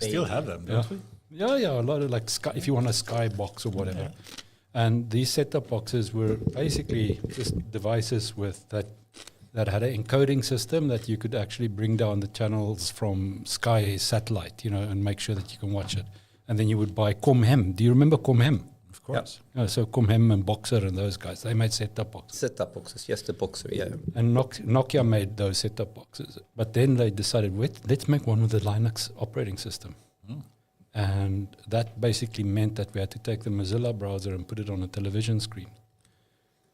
still have them, don't we? Yeah, a lot of like Sky, if you want a Sky box or whatever. Yeah. And these set-top boxes were basically just devices with that had an encoding system that you could actually bring down the channels from Sky satellite, and make sure that you can watch it. And then you would buy Comhem. Do you remember Comhem? Of course. So Comhem and Boxer and those guys, they made set-top boxes. Set-top boxes, yes, the Boxer, yeah. And Nokia made those set-top boxes. But then they decided, let's make one with the Linux operating system. And that basically meant that we had to take the Mozilla browser and put it on a television screen.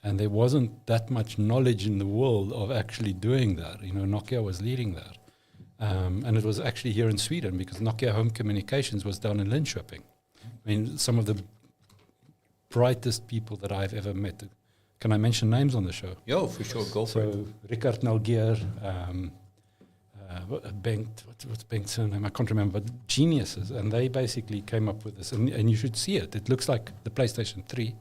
And there wasn't that much knowledge in the world of actually doing that. Nokia was leading that. And it was actually here in Sweden because Nokia Home Communications was down in Linköping. I mean, some of the brightest people that I've ever met. Can I mention names on the show? Yeah, for sure, go for it. So Richard Nalgier, Bengt, what's Bengt's surname? I can't remember, but geniuses. And they basically came up with this. And you should see it. It looks like the PlayStation 3.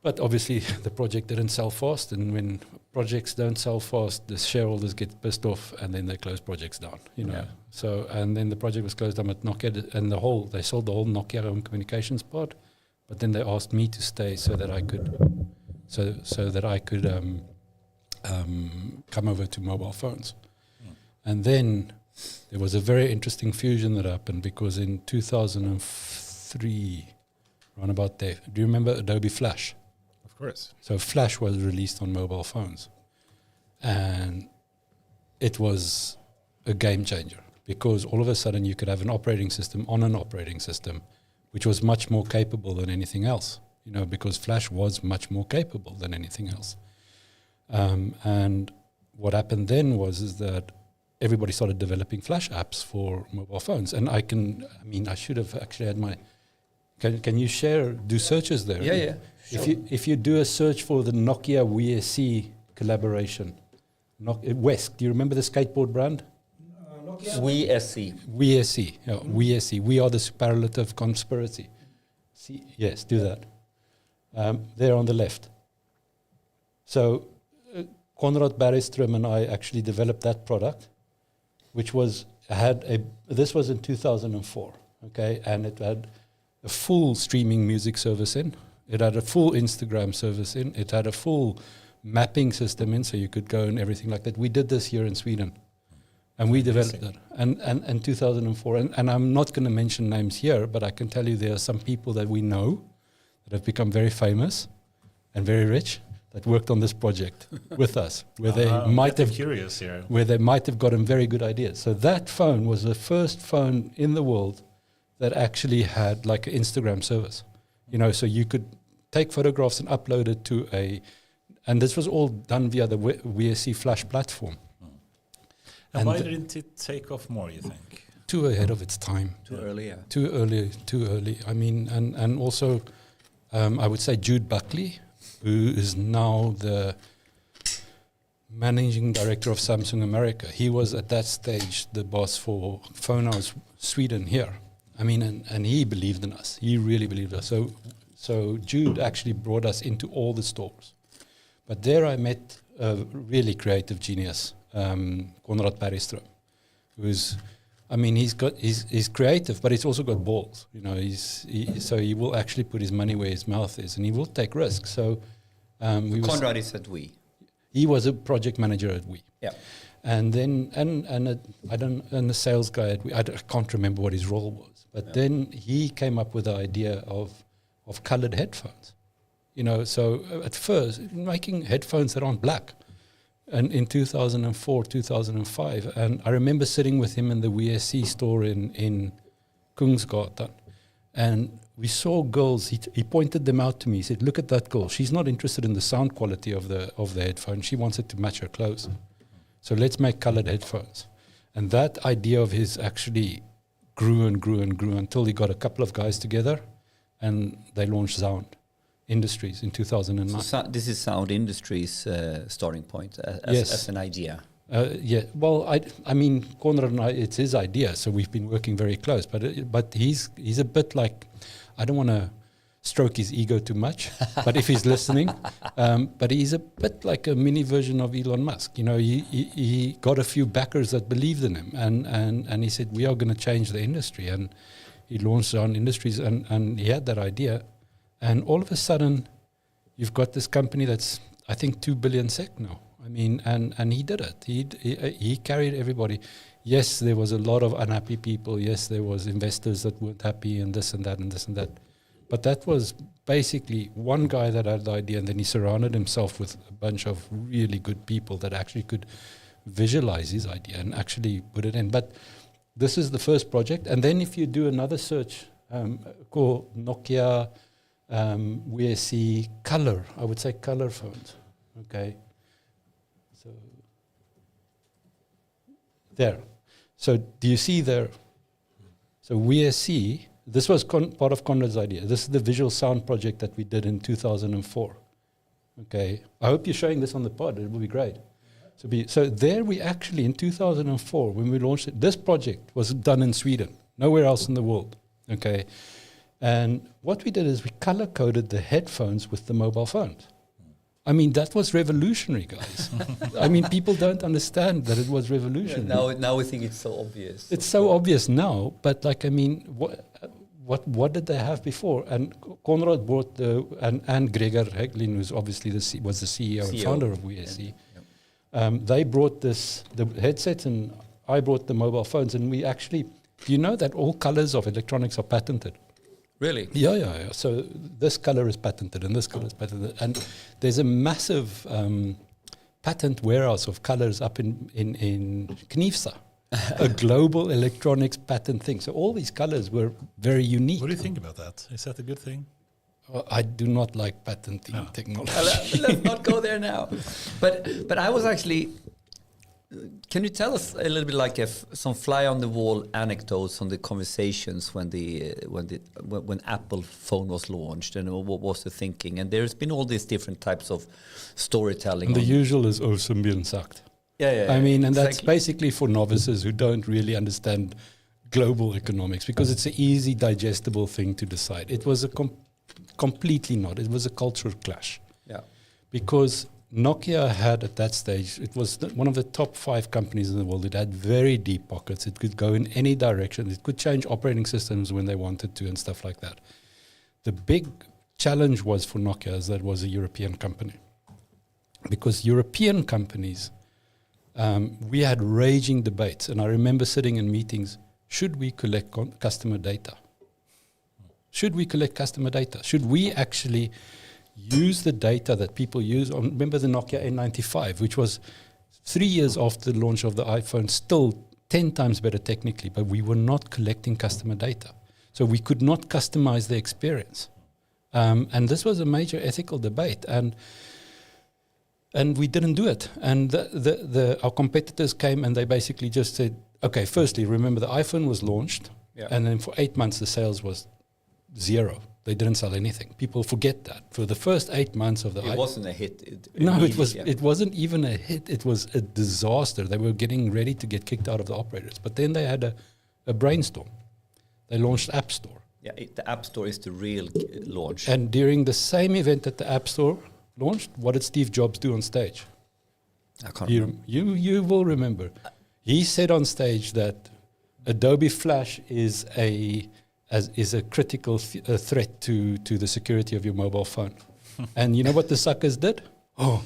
But obviously the project didn't sell fast. And when projects don't sell fast, the shareholders get pissed off and then they close projects down, Yeah. So, and then the project was closed down at Nokia and they sold the whole Nokia Home Communications part. But then they asked me to stay so that I could come over to mobile phones. And then there was a very interesting fusion that happened because in 2003, around about there, do you remember Adobe Flash? Of course. So Flash was released on mobile phones. And it was a game changer because all of a sudden you could have an operating system on an operating system, which was much more capable than anything else, because Flash was much more capable than anything else. And what happened then is that everybody started developing Flash apps for mobile phones. And I should have actually had my, can you do searches there? Yeah. Sure. If you do a search for the Nokia WSC collaboration, Wesk, do you remember the skateboard brand? WSC. WSC, yeah, WSC. We are the superlative conspiracy. See, yes, do that. There on the left. So Konrad Bergström and I actually developed that product, which this was in 2004, okay, and it had a full streaming music service in. It had a full Instagram service in. It had a full mapping system in, so you could go and everything like that. We did this here in Sweden. And we developed that in 2004. And I'm not going to mention names here, but I can tell you there are some people that we know that have become very famous and very rich that worked on this project with us, where they might have gotten very good ideas. So that phone was the first phone in the world that actually had like an Instagram service. So you could take photographs and upload it to and this was all done via the WSC Flash platform. And why didn't it take off more, you think? Too ahead of its time. Too early, yeah. Too early. I mean, and also, I would say Jude Buckley, who is now the managing director of Samsung America. He was at that stage the boss for Phone House Sweden here. I mean, and he believed in us. He really believed us. So Jude actually brought us into all the stores. But there I met a really creative genius, Konrad Bergström, he's creative, but he's also got balls. So he will actually put his money where his mouth is, and he will take risks. So Konrad is at WE. He was a project manager at WE. Yeah. And then and the sales guy at WE. I can't remember what his role was, but then he came up with the idea of colored headphones. So at first making headphones that aren't black. And in 2004, 2005, and I remember sitting with him in the WSC store in Kungsgatan, and we saw girls. He pointed them out to me. He said, "Look at that girl. She's not interested in the sound quality of the headphone. She wants it to match her clothes. So let's make colored headphones." And that idea of his actually grew and grew and grew until he got a couple of guys together, and they launched Sound Industries in 2009. So this is Sound Industries' starting point as an idea. Yeah. Well, I mean, Konrad and I, it's his idea, so we've been working very close. But he's a bit like, I don't want to stroke his ego too much, but if he's listening, but he's a bit like a mini version of Elon Musk. You know, he got a few backers that believed in him, and he said, we are going to change the industry, and he launched on industries, and he had that idea, and all of a sudden, you've got this company that's, I think, 2 billion SEK now. I mean, and he did it. He carried everybody. Yes, there was a lot of unhappy people. Yes, there was investors that weren't happy, and this and that and this and that. But that was basically one guy that had the idea, and then he surrounded himself with a bunch of really good people that actually could visualize his idea and actually put it in. But this is the first project. And then if you do another search called Nokia, we see color, I would say color phones. Okay. So there. So do you see there? So we see. This was part of Conrad's idea. This is the visual sound project that we did in 2004. Okay, I hope you're showing this on the pod. It will be great. So there we actually, in 2004, when we launched it, this project was done in Sweden, nowhere else in the world. Okay, and what we did is we color-coded the headphones with the mobile phones. I mean, that was revolutionary, guys. I mean, people don't understand that it was revolutionary. Yeah, now we think it's so obvious. It's so obvious now, but like, I mean, what did they have before? And Conrad brought and Gregor Hägglin, who's obviously was the CEO and founder of WSC. Yeah. They brought the headsets, and I brought the mobile phones, and we actually, do you know that all colors of electronics are patented? Really? Yeah. So this color is patented, and this color is patented, and there's a massive patent warehouse of colors up in Knivsta, a global electronics patent thing. So all these colors were very unique. What do you think about that? Is that a good thing? I do not like patenting technology. Let's not go there now. But I was actually. Can you tell us a little bit like some fly on the wall anecdotes on the conversations when Apple phone was launched, and what was the thinking? And there's been all these different types of storytelling. And the usual is som blir sagt. Yeah. I mean, and that's basically for novices who don't really understand global economics, because it's an easy, digestible thing to decide. It was a completely not. It was a cultural clash. Yeah. Because Nokia had at that stage, it was one of the top 5 companies in the world. It had very deep pockets. It could go in any direction. It could change operating systems when they wanted to and stuff like that. The big challenge was for Nokia is that it was a European company. Because European companies, we had raging debates. And I remember sitting in meetings, should we collect customer data? Should we collect customer data? Should we actually use the data that people use on, remember the Nokia N95, which was 3 years after the launch of the iPhone, still 10 times better technically, but we were not collecting customer data. So we could not customize the experience. And this was a major ethical debate, and we didn't do it. And our competitors came and they basically just said, okay, firstly, remember the iPhone was launched, and then for 8 months the sales was 0. They didn't sell anything. People forget that. For the first 8 months of the iPhone. It wasn't a hit. It wasn't even a hit. It was a disaster. They were getting ready to get kicked out of the operators. But then they had a brainstorm. They launched App Store. Yeah, the App Store is the real launch. And during the same event that the App Store launched, what did Steve Jobs do on stage? I can't remember. You will remember. He said on stage that Adobe Flash is a critical threat to the security of your mobile phone. And you know what the suckers did? Oh,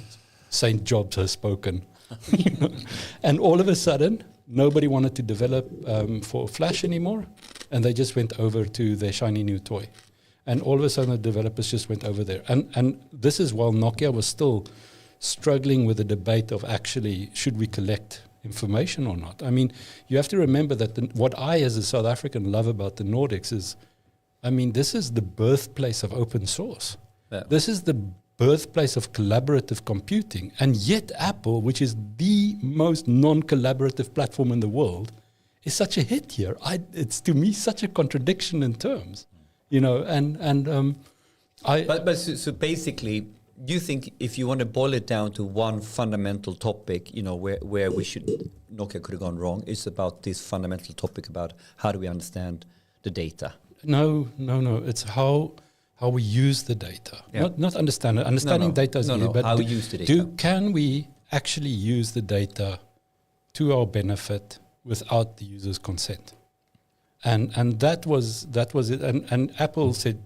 St. Jobs has spoken. And all of a sudden, nobody wanted to develop for Flash anymore, and they just went over to their shiny new toy. And all of a sudden, the developers just went over there. And this is while Nokia was still struggling with the debate of actually, should we collect information or not? I mean, you have to remember that what I, as a South African, love about the Nordics is, I mean, this is the birthplace of open source. Yeah. This is the birthplace of collaborative computing. And yet Apple, which is the most non-collaborative platform in the world, is such a hit here. It's, to me, such a contradiction in terms. You know, so basically, do you think if you want to boil it down to one fundamental topic, you know, where Nokia could have gone wrong, it's about this fundamental topic about how do we understand the data? No. It's how how we use the data. Yeah. Not understanding data is easy, but how we use the data. can we actually use the data to our benefit without the user's consent? And that was it. And Apple said,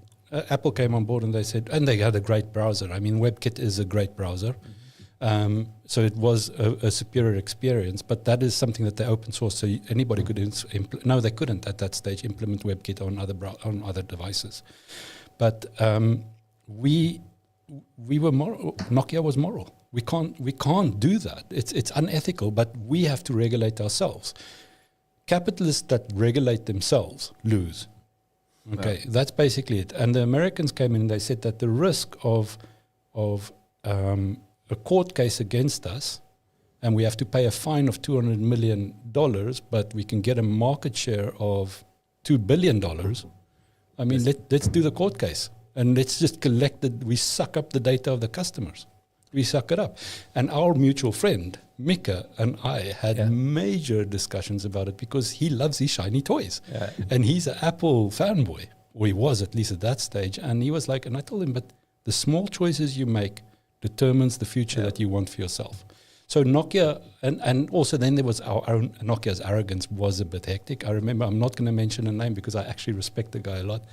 Apple came on board and they said, and they had a great browser. I mean, WebKit is a great browser. So it was a superior experience, but that is something that they open source, so anybody could no, they couldn't at that stage implement WebKit on other devices. But we were moral. Nokia was moral. We can't do that. It's unethical, but we have to regulate ourselves. Capitalists that regulate themselves lose. Okay, that's basically it. And the Americans came in and they said that the risk of a court case against us, and we have to pay a fine of $200 million, but we can get a market share of $2 billion. I mean, let's do the court case, and let's just collect it. We suck up the data of the customers. We suck it up. And our mutual friend, Mika, and I had major discussions about it because he loves his shiny toys. Yeah. And he's an Apple fanboy, or he was at least at that stage. And he was like, and I told him, but the small choices you make determines the future that you want for yourself. So Nokia, and also then there was our own, Nokia's arrogance was a bit hectic. I remember, I'm not going to mention a name because I actually respect the guy a lot.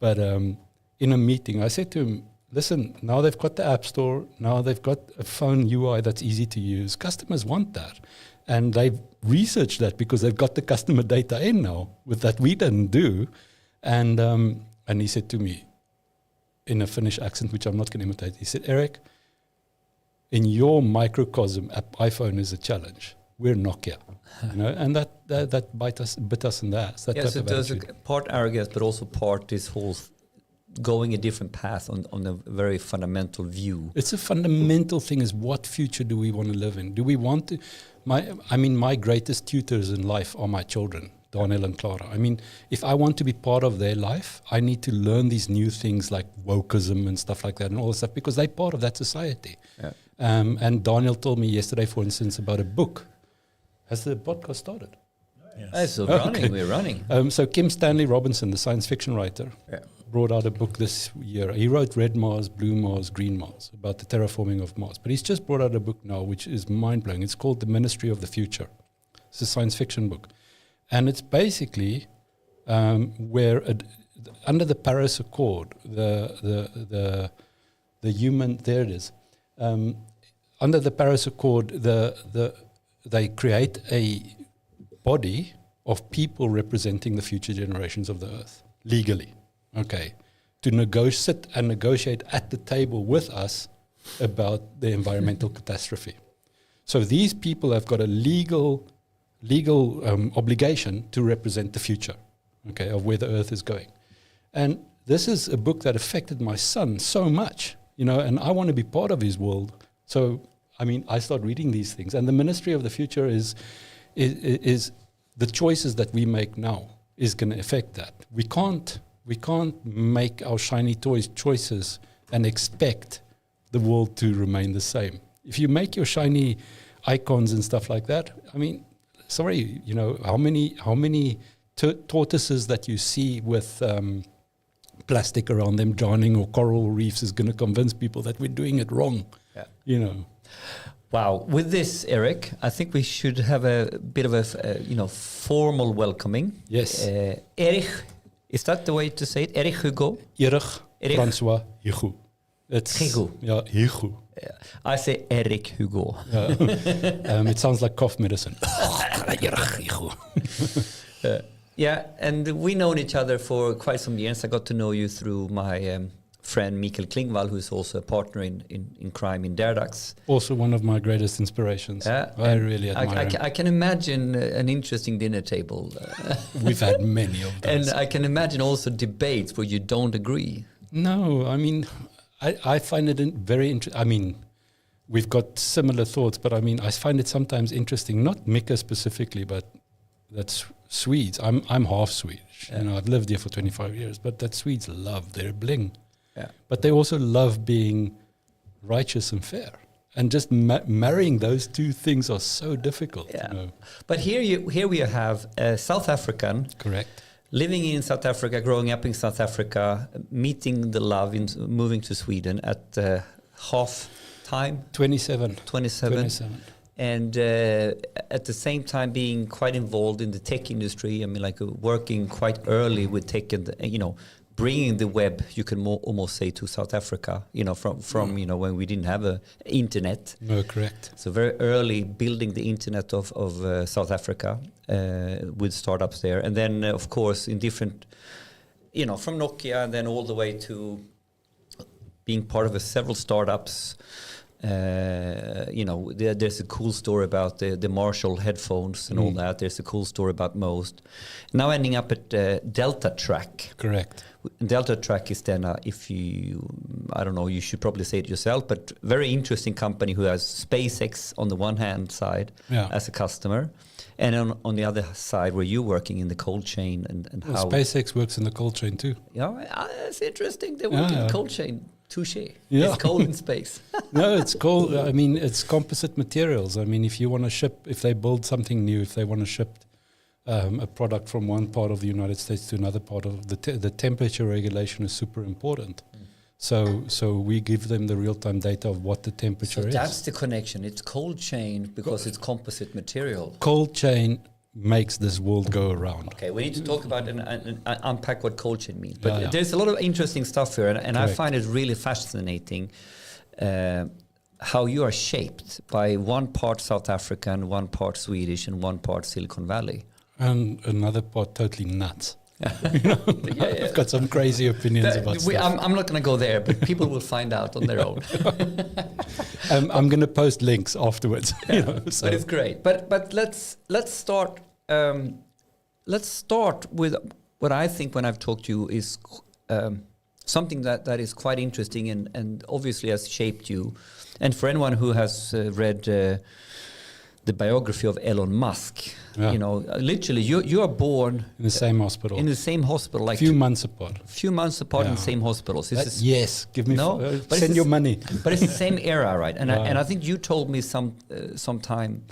But in a meeting, I said to him, listen, now they've got the App Store, now they've got a phone UI that's easy to use. Customers want that. And they've researched that because they've got the customer data in now with that we didn't do. And he said to me, in a Finnish accent, which I'm not going to imitate, he said, Erich, in your microcosm, iPhone is a challenge. We're Nokia, you know, and that bit us in the ass. That yes, it does part arrogance, but also part this whole going a different path on a very fundamental view. It's a fundamental thing: is what future do we want to live in? Do we want to? My greatest tutors in life are my children, Daniel and Clara. I mean, if I want to be part of their life, I need to learn these new things like wokeism and stuff like that and all this stuff because they're part of that society. Yeah. And Daniel told me yesterday, for instance, about a book. Has the podcast started? Yes. So running, we're running. So Kim Stanley Robinson, the science fiction writer, brought out a book this year. He wrote Red Mars, Blue Mars, Green Mars, about the terraforming of Mars. But he's just brought out a book now which is mind-blowing. It's called The Ministry of the Future. It's a science fiction book. And it's basically where under the Paris Accord, the human, there it is. Under the Paris Accord, they create a body of people representing the future generations of the Earth, legally, okay, to sit and negotiate at the table with us about the environmental catastrophe. So these people have got a legal obligation to represent the future, okay, of where the Earth is going. And this is a book that affected my son so much, you know, and I want to be part of his world. So, I mean, I start reading these things, and the Ministry of the Future is the choices that we make now is going to affect that. We can't make our shiny toys choices and expect the world to remain the same. If you make your shiny icons and stuff like that, I mean, sorry, you know, how many tortoises that you see with plastic around them drowning or coral reefs is going to convince people that we're doing it wrong, you know. Wow. With this, Erich, I think we should have a bit of a formal welcoming. Yes. Erich, is that the way to say it? Erich Hugo? Erich Francois Hugo. It's Hugo. Yeah, Hugo. Yeah. I say Erich Hugo. It sounds like cough medicine. Erich Hugo. Yeah, and we've known each other for quite some years. I got to know you through my friend Mikael Klingvall, who's also a partner in crime in Derdax. Also one of my greatest inspirations. I really admire him. I can imagine an interesting dinner table. We've had many of those. And I can imagine also debates where you don't agree. No, I mean, I find it very interesting. I mean, we've got similar thoughts, but I mean, I find it sometimes interesting, not Mika specifically, but that's Swedes. I'm half Swedish. You know, I've lived here for 25 years, but that Swedes love their bling. Yeah. But they also love being righteous and fair. And just marrying those two things are so difficult. Yeah. You know. But here we have a South African. Correct. living in South Africa, growing up in South Africa, meeting the love, moving to Sweden at half time. 27. 27. And at the same time being quite involved in the tech industry. I mean, like working quite early with tech and, bringing the web, you can almost say, to South Africa, from when we didn't have a internet. No, correct. So very early building the internet of South Africa with startups there. And then, of course, in different, from Nokia and then all the way to being part of several startups. There's a cool story about the Marshall headphones and all that. There's a cool story about Most. Now ending up at Delta Track. Correct. Delta Track is then, I don't know, you should probably say it yourself, but very interesting company who has SpaceX on the one hand side as a customer. And on the other side, where you're working in the cold chain and how... SpaceX works in the cold chain too. Yeah, it's interesting. They work in the cold chain. Touché. Yeah. It's cold in space. No, it's cold. I mean, it's composite materials. I mean, if you want to ship, if they build something new, if they want to ship a product from one part of the United States to another part of the temperature regulation is super important. So we give them the real-time data of what the temperature is. So that's the connection. It's cold chain because it's composite material. Cold chain makes this world go around. Okay, we need to talk about and unpack what cold chain means. But there's a lot of interesting stuff here, and I find it really fascinating how you are shaped by one part South African, one part Swedish, and one part Silicon Valley. And another part totally nuts. I've got some crazy opinions about stuff. I'm not going to go there, but people will find out on their own. I'm going to post links afterwards. But it's great. But let's start. Let's start with what I think when I've talked to you is something that is quite interesting and obviously has shaped you. And for anyone who has read the biography of Elon Musk, literally you are born in the same hospital. In the same hospital, like few months apart. In the same hospitals. Yes, give me send your money. But it's the same era, right? And I think you told me sometime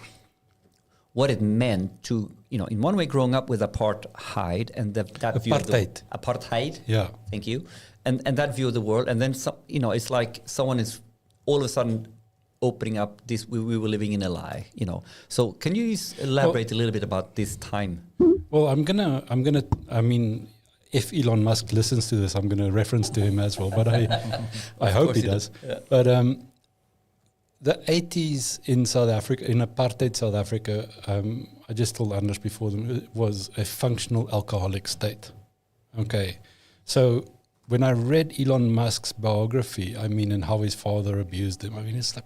what it meant to, in one way growing up with apartheid and that view of apartheid. Yeah. Thank you. And that view of the world. And then, it's like someone is all of a sudden opening up this, we were living in a lie, So can you elaborate a little bit about this time? Well, I'm gonna, I mean, if Elon Musk listens to this, I'm going to reference to him as well, but I hope he does. Yeah. But the 80s in South Africa, in apartheid South Africa, I just told Anders before them, it was a functional alcoholic state. Okay. So when I read Elon Musk's biography, I mean, and how his father abused him, I mean, it's like,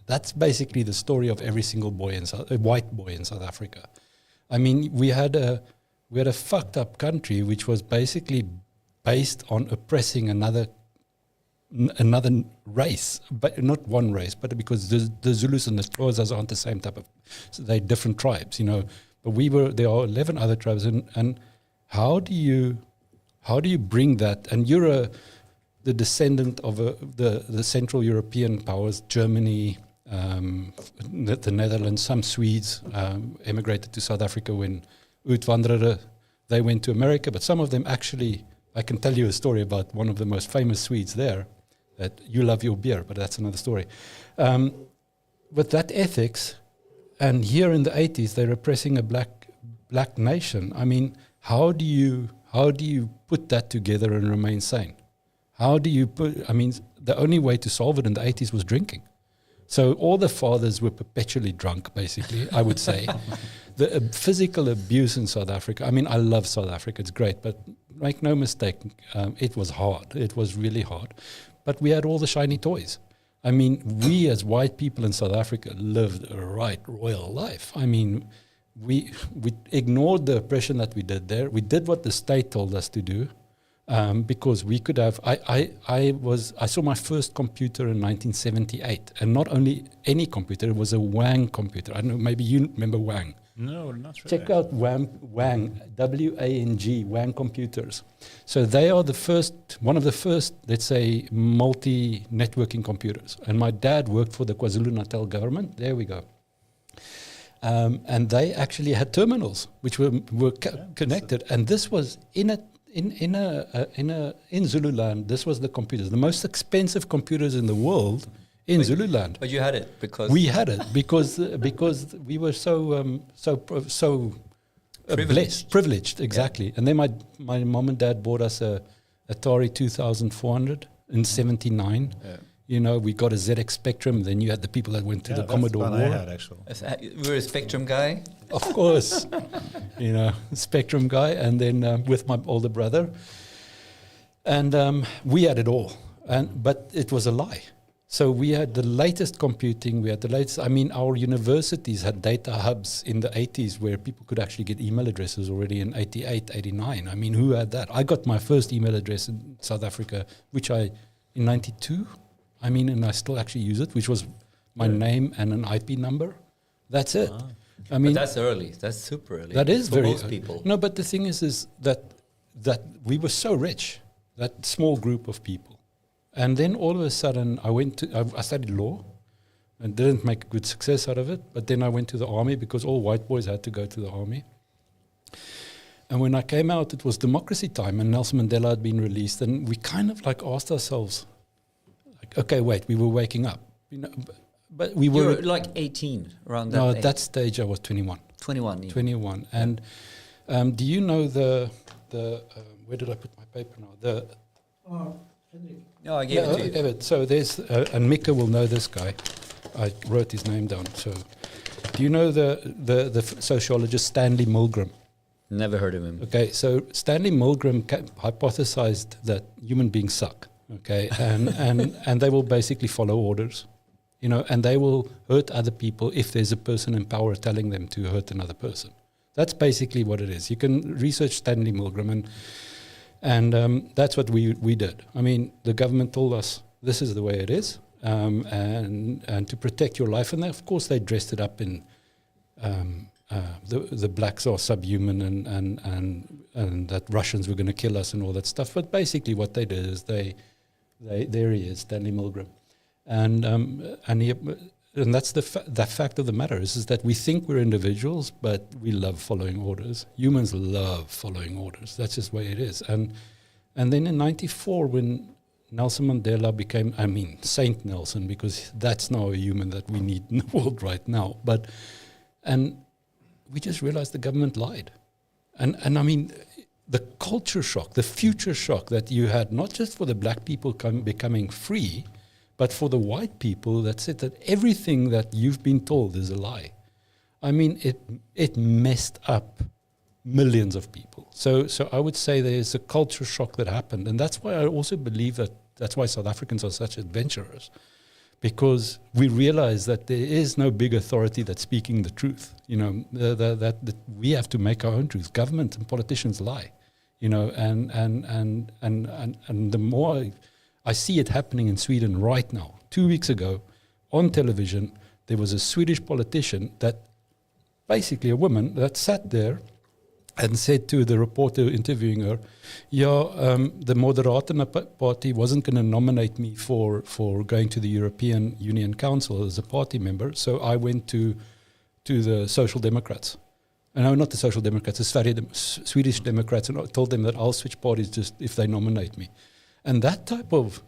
that's basically the story of every single white boy in South Africa. I mean, we had a fucked up country which was basically based on oppressing another race, but not one race, but because the Zulus and the Xhosas aren't the same type of, so they're different tribes, But there are 11 other tribes, and how do you bring that? And you're the descendant of the Central European powers, Germany, the Netherlands, some Swedes emigrated to South Africa when Uitwanderers, they went to America, but some of them actually, I can tell you a story about one of the most famous Swedes there, that you love your beer, but that's another story. But that ethics, and here in the 80s, they're repressing a black nation. I mean, how do you put that together and remain sane? How do you the only way to solve it in the 80s was drinking. So all the fathers were perpetually drunk, basically, I would say. The physical abuse in South Africa, I mean, I love South Africa, it's great, but make no mistake, it was hard. It was really hard. But we had all the shiny toys. I mean, we as white people in South Africa lived a royal life. I mean, we ignored the oppression that we did there. We did what the state told us to do. Because we could have, I saw my first computer in 1978, and not only any computer, it was a Wang computer. I don't know, maybe you remember Wang. No, not really. Check out Wang, W-A-N-G, Wang computers. So they are one of the first, let's say, multi-networking computers. And my dad worked for the KwaZulu-Natal government. There we go. And they actually had terminals which were connected, and this was in Zululand. This was the computers, the most expensive computers in the world in Zululand. But you had it because we had it because we were so privileged, exactly. Yeah. And then my mom and dad bought us a Atari 2400 in '79. Yeah. You know, we got a ZX Spectrum. Then you had the people that went to the Commodore War. I had actually. You were a Spectrum guy? Of course. You know, Spectrum guy. And then with my older brother. And we had it all. But it was a lie. So we had the latest computing. We had the latest. I mean, our universities had data hubs in the 80s where people could actually get email addresses already in 88, 89. I mean, who had that? I got my first email address in South Africa, in 92. I mean, and I still actually use it, which was my name and an IP number. That's it. I mean, but that's early. That's super early. That is for very most people. No, but the thing is that we were so rich, that small group of people, and then all of a sudden I studied law, and didn't make a good success out of it. But then I went to the army because all white boys had to go to the army. And when I came out, it was democracy time, and Nelson Mandela had been released, and we kind of like asked ourselves. Okay, wait, we were waking up. You know, but we were... You were like 18 around that No, age. at that stage I was 21. 21, yeah. 21. And do you know the where did I put my paper now? No, I gave it to you. So there's, and Mika will know this guy. I wrote his name down. So do you know the sociologist Stanley Milgram? Never heard of him. Okay, so Stanley Milgram hypothesized that human beings suck. Okay, and they will basically follow orders, you know, and they will hurt other people if there's a person in power telling them to hurt another person. That's basically what it is. You can research Stanley Milgram, and that's what we did. I mean, the government told us this is the way it is, and to protect your life, and of course they dressed it up in the blacks are subhuman and that Russians were going to kill us and all that stuff. But basically, what they did is there he is, Stanley Milgram, and that's the fact of the matter is that we think we're individuals, but we love following orders. Humans love following orders. That's just the way it is. And then in '94, when Nelson Mandela became, Saint Nelson, because that's now a human that we need in the world right now. And we just realized the government lied, and I mean. The culture shock, the future shock that you had, not just for the black people becoming free, but for the white people that said that everything that you've been told is a lie. I mean, it messed up millions of people. So I would say there's a culture shock that happened. And that's why I also believe that's why South Africans are such adventurers, because we realize that there is no big authority that's speaking the truth. You know, that we have to make our own truth. Government and politicians lie. You know, and the more I see it happening in Sweden right now. 2 weeks ago, on television, there was a Swedish politician that, basically a woman that sat there and said to the reporter interviewing her, the Moderaterna party wasn't going to nominate me for going to the European Union Council as a party member, so I went to the Social Democrats. No, not the Social Democrats, the Swedish Democrats, and I told them that I'll switch parties just if they nominate me. And that type of,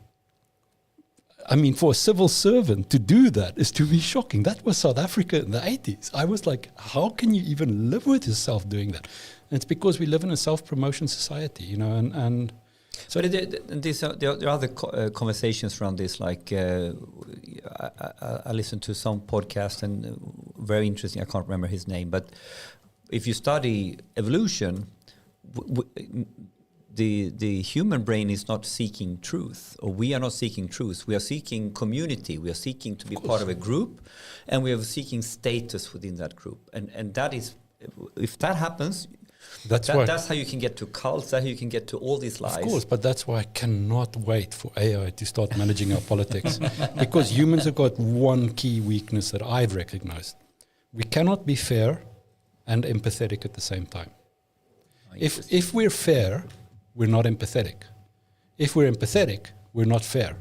for a civil servant to do that is to be shocking. That was South Africa in the 80s. I was like, how can you even live with yourself doing that? And it's because we live in a self-promotion society, you know, and so there are other conversations around this. Like I listened to some podcast and very interesting. I can't remember his name, but if you study evolution, the human brain is not seeking truth, or we are not seeking truth. We are seeking community. We are seeking to be part of a group, and we are seeking status within that group. And that is, if that happens. That's how you can get to cults, that's how you can get to all these lies. Of course, but that's why I cannot wait for AI to start managing our politics. Because humans have got one key weakness that I've recognized. We cannot be fair and empathetic at the same time. If we're fair, we're not empathetic. If we're empathetic, we're not fair.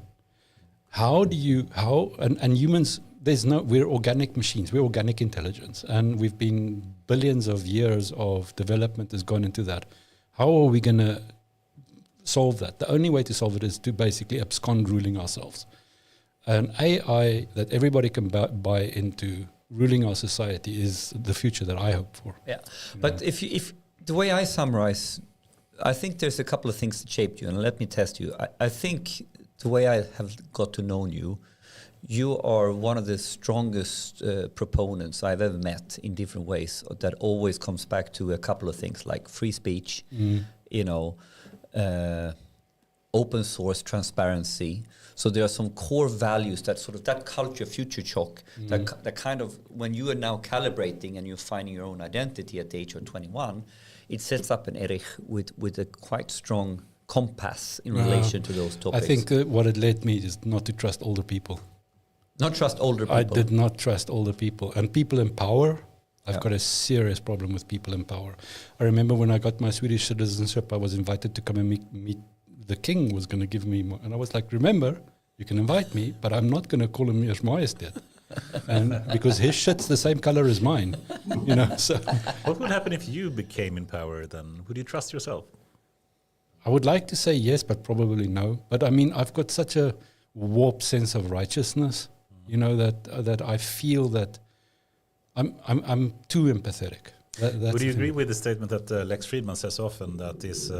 And humans we're organic machines, we're organic intelligence, and we've been billions of years of development has gone into that. How are we going to solve that? The only way to solve it is to basically abscond ruling ourselves. An AI that everybody can buy into ruling our society is the future that I hope for. Yeah, but if the way I summarize, I think there's a couple of things that shaped you, and let me test you. I think the way I have got to know you, you are one of the strongest proponents I've ever met in different ways that always comes back to a couple of things like free speech, you know, open source, transparency. So there are some core values that sort of that culture, future shock, that kind of when you are now calibrating and you're finding your own identity at the age of 21, it sets up an Erich with a quite strong compass in relation to those topics. I think what it led me is not to trust older people. Not trust older people. I did not trust older people. And people in power, I've got a serious problem with people in power. I remember when I got my Swedish citizenship, I was invited to come and meet the king was going to give me more. And I was like, remember, you can invite me, but I'm not going to call him Ers Majestät. And because his shit's the same color as mine, you know. So what would happen if you became in power then? Would you trust yourself? I would like to say yes, but probably no. But I mean, I've got such a warped sense of righteousness, you know, that I feel that I'm too empathetic. Would you agree with the statement that Lex Friedman says often, that is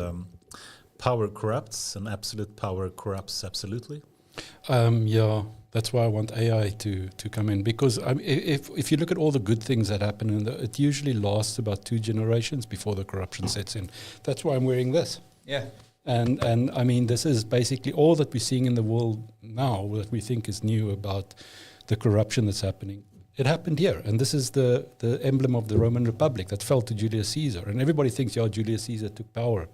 power corrupts and absolute power corrupts absolutely? Yeah, that's why I want AI to come in, because if you look at all the good things that happen, it usually lasts about 2 generations before the corruption sets in. That's why I'm wearing this. Yeah. And I mean, this is basically all that we're seeing in the world now that we think is new about the corruption that's happening. It happened here, and this is the emblem of the Roman Republic that fell to Julius Caesar. And everybody thinks, yeah, Julius Caesar took power.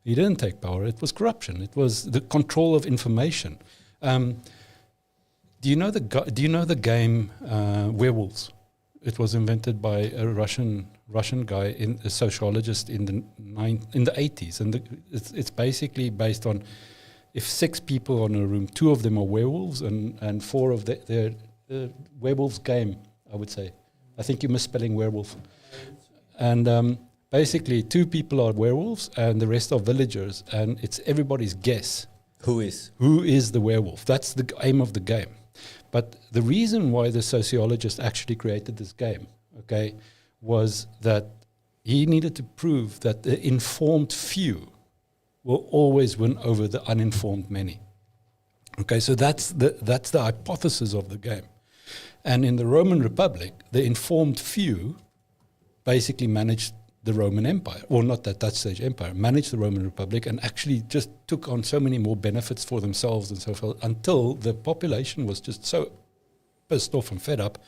He didn't take power. It was corruption. It was the control of information. Do you know the game Werewolves? It was invented by a Russian guy, a sociologist in the 80s, and it's basically based on if 6 people are in a room, 2 of them are werewolves, and 4 of they're werewolves game, I would say. I think you're misspelling werewolf. And basically 2 people are werewolves and the rest are villagers, and it's everybody's guess. Who is the werewolf? That's the aim of the game. But the reason why the sociologist actually created this game, okay, was that he needed to prove that the informed few will always win over the uninformed many. Okay, so that's the hypothesis of the game. And in the Roman Republic, the informed few basically managed the Roman Empire, or not at that stage empire, managed the Roman Republic and actually just took on so many more benefits for themselves and so forth until the population was just so pissed off and fed up,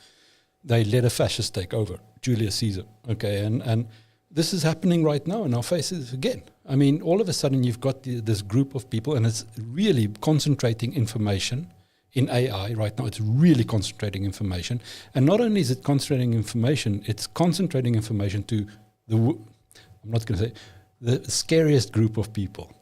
they let a fascist take over, Julius Caesar. Okay, and this is happening right now in our faces again. I mean, all of a sudden you've got this group of people, and it's really concentrating information in AI right now. It's really concentrating information. And not only is it concentrating information, it's concentrating information to I'm not going to say the scariest group of people,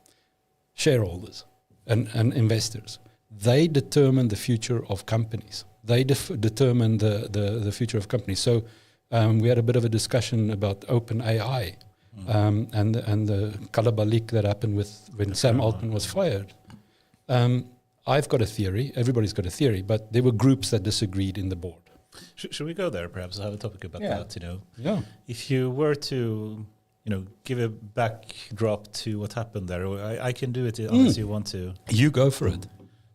shareholders and investors. They determine the future of companies. They determine the future of companies. So we had a bit of a discussion about OpenAI and the kalabalik that happened when Sam Altman was fired. I've got a theory. Everybody's got a theory, but there were groups that disagreed in the board. Should we go there, perhaps? I have a topic about that, you know. Yeah. If you were to, you know, give a backdrop to what happened there, I can do it unless you want to. You go for it.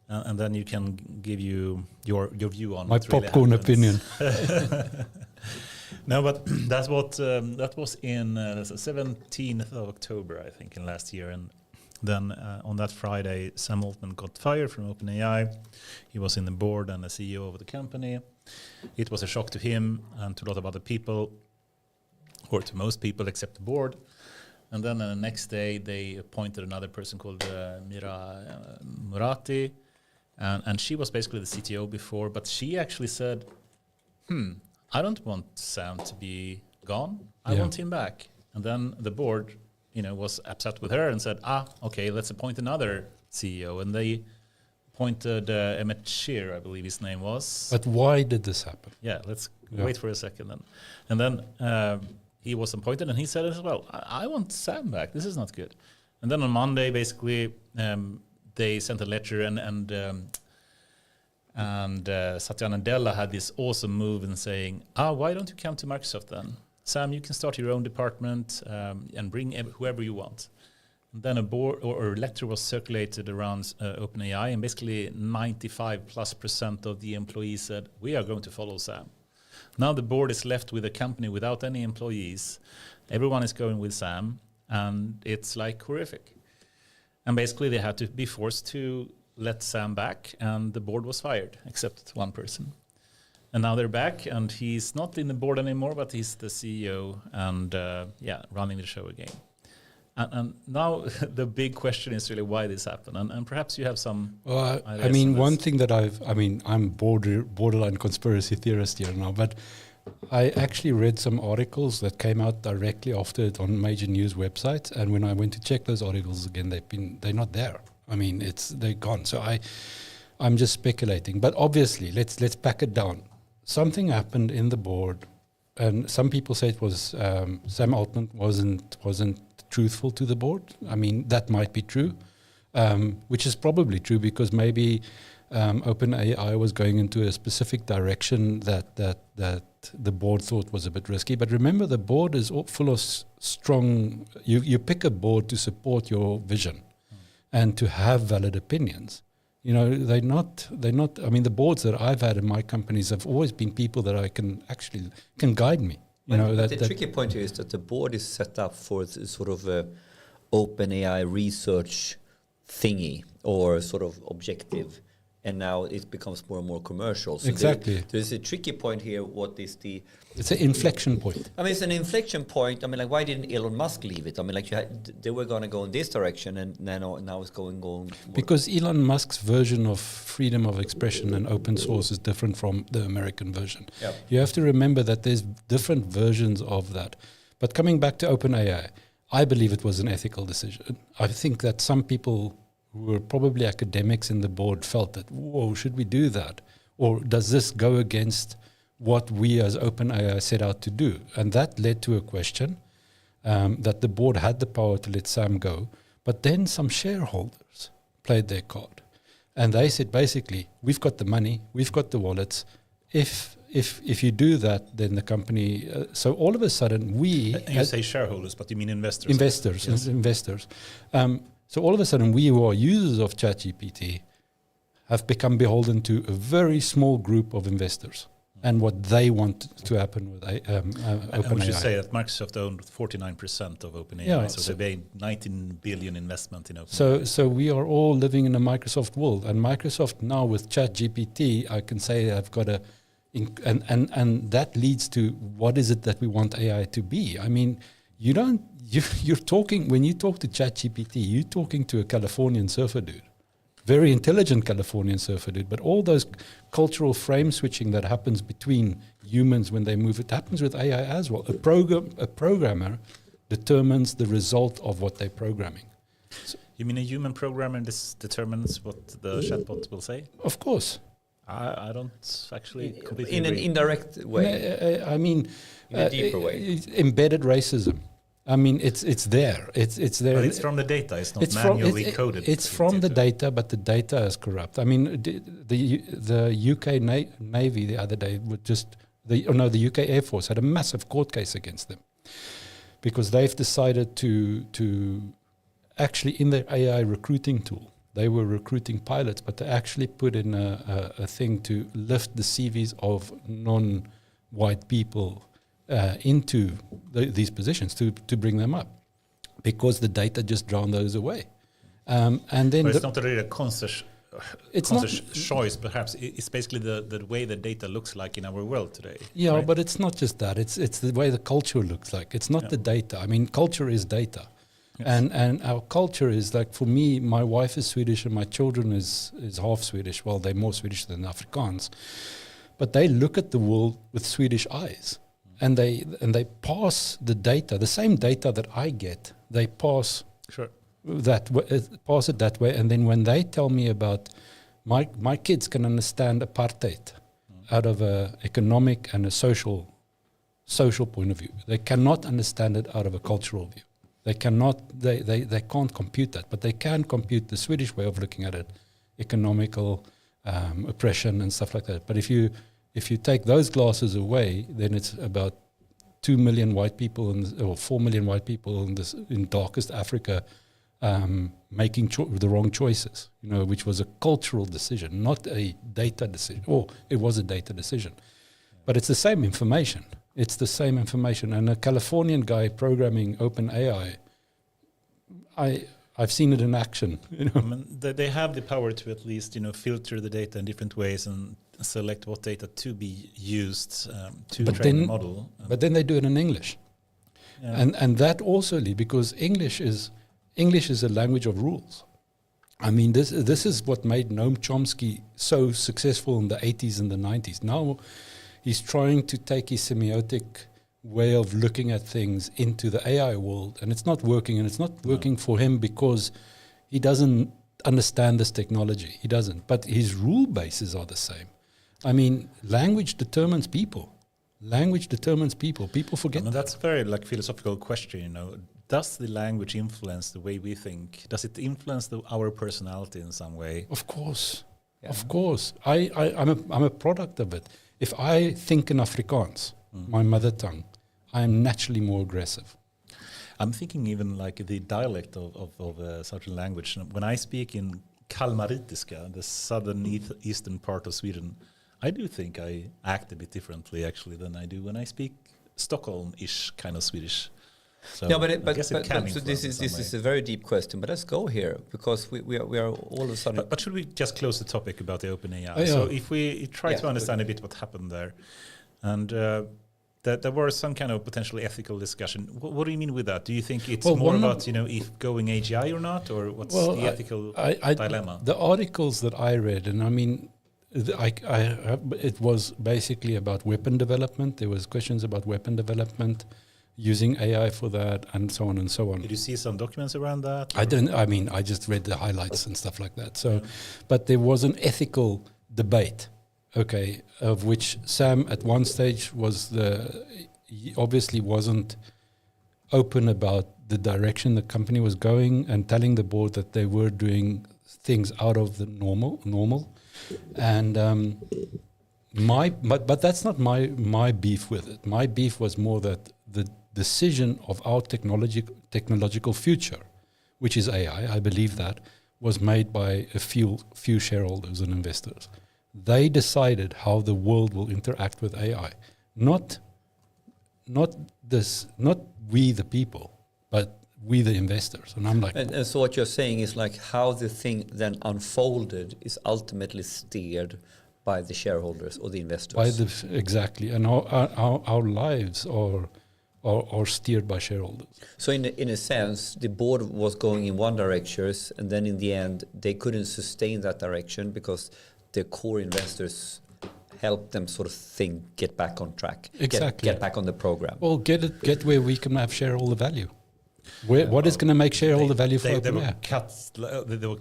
And then you can give your view on my popcorn opinion. No, but that was in 17th of October, I think, in last year. And then on that Friday, Sam Altman got fired from OpenAI. He was in the board and the CEO of the company. It was a shock to him and to a lot of other people, or to most people except the board. And then the next day, they appointed another person called Mira Murati. And she was basically the CTO before, but she actually said, I don't want Sam to be gone. I want him back. And then the board, you know, was upset with her and said, okay, let's appoint another CEO. And they appointed Emmett Shear, I believe his name was. But why did this happen? Yeah, let's wait for a second then. And then he was appointed, and he said as well, I want Sam back. This is not good. And then on Monday, basically, they sent a letter, and Satya Nadella had this awesome move in saying, why don't you come to Microsoft then? Sam, you can start your own department and bring whoever you want. And then a board or a letter was circulated around OpenAI, and basically 95+% of the employees said, we are going to follow Sam. Now the board is left with a company without any employees. Everyone is going with Sam, and it's like horrific. And basically they had to be forced to let Sam back, and the board was fired, except one person. And now they're back, and he's not in the board anymore, but he's the CEO and running the show again. And now the big question is really why this happened, and perhaps you have some. Well, I mean, one thing that I'm borderline conspiracy theorist here now, but I actually read some articles that came out directly after it on major news websites, and when I went to check those articles again, they're not there. I mean, they're gone. So I'm just speculating, but obviously, let's pack it down. Something happened in the board, and some people say it was Sam Altman wasn't truthful to the board. I mean, that might be true, which is probably true because maybe OpenAI was going into a specific direction that the board thought was a bit risky. But remember, the board is full of strong. You pick a board to support your vision and to have valid opinions. You know, they're not. I mean, the boards that I've had in my companies have always been people that I can guide me. You know, the tricky point here is that the board is set up for sort of a OpenAI research thingy or sort of objective, and now it becomes more and more commercial. So exactly. There's a tricky point here. What is the? It's an inflection point. I mean, it's an inflection point. I mean, like, why didn't Elon Musk leave it? I mean, like, they were going to go in this direction, and now it's going. Because Elon Musk's version of freedom of expression and open source is different from the American version. Yep. You have to remember that there's different versions of that. But coming back to OpenAI, I believe it was an ethical decision. I think that some people who were probably academics in the board felt that, whoa, should we do that? Or does this go against what we as OpenAI set out to do? And that led to a question that the board had the power to let Sam go, but then some shareholders played their card. And they said, basically, we've got the money, we've got the wallets. If you do that, then the company... so all of a sudden, we... And you say shareholders, but you mean investors? Investors, yes. Investors. So all of a sudden, we who are users of ChatGPT have become beholden to a very small group of investors and what they want to happen with OpenAI. And we should say that Microsoft owned 49% of OpenAI, Yeah, so they made 19 billion investment in OpenAI. So we are all living in a Microsoft world, and Microsoft now with ChatGPT, I can say I've got a, and that leads to what is it that we want AI to be? I mean, you're talking, when you talk to ChatGPT, you're talking to a Californian surfer dude. Very intelligent Californian surfer dude, but all those cultural frame switching that happens between humans when they move, it happens with AI as well. A programmer determines the result of what they're programming. So you mean a human programmer determines what the chatbot will say? of course. I don't actually completely in agree. an indirect way. I mean, in a deeper way. Embedded racism. I mean, it's there. It's there. But it's from the data. It's not manually coded. It's from the data, but the data is corrupt. I mean, the UK Navy the other day would the UK Air Force had a massive court case against them because they've decided to actually in their AI recruiting tool, they were recruiting pilots, but they actually put in a thing to lift the CVs of non-white people into these positions to bring them up, because the data just drowned those away. And then but it's not really a conscious not choice, perhaps. It's basically the way the data looks like in our world today. Yeah, right? but it's not just that. It's the way the culture looks like. It's not the data. I mean, culture is data. Yes. And our culture is like, for me, my wife is Swedish and my children is half Swedish. Well, they're more Swedish than Afrikaans. But they look at the world with Swedish eyes. And they pass the data, the same data that I get, they pass Sure. pass it that way. And then when they tell me about My kids can understand apartheid out of a economic and a social point of view. They cannot understand it out of a cultural view. They can't compute that, but they can compute the Swedish way of looking at it, economical oppression and stuff like that. But if you take those glasses away, then it's about 2 million white people or 4 million white people in darkest Africa making the wrong choices, which was a cultural decision, not a data decision. Or it was a data decision. But it's the same information. It's the same information. And a Californian guy programming OpenAI, I've seen it in action. I mean, they have the power to at least filter the data in different ways and select what data to be used to train the model. But then they do it in English, and that also because English is a language of rules. I mean, this is what made Noam Chomsky so successful in the 80s and the 90s. Now he's trying to take his semiotic way of looking at things into the AI world, and it's not working. And it's not working for him because he doesn't understand this technology. He doesn't. But his rule bases are the same. I mean, language determines people. Language determines people. People forget that. That's a very philosophical question. Does the language influence the way we think? Does it influence our personality in some way? Of course. Yeah. Of course. I'm a product of it. If I think in Afrikaans, my mother tongue, I am naturally more aggressive. I'm thinking even the dialect of such a language. When I speak in Kalmaritiska, the southern eastern part of Sweden, I do think I act a bit differently actually than I do when I speak Stockholm-ish kind of Swedish. So this is a very deep question. But let's go here because we are all of a sudden. But should we just close the topic about the OpenAI? So if we try to understand a bit what happened there, and that there was some kind of potentially ethical discussion. What do you mean with that? Do you think it's more about if going AGI or not, or what's the ethical dilemma? The articles that I read, and I mean, it was basically about weapon development. There was questions about weapon development, using AI for that, and so on and so on. Did you see some documents around that? I didn't. I mean, I just read the highlights and stuff like that. So, but there was an ethical debate, of which Sam at one stage he obviously wasn't open about the direction the company was going and telling the board that they were doing things out of the normal. And but that's not my beef with it. My beef was more that the decision of our technological future, which is AI, I believe that, was made by a few shareholders and investors. They decided how the world will interact with AI, not we the people, but we the investors. And I'm like, and so what you're saying is how the thing then unfolded is ultimately steered by the shareholders or the investors. Exactly, and our lives are steered by shareholders. So in a sense, the board was going in one direction, and then in the end, they couldn't sustain that direction because the core investors helped them sort of get back on track, exactly, get back on the program. Well, get where we can have shareholder value. What is going to make shareholder value for OpenAI? They were cut. They were,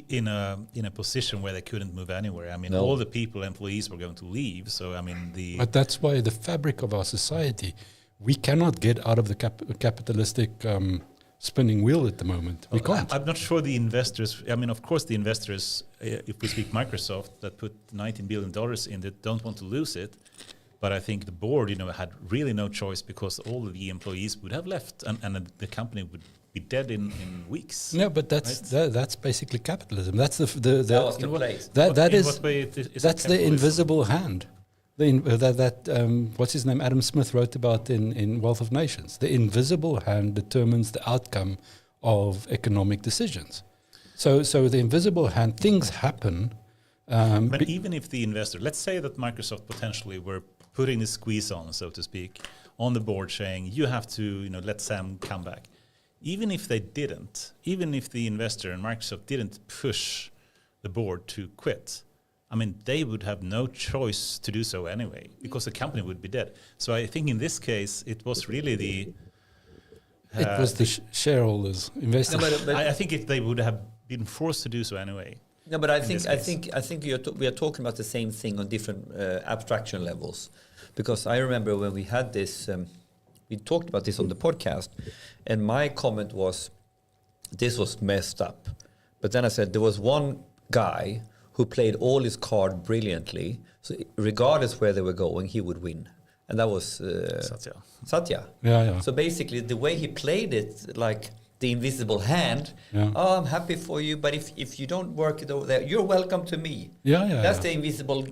in a position where they couldn't move anywhere. I mean, all the employees were going to leave. So I mean, But that's why the fabric of our society, we cannot get out of the capitalistic spinning wheel at the moment. We can't. I'm not sure the investors. I mean, of course, the investors, if we speak Microsoft, that put $19 billion in it, don't want to lose it. But I think the board, had really no choice because all of the employees would have left, and the company would be dead in weeks. No, but that's basically capitalism. That's that's the invisible hand. What's his name? Adam Smith wrote about in Wealth of Nations. The invisible hand determines the outcome of economic decisions. So the invisible hand, things happen. But even if the investor, let's say that Microsoft potentially were putting the squeeze on, so to speak, on the board saying, you have to let Sam come back. Even if they didn't, even if the investor and Microsoft didn't push the board to quit, I mean, they would have no choice to do so anyway, because the company would be dead. So I think in this case, it was really shareholders, investors. I think if they would have been forced to do so anyway. No, but I in think this case. I think we are talking about the same thing on different abstraction levels, because I remember when we had this, we talked about this on the podcast, and my comment was, this was messed up. But then I said there was one guy who played all his card brilliantly, so regardless where they were going, he would win, and that was Satya. Yeah. So basically, the way he played it, like the invisible hand. Yeah. Oh, I'm happy for you, but if you don't work it over there, you're welcome to me. Yeah. That's the invisible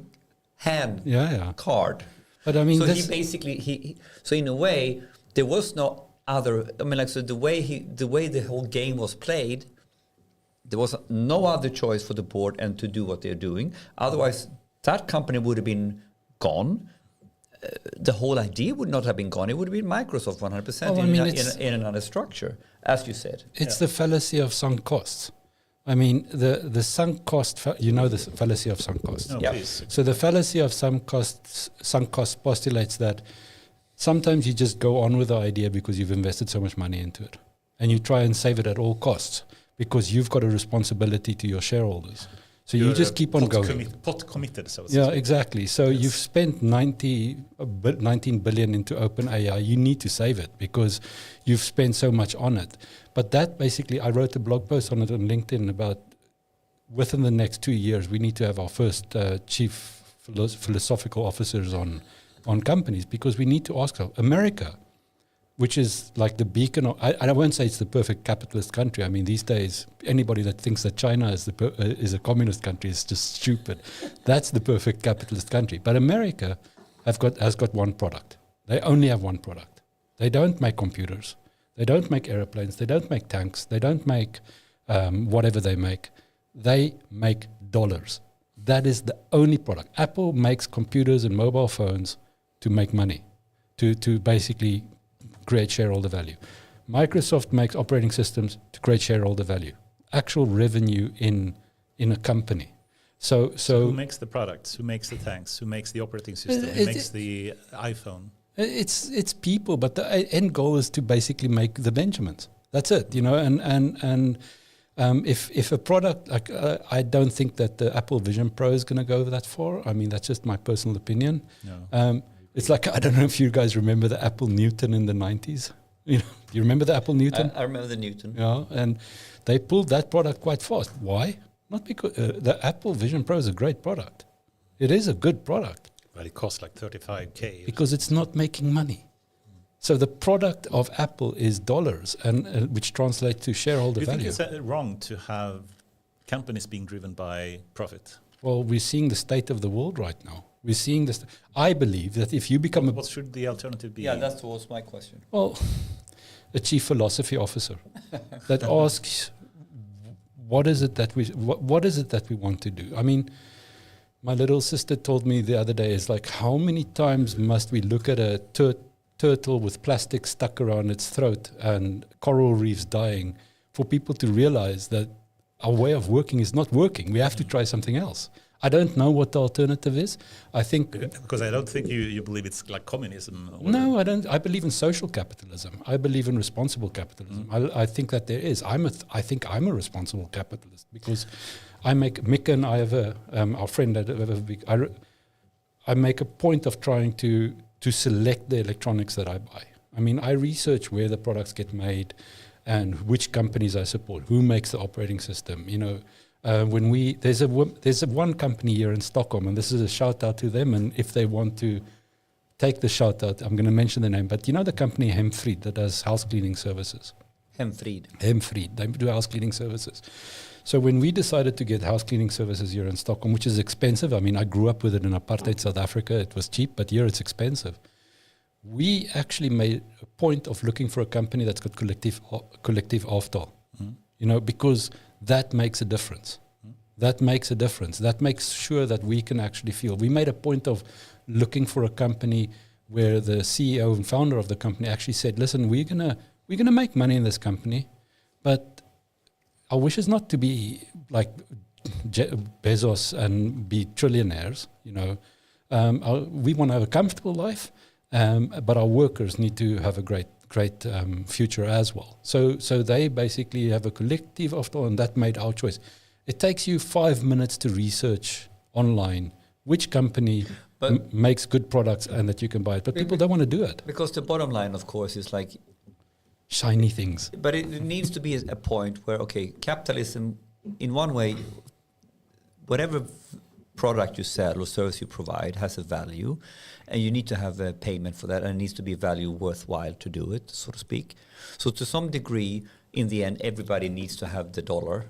hand Yeah. card. But I mean, So he basically so in a way there was no other. I mean, like, so the way the whole game was played, there was no other choice for the board and to do what they're doing. Otherwise, that company would have been gone. The whole idea would not have been gone. It would have been Microsoft 100% in another structure, as you said. It's the fallacy of sunk costs. I mean, the sunk cost, you know the fallacy of sunk costs. No, Yeah. please. So the fallacy of sunk costs postulates that sometimes you just go on with the idea because you've invested so much money into it. And you try and save it at all costs because you've got a responsibility to your shareholders. So you just keep on going. Pot committed, so to Yeah, speak. exactly. So Yes. you've spent 19 billion into OpenAI. You need to save it because you've spent so much on it. But that basically, I wrote a blog post on it on LinkedIn about within the next 2 years, we need to have our first chief philosophical officers on companies, because we need to ask America, which is like the beacon of, I won't say it's the perfect capitalist country. I mean, these days, anybody that thinks that China is a communist country is just stupid. That's the perfect capitalist country. But America has got one product. They only have one product. They don't make computers. They don't make airplanes. They don't make tanks. They don't make whatever they make. They make dollars. That is the only product. Apple makes computers and mobile phones to make money, to basically create shareholder value. Microsoft makes operating systems to create shareholder value, actual revenue in a company. So who makes the products? Who makes the tanks? Who makes the operating system? Who makes the iPhone? It's people, but the end goal is to basically make the Benjamins. That's it, you know. And if a product like I don't think that the Apple Vision Pro is going to go that far. I mean, that's just my personal opinion. No. It's like, I don't know if you guys remember the Apple Newton in the 90s. You know, you remember the Apple Newton? I remember the Newton. Yeah, and they pulled that product quite fast. Why? Not because the Apple Vision Pro is a great product. It is a good product. But it costs like 35K. Because it's not making money. So the product of Apple is dollars, and which translates to shareholder Do you value. think it's wrong to have companies being driven by profit? Well, we're seeing the state of the world right now. We're seeing this. I believe that if you become What should the alternative be? Yeah, that was my question. a chief philosophy officer that asks, what is it that we want to do? I mean, my little sister told me the other day, is like, how many times must we look at a turtle with plastic stuck around its throat and coral reefs dying for people to realize that our way of working is not working? We have to try something else. I don't know what the alternative is. I think... Because I don't think you believe it's like communism. No, I don't. I believe in social capitalism. I believe in responsible capitalism. I think that there is. I think I'm a responsible capitalist because I make... Mika and I have our friend, I make a point of trying to select the electronics that I buy. I mean, I research where the products get made and which companies I support, who makes the operating system, you know. There's one company here in Stockholm, and this is a shout out to them. And if they want to take the shout out, I'm going to mention the name. But you know the company Hemfrid that does house cleaning services. Hemfrid, they do house cleaning services. So when we decided to get house cleaning services here in Stockholm, which is expensive. I mean, I grew up with it in Apartheid, South Africa. It was cheap, but here it's expensive. We actually made a point of looking for a company that's got collective aftal. You know, because that makes a difference. That makes a difference. That makes sure that we can actually feel. We made a point of looking for a company where the CEO and founder of the company actually said, listen, we're gonna make money in this company, but our wish is not to be like Bezos and be trillionaires, you know. We want to have a comfortable life, but our workers need to have a great future as well. So they basically have a collective after all, and that made our choice. It takes you 5 minutes to research online which company But- makes good products and that you can buy it. But people don't want to do it. Because the bottom line, of course, is like, Shiny things. but it needs to be a point where, okay, capitalism, in one way, whatever product you sell or service you provide has a value, and you need to have a payment for that, and it needs to be value worthwhile to do it, so to speak. So to some degree, in the end, everybody needs to have the dollar,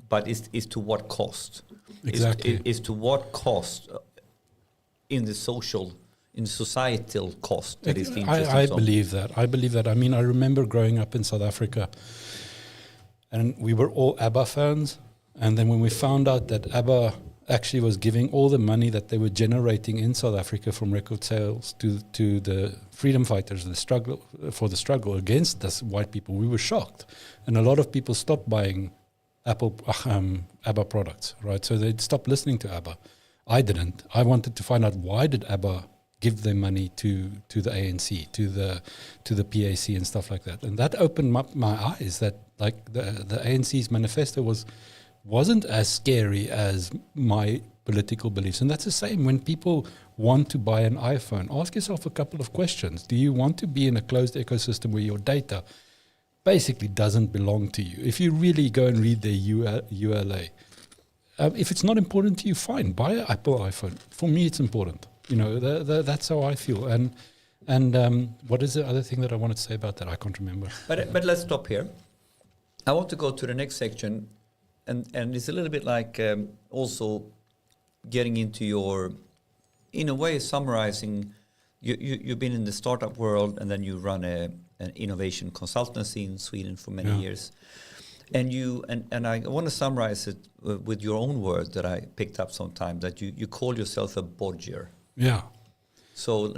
but is to what cost? Exactly. Is to what cost in the social, in societal cost that is the interesting I zone. believe that. I believe that. I mean, I remember growing up in South Africa, and we were all ABBA fans. And then when we found out that ABBA actually was giving all the money that they were generating in South Africa from record sales to the freedom fighters, the struggle against us white people, we were shocked. And a lot of people stopped buying ABBA products, right? So they'd stop listening to ABBA. I didn't. I wanted to find out, why did ABBA give their money to the ANC, to the PAC and stuff like that. And that opened up my eyes that like the ANC's manifesto wasn't as scary as my political beliefs. And that's the same when people want to buy an iPhone. Ask yourself a couple of questions. Do you want to be in a closed ecosystem where your data basically doesn't belong to you? If you really go and read their ULA, if it's not important to you, fine, buy an Apple iPhone. For me, it's important. You know, that's how I feel. And what is the other thing that I wanted to say about that? I can't remember. But let's stop here. I want to go to the next section, and it's a little bit like also getting into your, in a way, summarizing. You've been in the startup world, and then you run an innovation consultancy in Sweden for many years. And I want to summarize it with your own words that I picked up sometime, that you call yourself a bodger. Yeah. So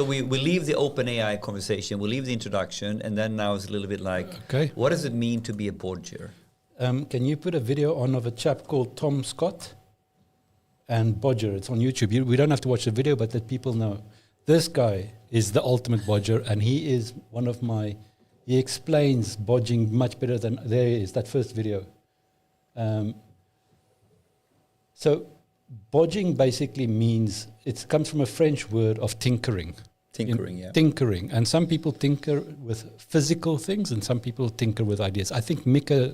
we leave the OpenAI conversation, we leave the introduction, and then now it's a little bit like, what does it mean to be a bodger? Can you put a video on of a chap called Tom Scott and Bodger? It's on YouTube. We don't have to watch the video, but let people know. This guy is the ultimate bodger, and he is one of my... He explains bodging much better than... There he is, that first video. So bodging basically means... It comes from a French word of tinkering. Tinkering. And some people tinker with physical things, and some people tinker with ideas. I think Mika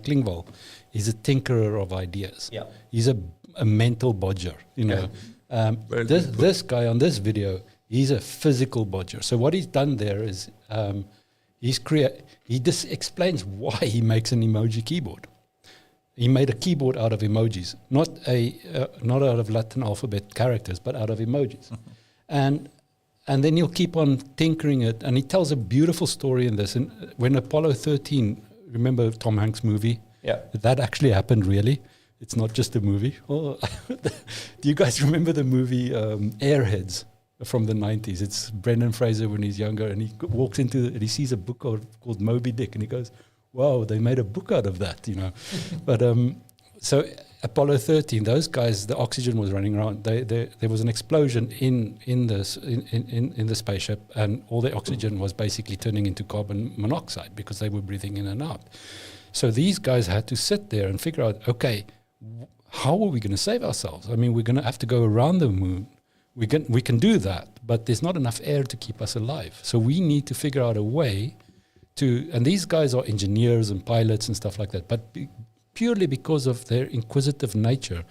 Klingvall is a tinkerer of ideas. Yeah. He's a mental bodger, you know. This guy on this video, he's a physical bodger. So what he's done there is... He just explains why he makes an emoji keyboard. He made a keyboard out of emojis, not out of Latin alphabet characters, but out of emojis. And then he'll keep on tinkering it. And he tells a beautiful story in this. And when Apollo 13, remember Tom Hanks' movie? Yeah. That actually happened, really. It's not just a movie. Oh, do you guys remember the movie Airheads? From the 90s. It's Brendan Fraser when he's younger, and he walks into and he sees a book called Moby Dick, and he goes, wow, they made a book out of that, you know. But so Apollo 13, those guys, the oxygen was running around. There was an explosion in the spaceship, and all the oxygen was basically turning into carbon monoxide because they were breathing in and out. So these guys had to sit there and figure out, okay, how are we going to save ourselves? I mean, we're going to have to go around the moon. We can do that, but there's not enough air to keep us alive. So we need to figure out a way to, and these guys are engineers and pilots and stuff like that, but purely because of their inquisitive nature,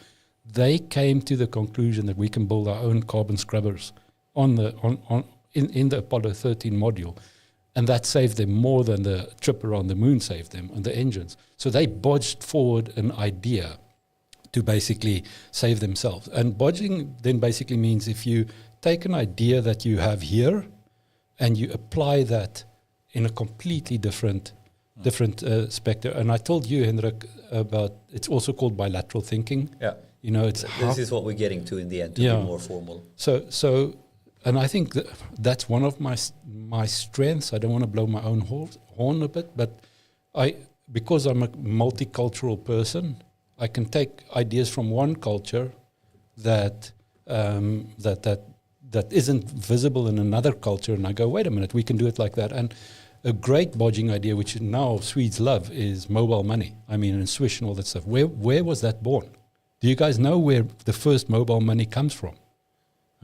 they came to the conclusion that we can build our own carbon scrubbers in the Apollo 13 module. And that saved them more than the trip around the moon saved them and the engines. So they bodged forward an idea to basically save themselves. And bodging then basically means if you take an idea that you have here and you apply that in a completely different spectrum. And I told you, Henrik, about, it's also called bilateral thinking. Yeah. You know, it's this is what we're getting to in the end, to be more formal. So, and I think that's one of my strengths. I don't want to blow my own horn a bit, but because I'm a multicultural person, I can take ideas from one culture that isn't visible in another culture, and I go, wait a minute, we can do it like that. a great Bodging idea, which now Swedes love, is mobile money. I mean, and Swish and all that stuff. Where was that born? Do you guys know where the first mobile money comes from?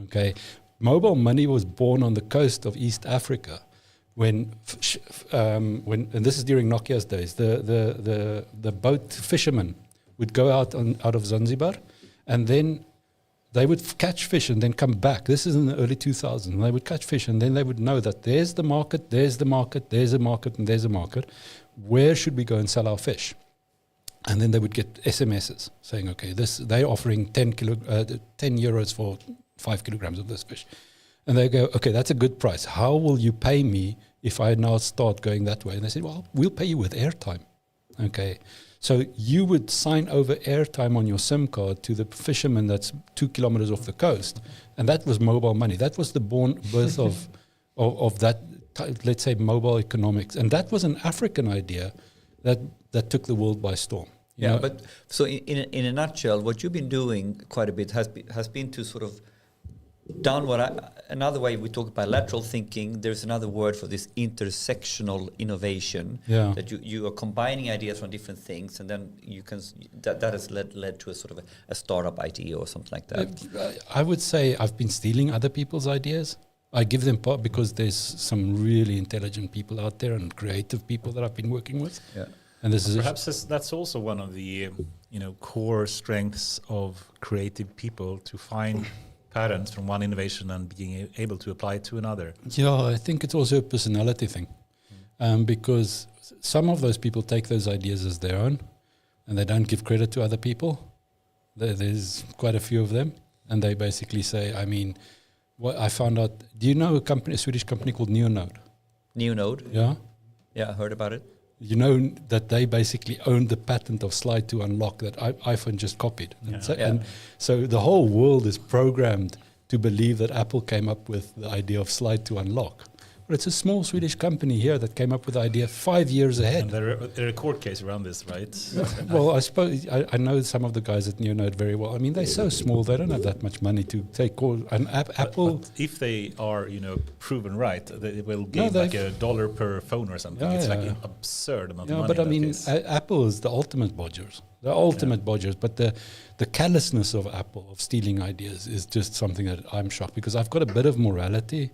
Okay, mobile money was born on the coast of East Africa, when and this is during Nokia's days. The boat fishermen would go out of Zanzibar, and then they would catch fish and then come back. This is in the early 2000s. They would catch fish and then they would know that there's the market, there's the market, there's a market, and there's a market. Where should we go and sell our fish? And then they would get SMSs saying, okay, they're offering 10 euros for 5 kilograms of this fish. And they go, okay, that's a good price. How will you pay me if I now start going that way? And they said, well, we'll pay you with airtime. Okay. So you would sign over airtime on your SIM card to the fisherman that's 2 kilometers off the coast. And that was mobile money. That was the birth of that, let's say, mobile economics. And that was an African idea that took the world by storm. You know? But so in a nutshell, what you've been doing quite a bit has been to sort of done another way we talk about lateral thinking. There's another word for this, intersectional innovation. Yeah. That you are combining ideas from different things, and then you can that has led to a sort of a startup idea or something like that. I would say I've been stealing other people's ideas. I give them part because there's some really intelligent people out there and creative people that I've been working with. Yeah. And this is Perhaps that's also one of the core strengths of creative people, to find patterns from one innovation and being able to apply it to another. Yeah, I think it's also a personality thing, because some of those people take those ideas as their own, and they don't give credit to other people. There's quite a few of them, and they basically say, I mean, what I found out. Do you know a Swedish company called Neonode? Neonode? Yeah. Yeah, I heard about it. You know that they basically owned the patent of slide to unlock that iPhone just copied. Yeah. And so the whole world is programmed to believe that Apple came up with the idea of slide to unlock. But it's a small Swedish company here that came up with the idea 5 years ahead. And there are a court case around this, right? Well, I suppose I know some of the guys at Neonode very well. I mean, they're so small; they don't have that much money to take an Apple. But if they are, proven right, they will gain like $1 per phone or something. Yeah, it's like an absurd amount of money. But I mean, Apple is the ultimate bodgers. The ultimate bodgers. But the callousness of Apple of stealing ideas is just something that I'm shocked, because I've got a bit of morality.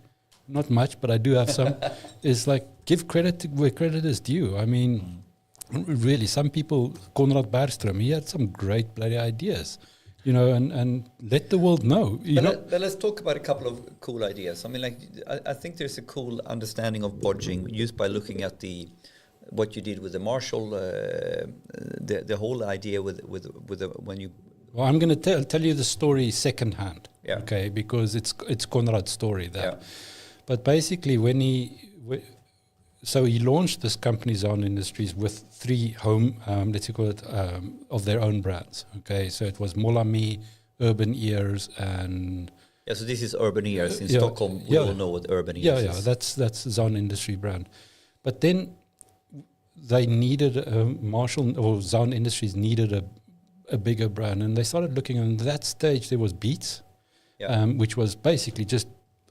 Not much, but I do have some. Is like, give credit to where credit is due. I mean, really, some people, Konrad Bergström, he had some great bloody ideas, and let the world know. But let's talk about a couple of cool ideas. I mean, like, I think there's a cool understanding of bodging used by looking at what you did with the Marshall, the whole idea with when you. Well, I'm going to tell you the story secondhand, okay, because it's Konrad's story there. Yeah. But basically, so he launched this company, Zone Industries, with 3 home, let's call it, of their own brands. Okay, so it was Molami, Urban Ears, and so this is Urban Ears in Stockholm. We all know what Urban Ears is. That's Zone Industry brand. But then they needed Marshall or Zone Industries needed a bigger brand, and they started looking. And at that stage, there was Beats, which was basically just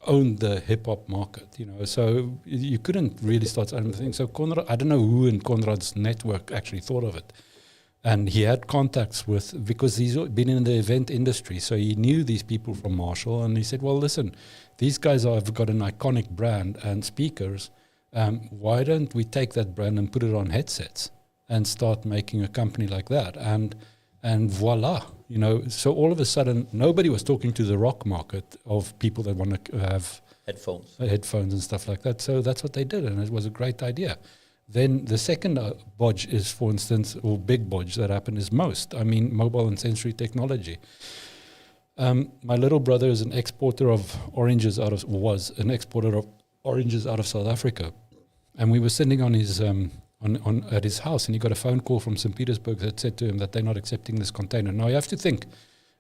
owned the hip hop market, so you couldn't really start anything. So Konrad, I don't know who in Konrad's network actually thought of it, and he had contacts because he's been in the event industry, so he knew these people from Marshall, and he said, well, listen, these guys have got an iconic brand and speakers. Why don't we take that brand and put it on headsets and start making a company like that? And voila, so all of a sudden, nobody was talking to the rock market of people that want to have headphones and stuff like that. So that's what they did, and it was a great idea. Then the second bodge is, for instance, or big bodge that happened is mobile and sensory technology. My little brother is an exporter of oranges was an exporter of oranges out of South Africa, and we were sitting on his at his house, and he got a phone call from St. Petersburg that said to him that they're not accepting this container. Now you have to think,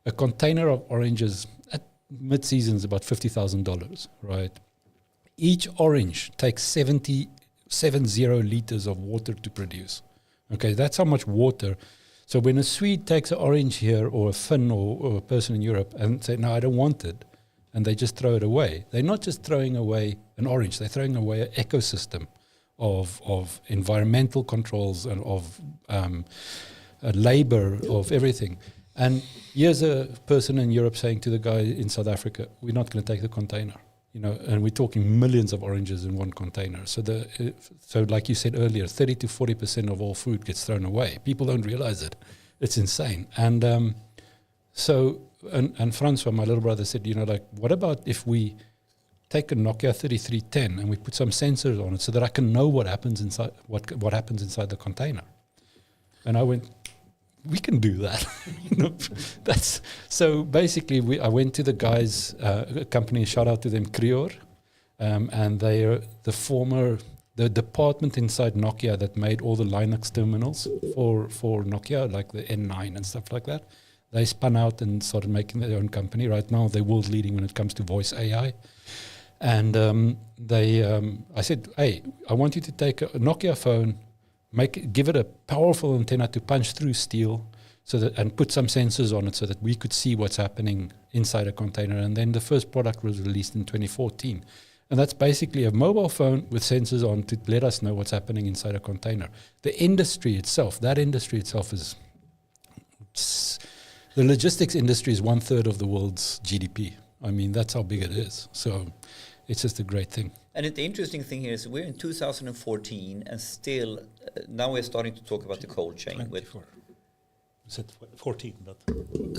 a container of oranges at mid-season is about $50,000, right? Each orange takes 70 liters of water to produce. Okay, that's how much water. So when a Swede takes an orange here, or a Finn or a person in Europe, and say, no, I don't want it, and they just throw it away, they're not just throwing away an orange, they're throwing away an ecosystem of environmental controls and of labor, of everything. And here's a person in Europe saying to the guy in South Africa, we're not going to take the container. And we're talking millions of oranges in one container. So like you said earlier, 30 to 40% of all food gets thrown away. People don't realize it. It's insane. And and Francois, my little brother, said, what about if we take a Nokia 3310 and we put some sensors on it so that I can know what happens inside what happens inside the container? And I went, we can do that. That's so basically I went to the guys, company, shout out to them, Krior, and they are the department inside Nokia that made all the Linux terminals for Nokia, like the N9 and stuff like that. They spun out and started making their own company. Right now, they're world leading when it comes to voice AI. And I said, hey, I want you to take a Nokia phone, give it a powerful antenna to punch through steel, and put some sensors on it so that we could see what's happening inside a container. And then the first product was released in 2014. And that's basically a mobile phone with sensors on to let us know what's happening inside a container. That industry itself is... The logistics industry is 1/3 of the world's GDP. I mean, that's how big it is. So it's just a great thing. And the interesting thing here is we're in 2014 and still, now we're starting to talk about the cold chain. 24. You said 14, but...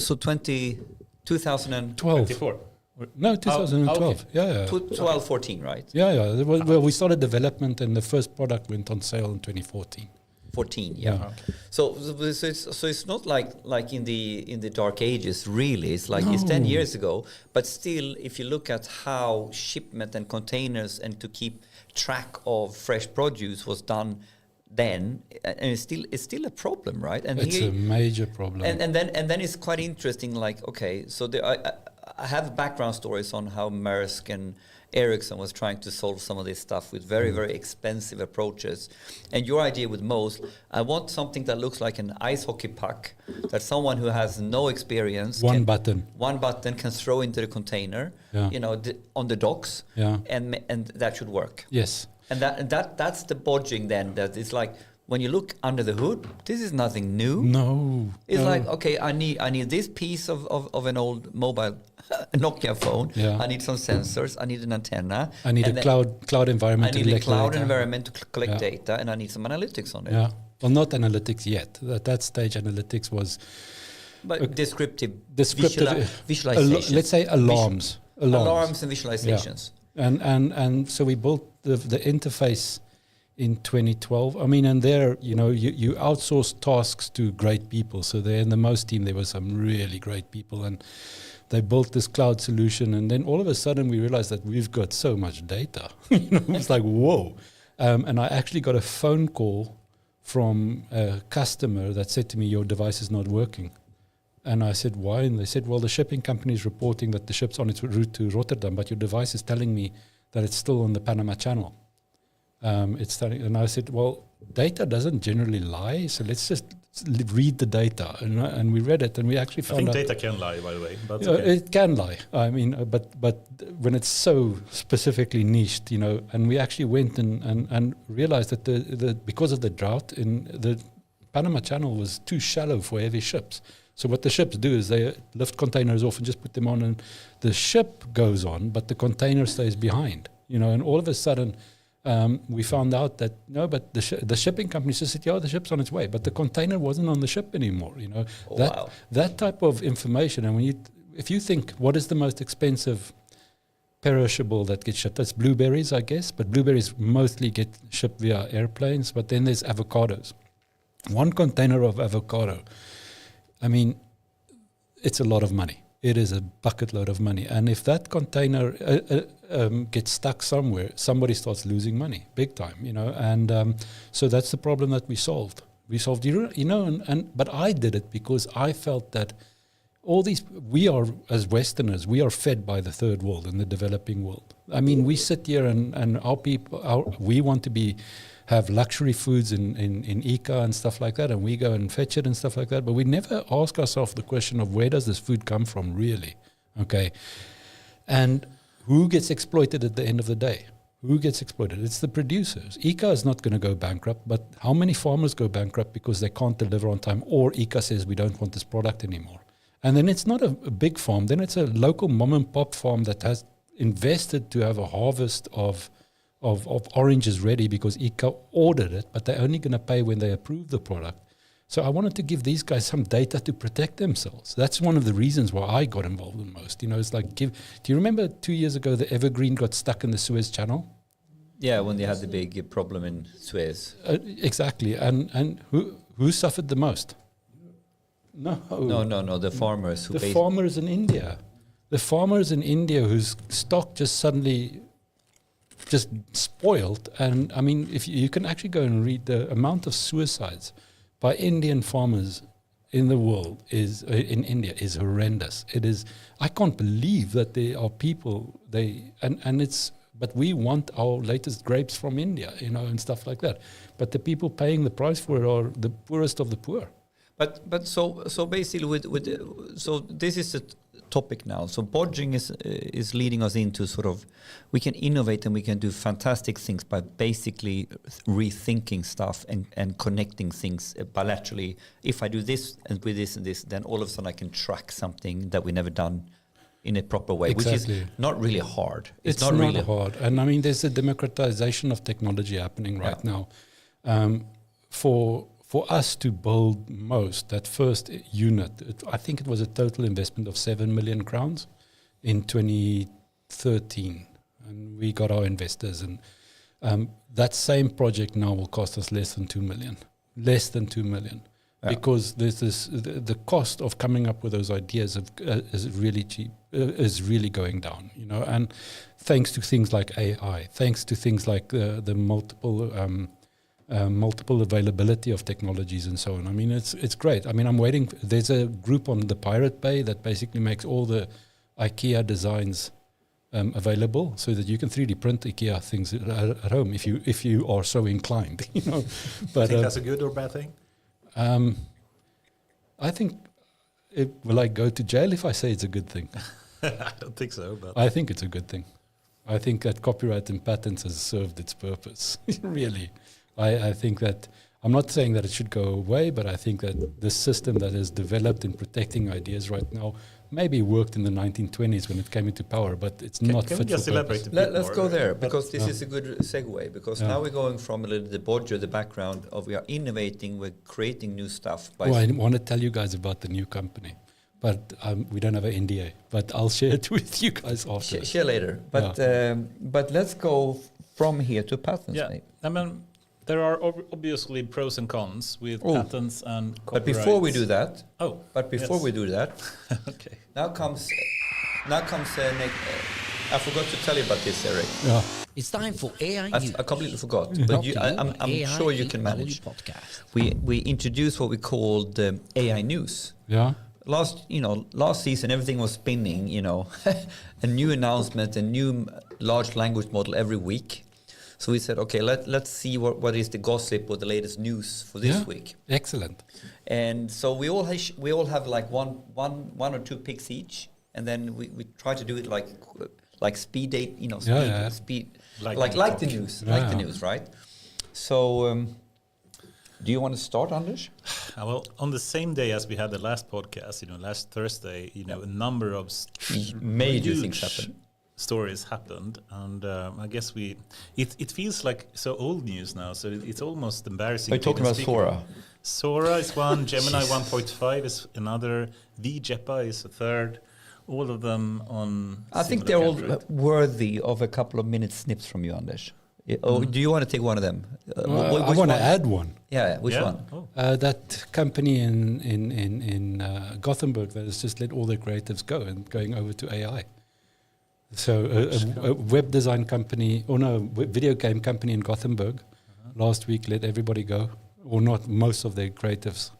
So 2012. 24. No, 2012. Okay. Yeah. 12, 14, right? Yeah. Well, we started development and the first product went on sale in 2014. 14, yeah. Okay. So it's not like in the dark ages, really. It's like it's 10 years ago. But still, if you look at how shipment and containers and to keep track of fresh produce was done then, and it's still a problem, right? And it's a major problem. And then it's quite interesting. Like, okay, so I have background stories on how Maersk and Ericsson was trying to solve some of this stuff with very, very expensive approaches. And your idea with most, I want something that looks like an ice hockey puck that someone who has no experience one button can throw into the container, on the docks, and that should work. Yes. And that's the bodging then. That it's like when you look under the hood, this is nothing new. No. It's like, okay, I need this piece of an old mobile Nokia phone. Yeah. I need some sensors. I need an antenna. I need a cloud environment. I need a cloud environment to collect data, and I need some analytics on it. Yeah. Well, not analytics yet. At that stage, analytics was... But descriptive visualizations. Let's say alarms. Alarms and visualizations. Yeah. And so we built the interface in 2012. I mean, and there, you outsource tasks to great people. So there in the MOST team, there were some really great people, and they built this cloud solution. And then all of a sudden, we realized that we've got so much data. It's like, whoa. And I actually got a phone call from a customer that said to me, your device is not working. And I said, why? And they said, well, the shipping company is reporting that the ship's on its route to Rotterdam, but your device is telling me that it's still on the Panama Channel. And I said, well, data doesn't generally lie, so let's just read the data. And we read it, and we actually found out... I think data can lie, by the way. But it can lie. I mean, but when it's so specifically niched, and we actually went and realized that because of the drought, the Panama Channel was too shallow for heavy ships. So what the ships do is they lift containers off and just put them on, and the ship goes on, but the container stays behind. And all of a sudden... we found out that the shipping company just said, the ship's on its way, but the container wasn't on the ship anymore. That type of information. And if you think, what is the most expensive perishable that gets shipped? That's blueberries, I guess, but blueberries mostly get shipped via airplanes. But then there's avocados. One container of avocado, I mean, it's a lot of money. It is a bucket load of money. And if that container gets stuck somewhere, somebody starts losing money, big time, And so that's the problem that we solved. But I did it because I felt that we are, as Westerners, we are fed by the third world and the developing world. I mean, we sit here and our people, we want to have luxury foods in ICA and stuff like that, and we go and fetch it and stuff like that, but we never ask ourselves the question of where does this food come from really, okay? And who gets exploited at the end of the day? who gets exploited? It's the producers. ICA is not going to go bankrupt, but how many farmers go bankrupt because they can't deliver on time, or ICA says we don't want this product anymore? And then it's not a big farm, then it's a local mom and pop farm that has invested to have a harvest of oranges ready because ICA ordered it, but they're only going to pay when they approve the product. So I wanted to give these guys some data to protect themselves. That's one of the reasons why I got involved the most. You know, it's like, do you remember 2 years ago the Evergreen got stuck in the Suez Channel? Yeah, when they had the big problem in Suez. Exactly. And who suffered the most? No, the farmers. The farmers in India. The farmers in India whose stock just suddenly just spoiled. And I mean, if you can actually go and read the amount of suicides by Indian farmers in the world in India is horrendous. It is. I can't believe that there are people but we want our latest grapes from India, you know, and stuff like that. But the people paying the price for it are the poorest of the poor. But so basically so this is the topic now. So Bodging is leading us into sort of, we can innovate and we can do fantastic things by basically rethinking stuff and connecting things bilaterally. If I do this and with this and this, then all of a sudden I can track something that we never done in a proper way, Exactly. which is not really hard. It's not really hard. And I mean, there's a democratization of technology happening right now. For us to build that first unit, I think it was a total investment of 7 million crowns in 2013. And we got our investors. And that same project now will cost us less than 2 million. Less than 2 million. Yeah. Because there's the cost of coming up with those ideas is really cheap, is really going down, you know. And thanks to things like AI, thanks to things like the multiple availability of technologies and so on. I mean, it's great. I mean, I'm waiting. There's a group on the Pirate Bay that basically makes all the IKEA designs available, so that you can 3D print IKEA things at home if you are so inclined. You know, but think that's a good or bad thing? I think. Will I go to jail if I say it's a good thing? I don't think so. But I think it's a good thing. I think that copyright and patents has served its purpose. Really. I think that, I'm not saying that it should go away, but I think that the system that is developed in protecting ideas right now maybe worked in the 1920s when it came into power, but it's not fit for purpose. Let's go there, because this is a good segue, because now we're going from a little the Bodger, the background of we are innovating, we're creating new stuff. I want to tell you guys about the new company, but we don't have an NDA, but I'll share it with you guys after. Share later, but let's go from here to patents. Yeah, I mean, there are obviously pros and cons with patents and copyrights. But before we do that, we do that, okay. Now comes I forgot to tell you about this, Eric. Yeah. It's time for AI News. I completely forgot, but I'm sure you can manage. We introduced what we called AI News. Yeah. Last season everything was spinning. You know, a new announcement, a new large language model every week. So we said, okay, let's see what is the gossip or the latest news for this week. Excellent. And so we all have like one or two picks each, and then we try to do it like speed date, speed like the news, right? So do you want to start, Anders? Well, on the same day as we had the last podcast, last Thursday, a number of major things happened. Stories happened, and I guess it feels like so old news now, so it's almost embarrassing. Are you talking about Sora? Sora is one, Gemini 1.5 is another, VJEPA is a third, all of them on. I think they're all worthy of a couple of minute snips from you, Anders. Do you want to take one of them? I want to add one. Yeah, which one? That company in Gothenburg that has just let all their creatives go and going over to AI. So a web design company, video game company in Gothenburg last week let everybody go, or not most of their creatives,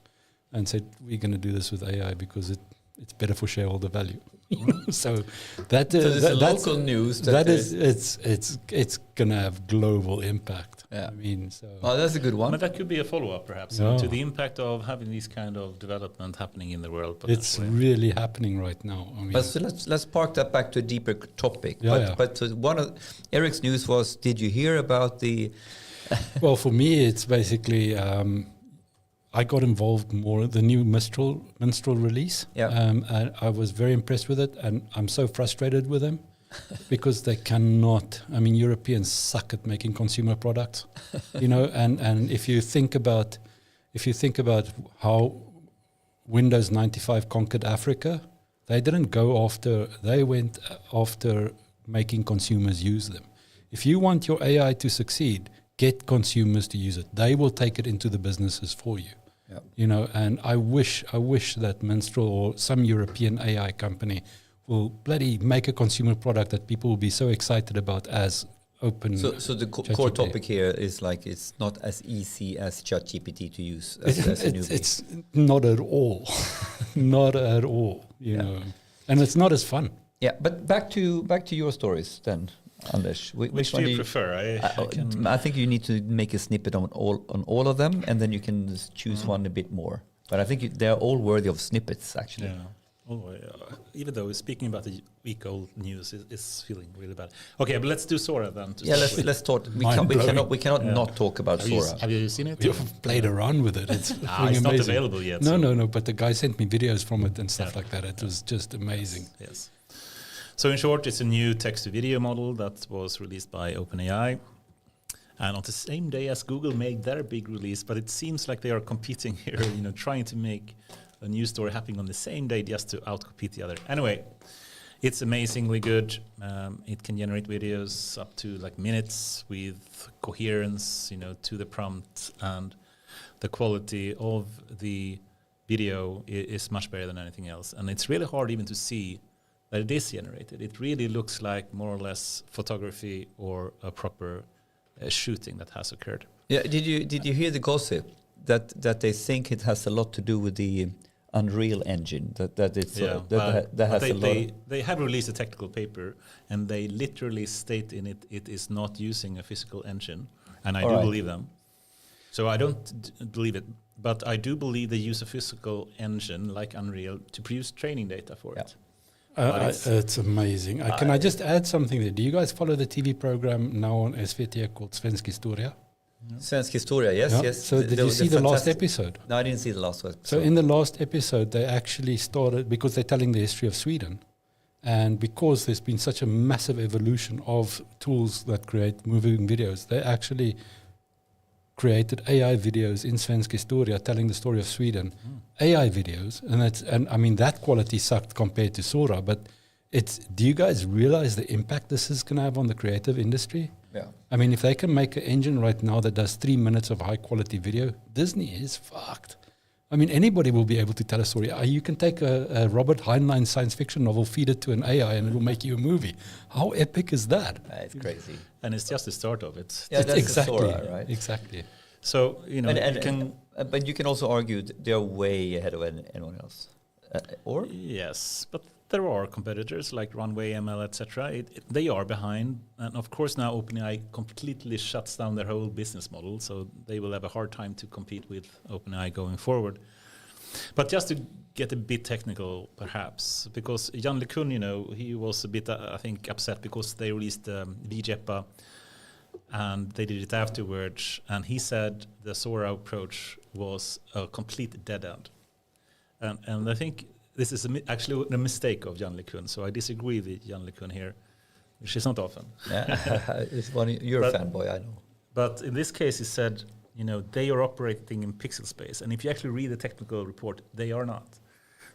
and said, we're going to do this with AI because it's better for shareholder value. So that So there's a that's local news that is it's gonna have global impact. Yeah. I mean, so Oh, that's a good one. But that could be a follow-up, perhaps, Yeah. to the impact of having this kind of development happening in the world. it's potentially. really happening right now. I mean, But so let's park that back to a deeper topic. Yeah, but yeah. but so one of Eric's news was, did you hear about the? well, for me, it's basically I got involved more the new minstrel release. Yeah. And I was very impressed with it, and I'm so frustrated with them because they cannot. I mean, Europeans suck at making consumer products, you know. And if you think about how Windows 95 conquered Africa, they didn't go after. They went after making consumers use them. If you want your AI to succeed, get consumers to use it. They will take it into the businesses for you. Yeah. You know, and I wish that Minstrel or some European AI company will bloody make a consumer product that people will be so excited about as open. So the core ChatGPT. topic here is like it's not as easy as ChatGPT to use as a newbie. It's not at all, not at all. You Yeah. know, and it's not as fun. Yeah, but back to your stories then, Anders. Which do one you prefer? I think you need to make a snippet on all of them, and then you can just choose one a bit more. But I think they're all worthy of snippets, actually. Yeah. Oh, even though speaking about the week-old news is feeling really bad. Okay, but let's do Sora then. Yeah, let's talk. We Mind-blowing. cannot Yeah. not talk about Sora. Have you seen it? We've played around with it. It's It's freaking not amazing. available yet. No, so- no. But the guy sent me videos from it and stuff Yeah. like that. It was just amazing. Yes. So in short, it's a new text-to-video model that was released by OpenAI, and on the same day as Google made their big release. But it seems like they are competing here, you know, trying to make a news story happening on the same day just to outcompete the other. Anyway, it's amazingly good. It can generate videos up to like minutes with coherence, you know, to the prompt, and the quality of the video is much better than anything else. And it's really hard even to see that it is generated. It really looks like more or less photography or a proper shooting that has occurred. Yeah, did you hear the gossip that they think it has a lot to do with the Unreal Engine? That it's that has a lot. They have released a technical paper, and they literally state in it is not using a physical engine, and I All do right. believe them. So I don't believe it, but I do believe they use a physical engine like Unreal to produce training data for Yeah. it. But It's amazing. Can I just add something there? Do you guys follow the TV program now on SVT called Svensk Historia? Svensk Historia, yes, Yeah. yes. So did you see the last fantastic- episode? No, I didn't see the last episode. So in the last episode, they actually started, because they're telling the history of Sweden. And because there's been such a massive evolution of tools that create moving videos, they actually created AI videos in Svensk Historia telling the story of Sweden. AI videos, and I mean that quality sucked compared to Sora, but do you guys realize the impact this is going to have on the creative industry? Yeah. I mean, if they can make an engine right now that does 3 minutes of high quality video, Disney is fucked. I mean, anybody will be able to tell a story. You can take a Robert Heinlein science fiction novel, feed it to an AI, and it will make you a movie. How epic is that? It's crazy. And it's just the start of it. Yeah, that's exactly, Sora, right? Exactly. So, you know, But you can also argue they're way ahead of anyone else. Or? Yes, but there are competitors like Runway, ML, etc. They are behind, and of course now OpenAI completely shuts down their whole business model, so they will have a hard time to compete with OpenAI going forward. But just to get a bit technical, perhaps, because Jan LeCun, you know, he was a bit, I think, upset because they released VJEPA, and they did it afterwards, and he said the Sora approach was a complete dead end. And I think this is actually a mistake of Jan LeCun, so I disagree with Jan LeCun here, which is not often. Yeah, you're a fanboy, I know. But in this case, he said, you know, they are operating in pixel space, and if you actually read the technical report, they are not.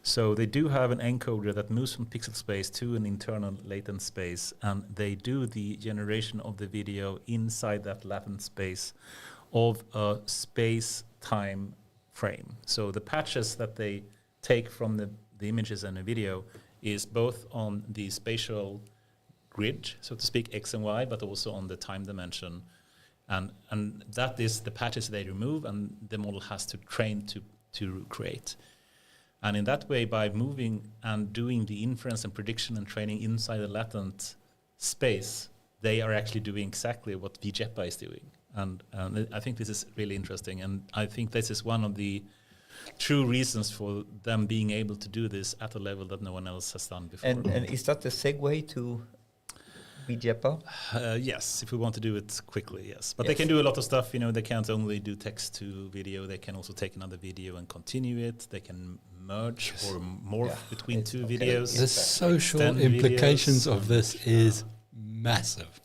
So they do have an encoder that moves from pixel space to an internal latent space, and they do the generation of the video inside that latent space of a space-time frame. So the patches that they take from the images and the video is both on the spatial grid, so to speak, X and Y, but also on the time dimension. And that is the patches they remove, and the model has to train to create. And in that way, by moving and doing the inference and prediction and training inside the latent space, they are actually doing exactly what VJEPA is doing. And I think this is really interesting. And I think this is one of the true reasons for them being able to do this at a level that no one else has done before. And is that the segue to VJEPA? Yes, if we want to do it quickly, yes. But Yes. they can do a lot of stuff. They can't only do text to video. They can also take another video and continue it. They can merge or morph between two videos. The social extend implications videos. of this is massive.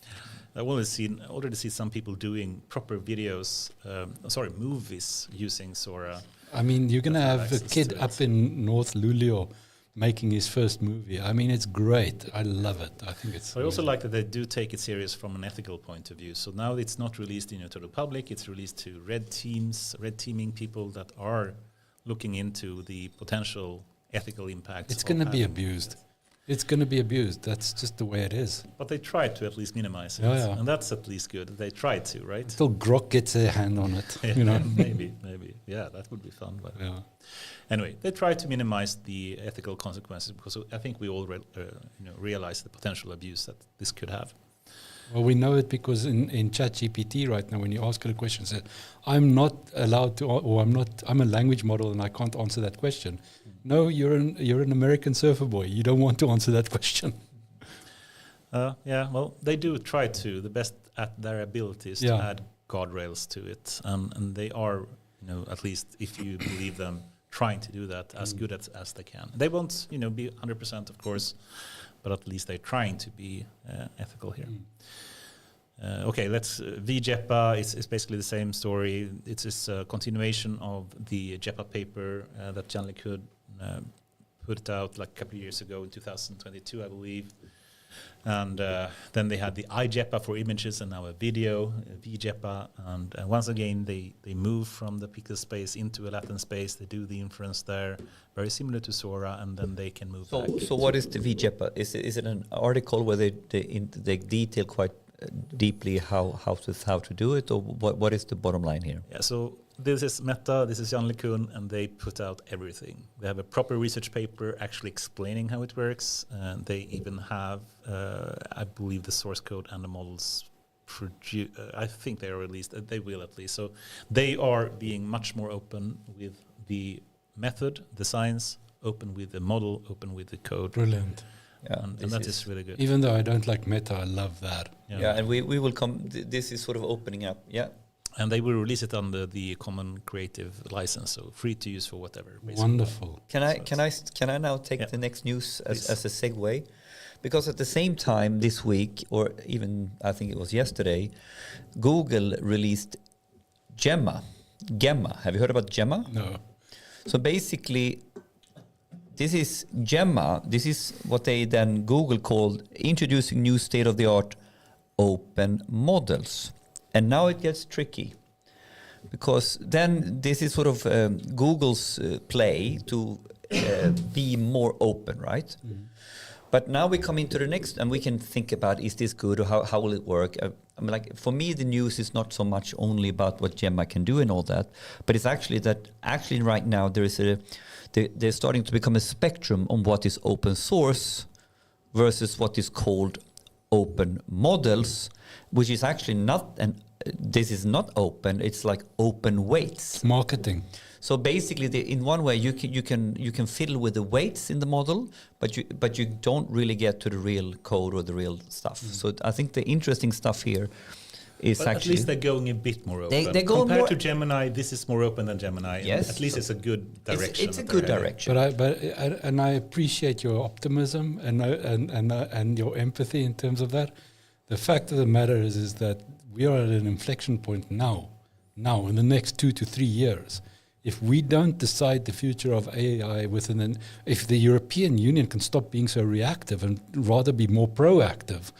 I've already seen some people doing proper videos, movies using Sora. I mean, you're going to Have have a access kid to it. up in North Luleå making his first movie. I mean, it's great. I love it. I think it's... I also like that they do take it serious from an ethical point of view. So now it's not released to the public. It's released to red teaming people that are looking into the potential ethical impacts. It's of going to be having abused. It's going to be abused. That's just the way it is. But they try to at least minimize it. Yeah. And that's at least good. They try to, right? Until Grok gets a hand on it, you know. maybe. Yeah, that would be fun. But Yeah. anyway, they try to minimize the ethical consequences because I think we all realize the potential abuse that this could have. Well, we know it because in ChatGPT right now, when you ask it a question, say, I'm not allowed to, or I'm a language model and I can't answer that question. No, you're an American surfer boy. You don't want to answer that question. Yeah, well, they do try to the best at their abilities to add guardrails to it, and they are, at least if you believe them, trying to do that as good as they can. They won't, be 100%, of course, but at least they're trying to be ethical here. Okay, let's VJEPA is basically the same story. It's a continuation of the JEPA paper that Jan LeCun put out like a couple of years ago in 2022, I believe. And then they had the iJEPA for images and now a video, VJEPA. And once again, they move from the pixel space into a latent space. They do the inference there, very similar to Sora, and then they can move back. So what is the VJEPA? Is it an article where they detail quite deeply how to do it, or what is the bottom line here? Yeah, so this is Meta, this is Jan LeCun, and they put out everything. They have a proper research paper actually explaining how it works, and they even have, I believe, the source code and the models. I think they are released. They will at least. So they are being much more open with the method, the science, open with the model, open with the code. Brilliant. Yeah, And that is really good. Even though I don't like Meta, I love that. Yeah, and we will come. This is sort of opening up. Yeah. And they will release it under the Common Creative license, so free to use for whatever. Basically. Wonderful. Can I now take the next news as a segue? Because at the same time this week, or even I think it was yesterday, Google released Gemma. Have you heard about Gemma? No. So basically, this is Gemma. This is what they then Google called introducing new state-of-the-art open models. And now it gets tricky, because then this is sort of Google's play to be more open, right? Mm-hmm. But now we come into the next, and we can think about, is this good, or how will it work? I mean, like, for me, the news is not so much only about what Gemma can do and all that, but it's actually that right now there is there's starting to become a spectrum on what is open source versus what is called open models, which is actually not, and this is not open, it's like open weights. Marketing. So basically, in one way, you can fiddle with the weights in the model, but you don't really get to the real code or the real stuff. So I think the interesting stuff here is but actually, at least they're going a bit more open. They go compared more to Gemini, this is more open than Gemini. Yes. At least it's a good direction. It's a good direction. But I appreciate your optimism and your empathy in terms of that. The fact of the matter is that we are at an inflection point now in the next 2 to 3 years. If we don't decide the future of AI if the European Union can stop being so reactive and rather be more proactive,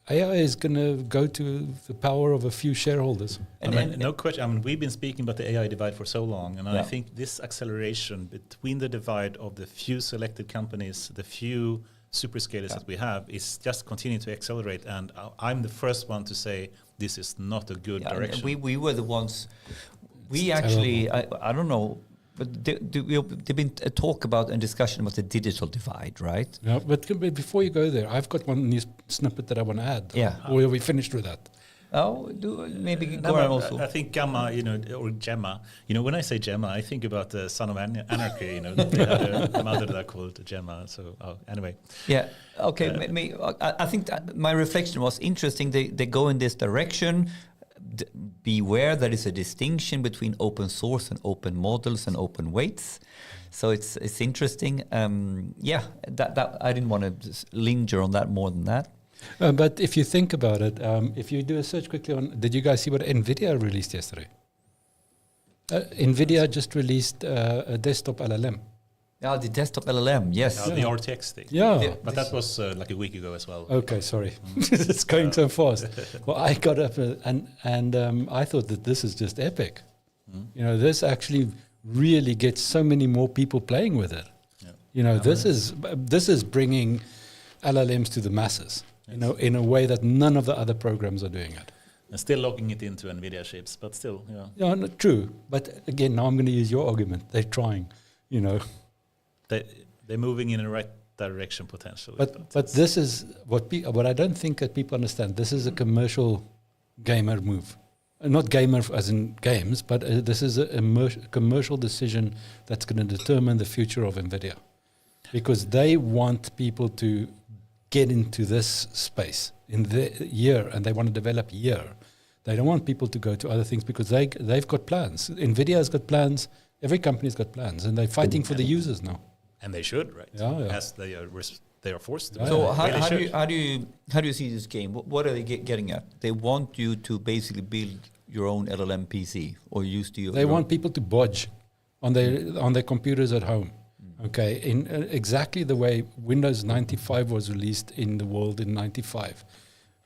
AI is going to go to the power of a few shareholders. No question. I mean, we've been speaking about the AI divide for so long, and I think this acceleration between the divide of the few selected companies, the few superscalers that we have, is just continuing to accelerate. And I'm the first one to say this is not a good direction. We were the ones. We actually, I don't know But there've been a talk about and discussion about the digital divide, right? Yeah, but before you go there, I've got one news snippet that I want to add. Yeah. Or are we finished with that? Oh, maybe Goran also. I think Gamma, or Gemma. When I say Gemma, I think about the Son of Anarchy. They had a mother that called Gemma. So anyway. Yeah. Okay. I think that my reflection was interesting. They go in this direction. Beware, there is a distinction between open source and open models and open weights. So it's interesting. That I didn't want to linger on that more than that. But if you think about it, if you do a search quickly on, did you guys see what NVIDIA released yesterday? NVIDIA just released a desktop LLM. Yeah, the desktop LLM, yes. The RTX thing. Yeah. But that was like a week ago as well. Okay, sorry. It's going so fast. Well, I got up and I thought that this is just epic. This actually really gets so many more people playing with it. Yeah. This is bringing LLMs to the masses. Yes. In a way that none of the other programs are doing it. And still logging it into NVIDIA chips, but still, Yeah, no, true. But again, now I'm going to use your argument. They're trying, They're moving in the right direction potentially. But this is what I don't think that people understand. This is a commercial gamer move. Not gamer as in games, but this is a commercial decision that's going to determine the future of NVIDIA. Because they want people to get into this space in the year, and they want to develop here. They don't want people to go to other things because they've got plans. NVIDIA has got plans. Every company's got plans, and they're fighting for the users now. And they should, right? Yeah. As they are forced to. So how do you see this game? What are they getting at? They want you to basically build your own LLM PC or use They want people to bodge on their computers at home. Okay, in exactly the way Windows 95 was released in the world in 95.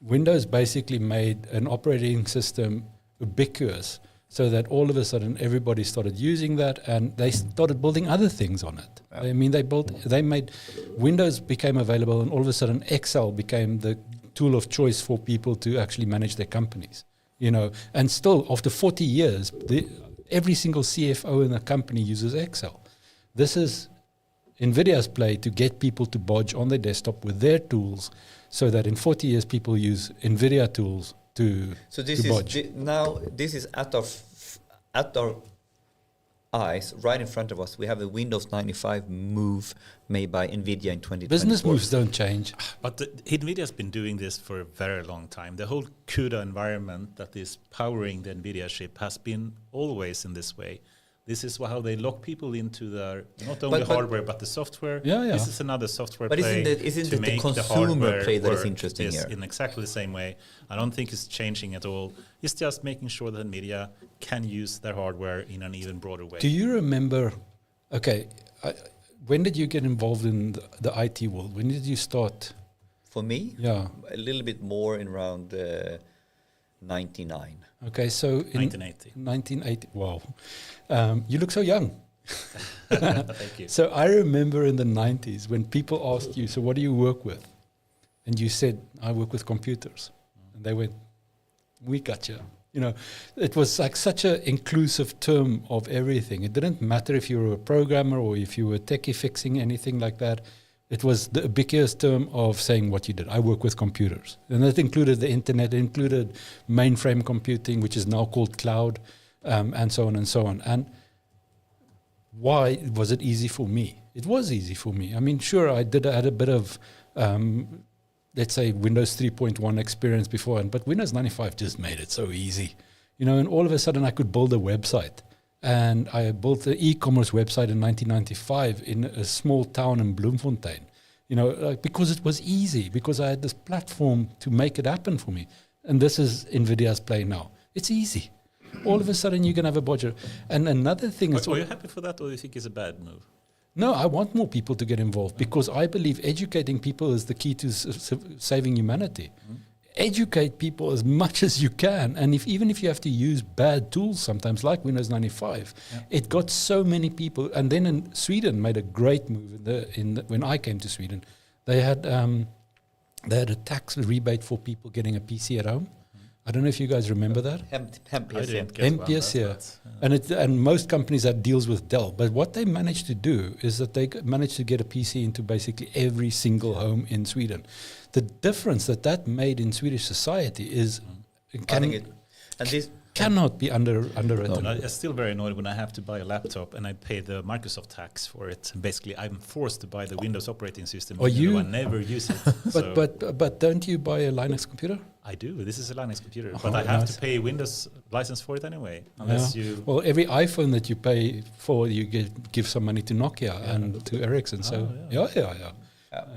Windows basically made an operating system ubiquitous so that all of a sudden everybody started using that and they started building other things on it. Yeah. I mean, they made Windows became available and all of a sudden Excel became the tool of choice for people to actually manage their companies. And still after 40 years, every single CFO in a company uses Excel. This is NVIDIA's play to get people to bodge on their desktop with their tools so that in 40 years people use NVIDIA tools to bodge. Now this is at our eyes, right in front of us. We have a Windows 95 move made by NVIDIA in 2024. Business moves don't change. But NVIDIA's been doing this for a very long time. The whole CUDA environment that is powering the NVIDIA chip has been always in this way. This is how they lock people into their not only hardware but the software. Yeah. This is another software but play. Isn't it the consumer play that is interesting here? In exactly the same way. I don't think it's changing at all. It's just making sure that NVIDIA can use their hardware in an even broader way. Do you remember? Okay, when did you get involved in the IT world? When did you start? For me, a little bit more in around 99. Okay, so in 1980. 1980. Wow, you look so young. Thank you. So I remember in the 90s when people asked you, so what do you work with? And you said, I work with computers. And they went, we got you. It was like such an inclusive term of everything. It didn't matter if you were a programmer or if you were techie fixing anything like that. It was the ubiquitous term of saying what you did. I work with computers. And that included the internet, it included mainframe computing, which is now called cloud, and so on and so on. And why was it easy for me? It was easy for me. I mean, sure, I had a bit of, let's say, Windows 3.1 experience before, but Windows 95 just made it so easy. And all of a sudden I could build a website. And I built the e-commerce website in 1995 in a small town in Bloemfontein, because it was easy, because I had this platform to make it happen for me. And this is NVIDIA's play now. It's easy. All of a sudden you can have a bodger. And another thing is... Are you happy for that, or do you think it's a bad move? No, I want more people to get involved because I believe educating people is the key to saving humanity. Educate people as much as you can, and even if you have to use bad tools sometimes, like Windows 95, it got so many people. And then in Sweden made a great move when I came to Sweden. They had a tax rebate for people getting a PC at home. I don't know if you guys remember that. Hemp, I yes, didn't get one, MPS, yeah. but, And most companies that deals with Dell. But what they managed to do is that they managed to get a PC into basically every single home in Sweden. The difference that made in Swedish society is cannot be underwritten. No, I'm still very annoyed when I have to buy a laptop and I pay the Microsoft tax for it. Basically, I'm forced to buy the Windows operating system, even though I never use it. But don't you buy a Linux computer? I do. This is a Linux computer, but I have to pay Windows license for it anyway, unless you. Well, every iPhone that you pay for, you give some money to Nokia and to Ericsson. So yeah.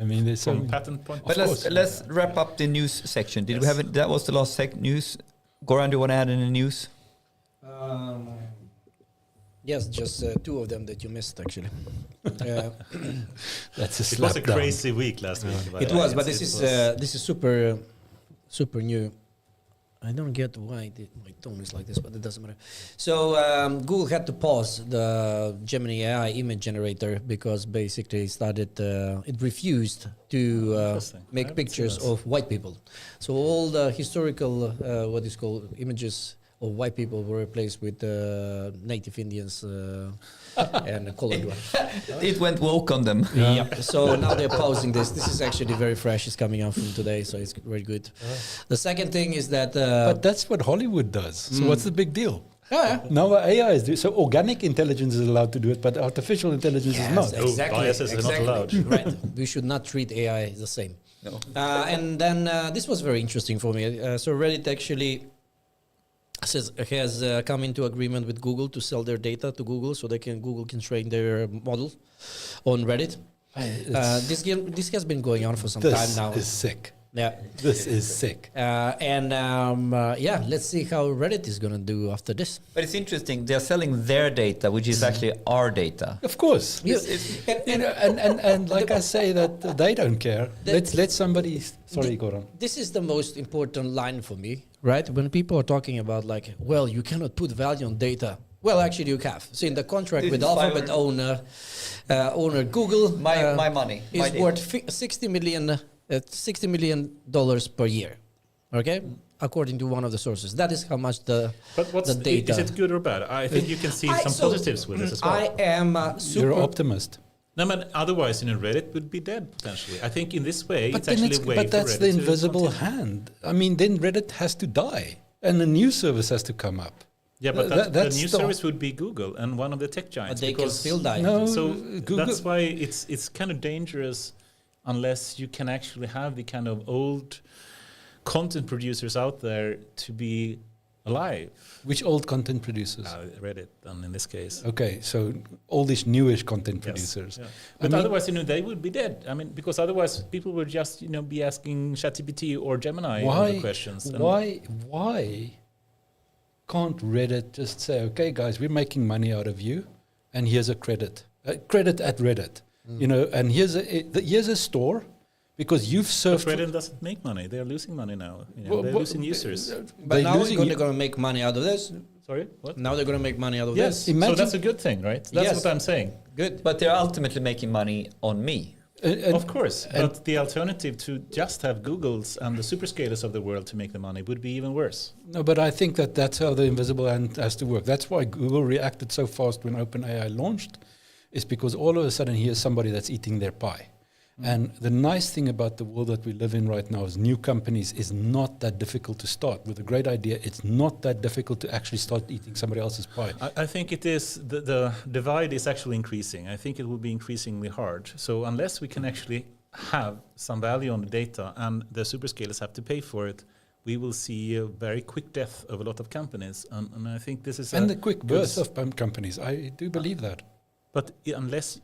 I mean, there's some patent point. But let's wrap up the news section. Did we have it? That was the last news. Goran, do you want to add any news? Yes, just two of them that you missed, actually. That's a It was a slap crazy week last week. It was, but this is super new. I don't get why my tone is like this, but it doesn't matter. So Google had to pause the Gemini AI image generator because basically it refused to make pictures of white people. So all the historical what is called images of white people were replaced with native Indians and colored ones. It went woke on them. Yep. So now they're pausing this. This is actually very fresh. It's coming out from today, so it's very good. The second thing is that... but that's what Hollywood does. So what's the big deal? Yeah. Now AI is doing so. Organic intelligence is allowed to do it, but artificial intelligence is not. Exactly. Biases are not allowed. Right. We should not treat AI the same. No. And then this was very interesting for me. So Reddit actually has come into agreement with Google to sell their data to Google, so Google can train their model on Reddit. This has been going on for some time now. This is sick. Yeah, This is sick. Let's see how Reddit is going to do after this. But it's interesting. They're selling their data, which is actually our data. Of course. And like I say, that they don't care. Let somebody. Sorry, Goran. This is the most important line for me, right? When people are talking about like, well, you cannot put value on data. Well, actually, you have. So in the contract with Alphabet owner Google, my money is worth $60 million per year. Okay, according to one of the sources, that is how much the data. Is it good or bad? I think you can see some positives with this as well. I am super You're optimist. No, but otherwise, Reddit would be dead potentially. I think in this way, But it's actually a way but for that's Reddit the to invisible continue. hand. I mean, then Reddit has to die, and a new service has to come up. Yeah, but the that's new the- service would be Google and one of the tech but giants. they can still die. No, So Google. that's why it's kind of dangerous unless you can actually have the kind of old content producers out there to be alive. Which old content producers? Reddit, and in this case. Okay, so oldish, newish content Yes, producers. yeah. I But mean- otherwise, they would be dead. I mean, because otherwise people would just, be asking ChatGPT or Gemini all the questions. And Why can't Reddit just say, okay, guys, we're making money out of you, and here's a credit at Reddit, and here's a store, because you've But surfed. Reddit doesn't make money. They're losing money now. Well, they're but- losing users. But now they're going to make money out of this. Sorry, what? Now they're going to make money out of Yes, this. Imagine- so that's a good thing, right? That's Yes. what I'm saying. Good. But they're ultimately making money on me. Of course, but the alternative to just have Googles and the superscalers of the world to make the money would be even worse. No, but I think that's how the invisible hand has to work. That's why Google reacted so fast when OpenAI launched, is because all of a sudden here's somebody that's eating their pie. And the nice thing about the world that we live in right now is new companies is not that difficult to start. With a great idea, it's not that difficult to actually start eating somebody else's pie. I think it is, the divide is actually increasing. I think it will be increasingly hard. So unless we can actually have some value on the data and the superscalers have to pay for it, we will see a very quick death of a lot of companies. And I think this is And the quick birth of companies. I do believe that. But unless,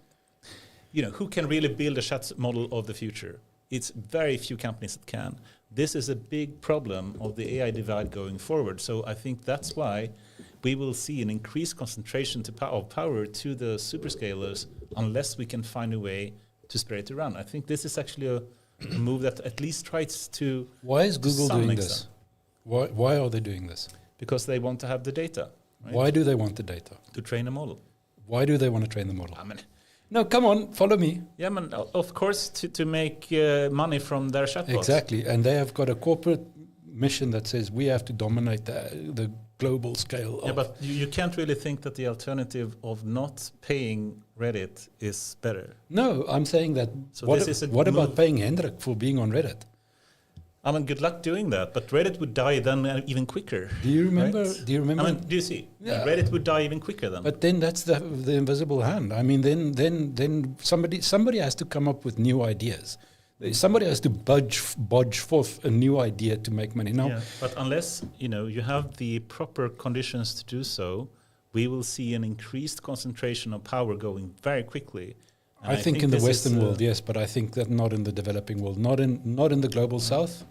who can really build a chat model of the future? It's very few companies that can. This is a big problem of the AI divide going forward. So I think that's why we will see an increased concentration of power to the superscalers unless we can find a way to spread it around. I think this is actually a move that at least tries to... Why is Google some doing extent. this? Why are they doing this? Because they want to have the data. Right? Why do they want the data? To train a model. Why do they want to train the model? I mean, No, come on, follow me. yeah, man, of course, to make money from their chatbots. Exactly, and they have got a corporate mission that says we have to dominate the global scale. Yeah, but you can't really think that the alternative of not paying Reddit is better. No, I'm saying that. So What, this is a what about move. paying Hendrik for being on Reddit? I mean, good luck doing that. But Reddit would die then even quicker. Do you remember? right? Do you remember? I mean, do you see? Yeah. Reddit would die even quicker then. But then that's the invisible hand. I mean, then somebody has to come up with new ideas. Somebody has to budge forth a new idea to make money. Now, Yeah, but unless you have the proper conditions to do so, we will see an increased concentration of power going very quickly. And I think in the this Western is, world, yes, but I think that not in the developing world, not in the global South.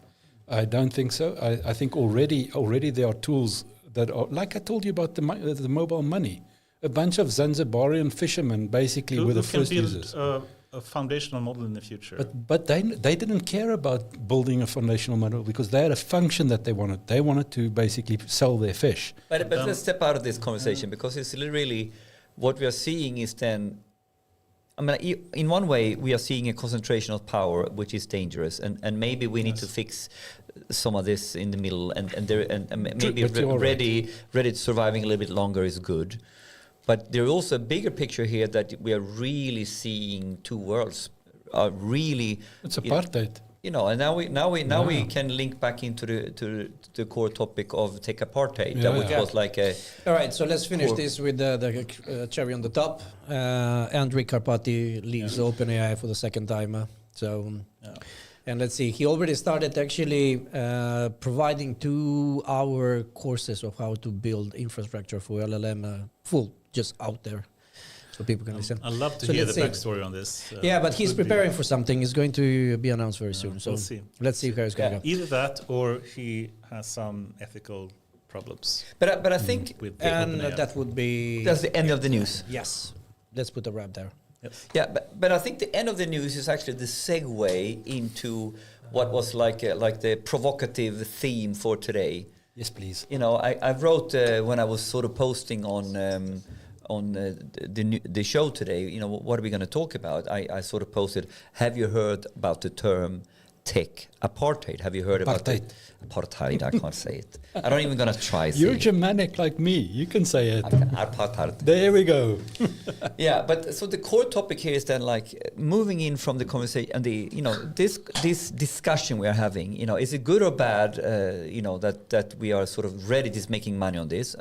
I don't think so. I think already there are tools that are, like I told you about the mobile money. A bunch of Zanzibarian fishermen basically were the first users. A foundational model in the future. But they didn't care about building a foundational model because they had a function that they wanted. They wanted to basically sell their fish. But let's step out of this conversation because it's really what we are seeing is then. I mean, in one way, we are seeing a concentration of power, which is dangerous, and maybe we need to fix some of this in the middle, and maybe Reddit surviving a little bit longer is good. But there's also a bigger picture here that we are really seeing two worlds are really. It's apartheid. And now we can link back into the core topic of tech apartheid, which was like a. All right, so let's finish this with the cherry on the top. Andrej Karpathy leaves OpenAI for the second time. And let's see, he already started actually providing 2-hour courses of how to build infrastructure for LLM full, just out there. So people can listen. I'd love to hear the backstory on this. Yeah, but he's preparing for something. It's going to be announced very soon. So we'll see. Let's see where it's going to go. Either that or he has some ethical problems. But I think that would be... That's the end of the news. Yes. Let's put a wrap there. Yes. Yeah, but I think the end of the news is actually the segue into what was like the provocative theme for today. Yes, please. I wrote when I was sort of posting on the show today, what are we going to talk about? I sort of posted, have you heard about the term tech apartheid? Have you heard about it? Apartheid, I can't say it. I'm not even going to try saying it. You're Germanic like me. You can say it. Apartheid. There we go. Yeah, but so the core topic here is then like moving in from the conversation and this discussion we are having. Is it good or bad? That we are sort of Reddit is making money on this.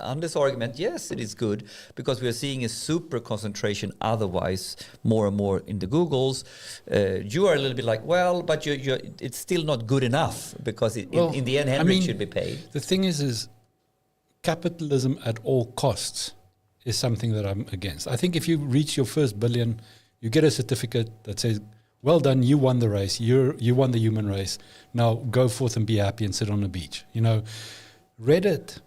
On this argument, yes, it is good because we are seeing a super concentration. Otherwise, more and more in the Googles. You are a little bit like, well, but it's still not good enough because in the end, Henrik should be paid. The thing is capitalism at all costs is something that I'm against. I think if you reach your first billion, you get a certificate that says, well done, you won the race, you won the human race, now go forth and be happy and sit on a beach. Reddit,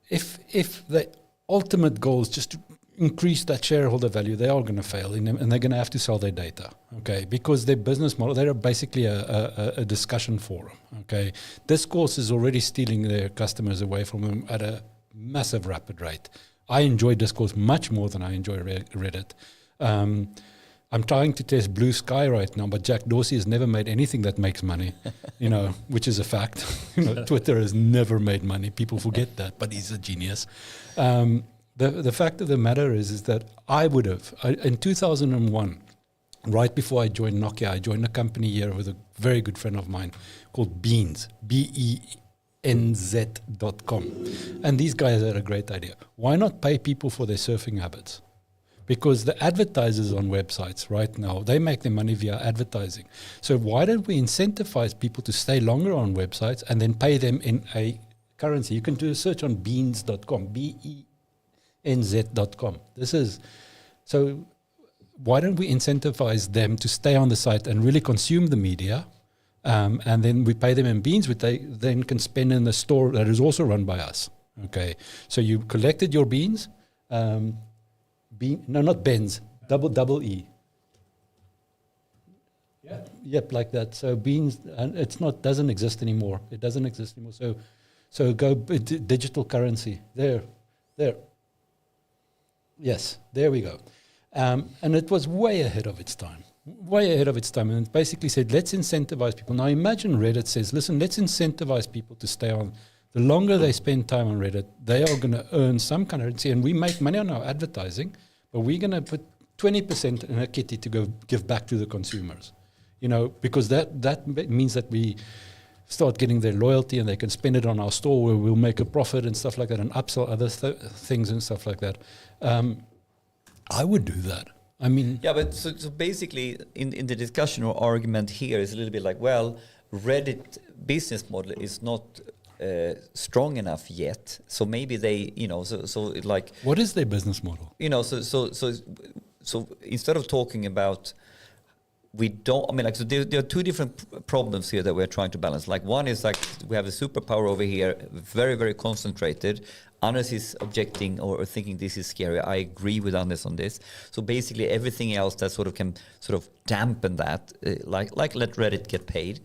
if the ultimate goal is just to increase that shareholder value, they are going to fail and they're going to have to sell their data, okay? Because their business model, they're basically a discussion forum, okay? Discourse is already stealing their customers away from them at a massive rapid rate. I enjoy Discourse much more than I enjoy Reddit. I'm trying to test Blue Sky right now, but Jack Dorsey has never made anything that makes money, which is a fact. Twitter has never made money. People forget that, but he's a genius. The fact of the matter is that I would have, in 2001, right before I joined Nokia, I joined a company here with a very good friend of mine called Beans, BENZ.com. And these guys had a great idea. Why not pay people for their surfing habits? Because the advertisers on websites right now, they make their money via advertising. So why don't we incentivize people to stay longer on websites and then pay them in a currency? You can do a search on beans.com, BENZ.com. So why don't we incentivize them to stay on the site and really consume the media? And then we pay them in beans, which they then can spend in the store that is also run by us. Okay. So you collected your beans. Not Benz, double E. Yeah. Yep, like that. So beans, and doesn't exist anymore. It doesn't exist anymore. So go digital currency. There. Yes, there we go. And it was way ahead of its time. way ahead of its time, and it basically said, let's incentivize people. Now imagine Reddit says, listen, let's incentivize people to stay on. The longer they spend time on Reddit, they are going to earn some currency, and we make money on our advertising, but we're going to put 20% in a kitty to go give back to the consumers. You know, because that means that we start getting their loyalty, and they can spend it on our store where we'll make a profit and stuff like that, and upsell other things and stuff like that. I would do that. I mean, yeah, but so basically, in the discussion or argument here is a little bit like, well, Reddit business model is not strong enough yet, so maybe they, you know, so like, what is their business model? You know, so instead of talking about, we don't, I mean, like, so there are two different problems here that we're trying to balance. Like, one is like, we have a superpower over here, very, very concentrated. Anders is objecting or thinking this is scary. I agree with Anders on this. So basically everything else that sort of can sort of dampen that, like let Reddit get paid.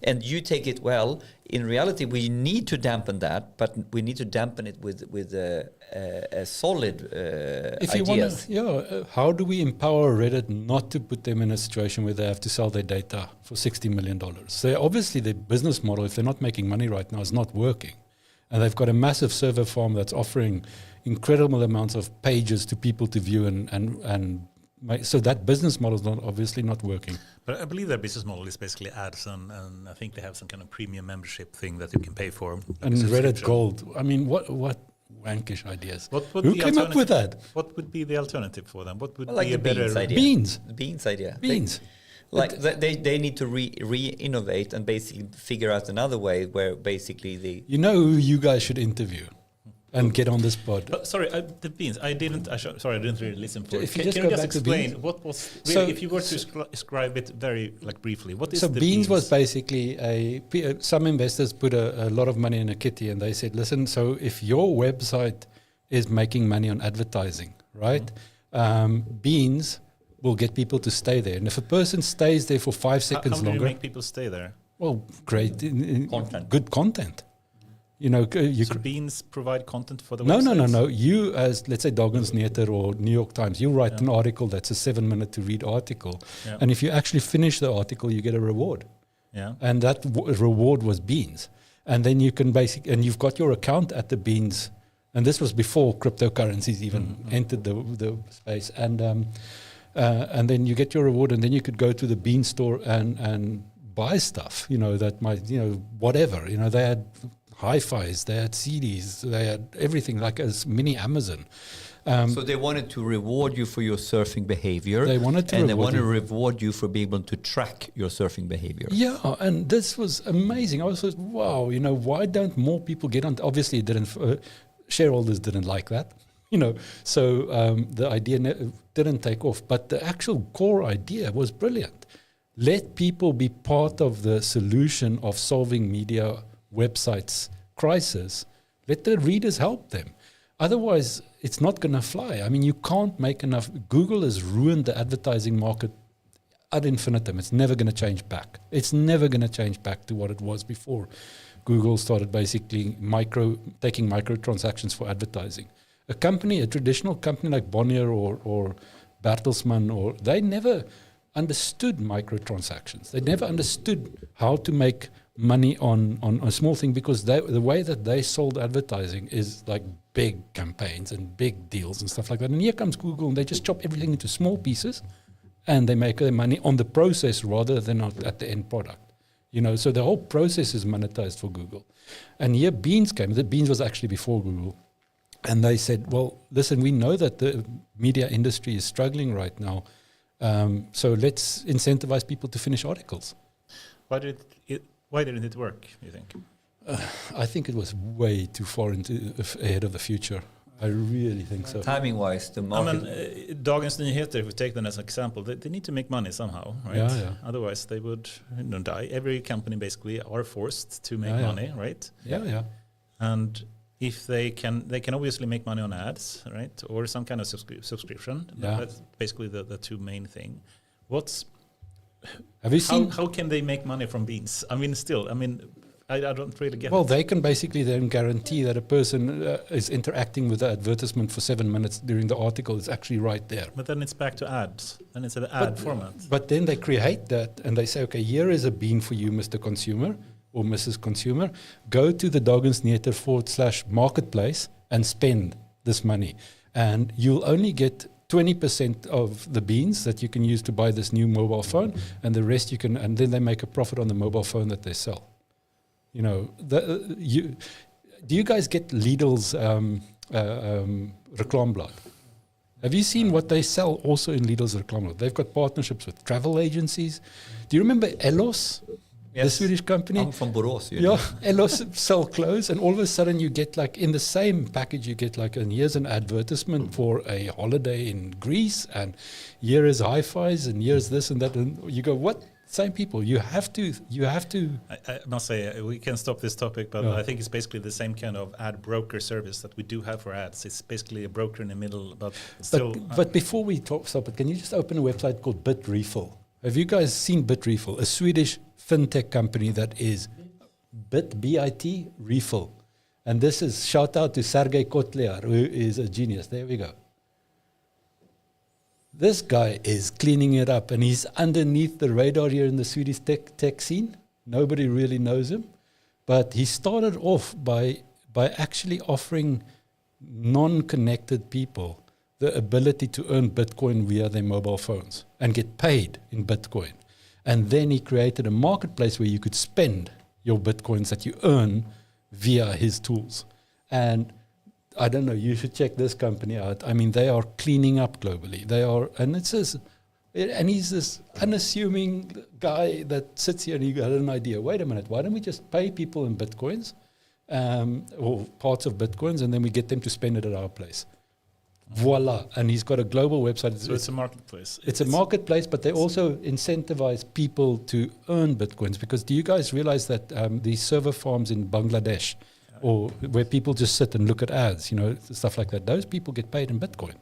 And you take it, well, in reality, we need to dampen that, but we need to dampen it with a solid if ideas. You wanna, how do we empower Reddit not to put them in a situation where they have to sell their data for $60 million? So obviously their business model, if they're not making money right now, is not working. And they've got a massive server farm that's offering incredible amounts of pages to people to view, so that business model is obviously not working. But I believe their business model is basically ads, and I think they have some kind of premium membership thing that you can pay for. And Reddit Gold. I mean, what wankish ideas? Who came up with that? What would be the alternative for them? What would Like be a the better beans idea. Beans. The beans idea. Beans. They need to re-innovate and basically figure out another way where basically the... You know who you guys should interview and get on this pod? But sorry, the beans. I didn't really listen for it. If you Can you just explain beans? what was really, if you were to describe it very briefly? What is so the beans was basically some investors put a lot of money in a kitty, and they said, listen, so if your website is making money on advertising, right? Beans will get people to stay there, and if a person stays there for 5 seconds how do longer, you make people stay there? well, great Content. good content. You know, So beans provide content for the No. websites? You, as let's say Dagens Nyheter or New York Times, you write an article that's a 7-minute to read article, and if you actually finish the article, you get a reward. Yeah. And that reward was beans, and then you can and you've got your account at the beans, and this was before cryptocurrencies even entered the space, and then you get your reward, and then you could go to the bean store and buy stuff. You know, that might, you know, whatever. You know, they had hi-fis, they had CDs, they had everything, like a mini Amazon. So they wanted to reward you for your surfing behavior. They wanted to and they reward want to you. reward you for being able to track your surfing behavior. Yeah, and this was amazing. I was like, wow, you know, why don't more people get on? Obviously, it didn't. Shareholders didn't like that, you know. So the idea didn't take off. But the actual core idea was brilliant. Let people be part of the solution of solving media websites crisis. Let the readers help them. Otherwise, it's not going to fly. I mean, you can't make enough. Google has ruined the advertising market ad infinitum. It's never going to change back. It's never going to change back to what it was before Google started basically taking microtransactions for advertising. A traditional company like Bonnier or Bertelsmann, they never understood microtransactions. They never understood how to make money on a small thing, because the way that they sold advertising is like big campaigns and big deals and stuff like that. And here comes Google, and they just chop everything into small pieces, and they make their money on the process rather than at the end product. You know, so the whole process is monetized for Google. And here Beans came. The Beans was actually before Google. And they said, well, listen, we know that the media industry is struggling right now, so let's incentivize people to finish articles. Why didn't it work, you think? I think it was way too far ahead of the future. I really think so. Timing-wise, the market... I mean, Dagens Nyheter, if we take them as an example, they need to make money somehow, right? Yeah. Otherwise, they would die. Every company basically are forced to make money, right? Yeah. And if they can obviously make money on ads, right, or some kind of subscription. Yeah. That's basically the two main thing. Have you seen? How can they make money from beans? I mean, I don't really get Well, it. they can basically then guarantee that a person is interacting with the advertisement for 7 minutes during the article is actually right there. But then it's back to ads. Then it's an ad format. But then they create that and they say, okay, here is a bean for you, Mr. Consumer or Mrs. Consumer. Go to the Dagensneter/marketplace and spend this money. And you'll only get 20% of the beans that you can use to buy this new mobile phone, and the rest you can, and then they make a profit on the mobile phone that they sell. You know, do you guys get Lidl's reclameblad? Have you seen what they sell also in Lidl's reclameblad? They've got partnerships with travel agencies. Do you remember Ellos, the Swedish company? I'm from Borås. Yeah, Ellos sell clothes, and all of a sudden you get like in the same package you get like, and here's an advertisement for a holiday in Greece, and here is hi-fis, and here's this and that, and you go, what? Same people. You have to. I must say, we can stop this topic, but Yeah. I think it's basically the same kind of ad broker service that we do have for ads. It's basically a broker in the middle, but still. But before we stop it, can you just open a website called Bitrefill? Have you guys seen Bitrefill, a Swedish fintech company that is B-I-T, Refill. And this is shout out to Sergej Kotliar, who is a genius. There we go. This guy is cleaning it up, and he's underneath the radar here in the Swedish tech scene. Nobody really knows him. But he started off by actually offering non-connected people the ability to earn Bitcoin via their mobile phones and get paid in Bitcoin. And then he created a marketplace where you could spend your Bitcoins that you earn via his tools. And I don't know, you should check this company out. I mean, they are cleaning up globally. They are, and it says, and he's this unassuming guy that sits here and he got an idea. Wait a minute, why don't we just pay people in Bitcoins or parts of Bitcoins, and then we get them to spend it at our place? Voila. And he's got a global website. So it's a marketplace. It's a marketplace, but they also incentivize people to earn Bitcoins, because do you guys realize that these server farms in Bangladesh, or where people just sit and look at ads, you know, stuff like that, those people get paid in Bitcoin.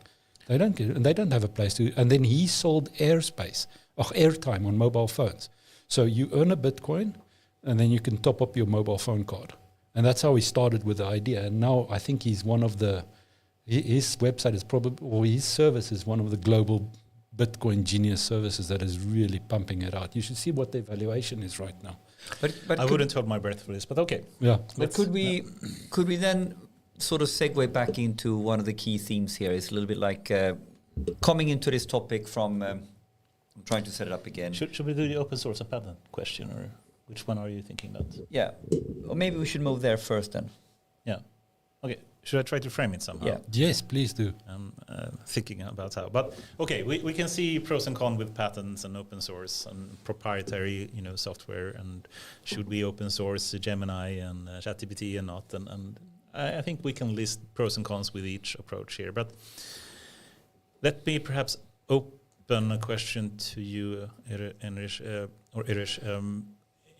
They don't get, and they don't have a place to. And then he sold airtime on mobile phones. So you earn a Bitcoin, and then you can top up your mobile phone card. And that's how he started with the idea. And now I think he's one of the, his website is probably, or his service is one of the global Bitcoin genius services that is really pumping it out. You should see what the valuation is right now. But I wouldn't hold my breath for this, but okay. Yeah. But could we then sort of segue back into one of the key themes here? It's a little bit like coming into this topic from. I'm trying to set it up again. Should we do the open source and patent question, or which one are you thinking about? Yeah, or maybe we should move there first then. Yeah. Okay. Should I try to frame it somehow? Yeah. Yes, please do. I'm thinking about how. But okay, we can see pros and cons with patents and open source and proprietary, software, and should we open source Gemini and ChatGPT and not. And I think we can list pros and cons with each approach here. But let me perhaps open a question to you, Erich,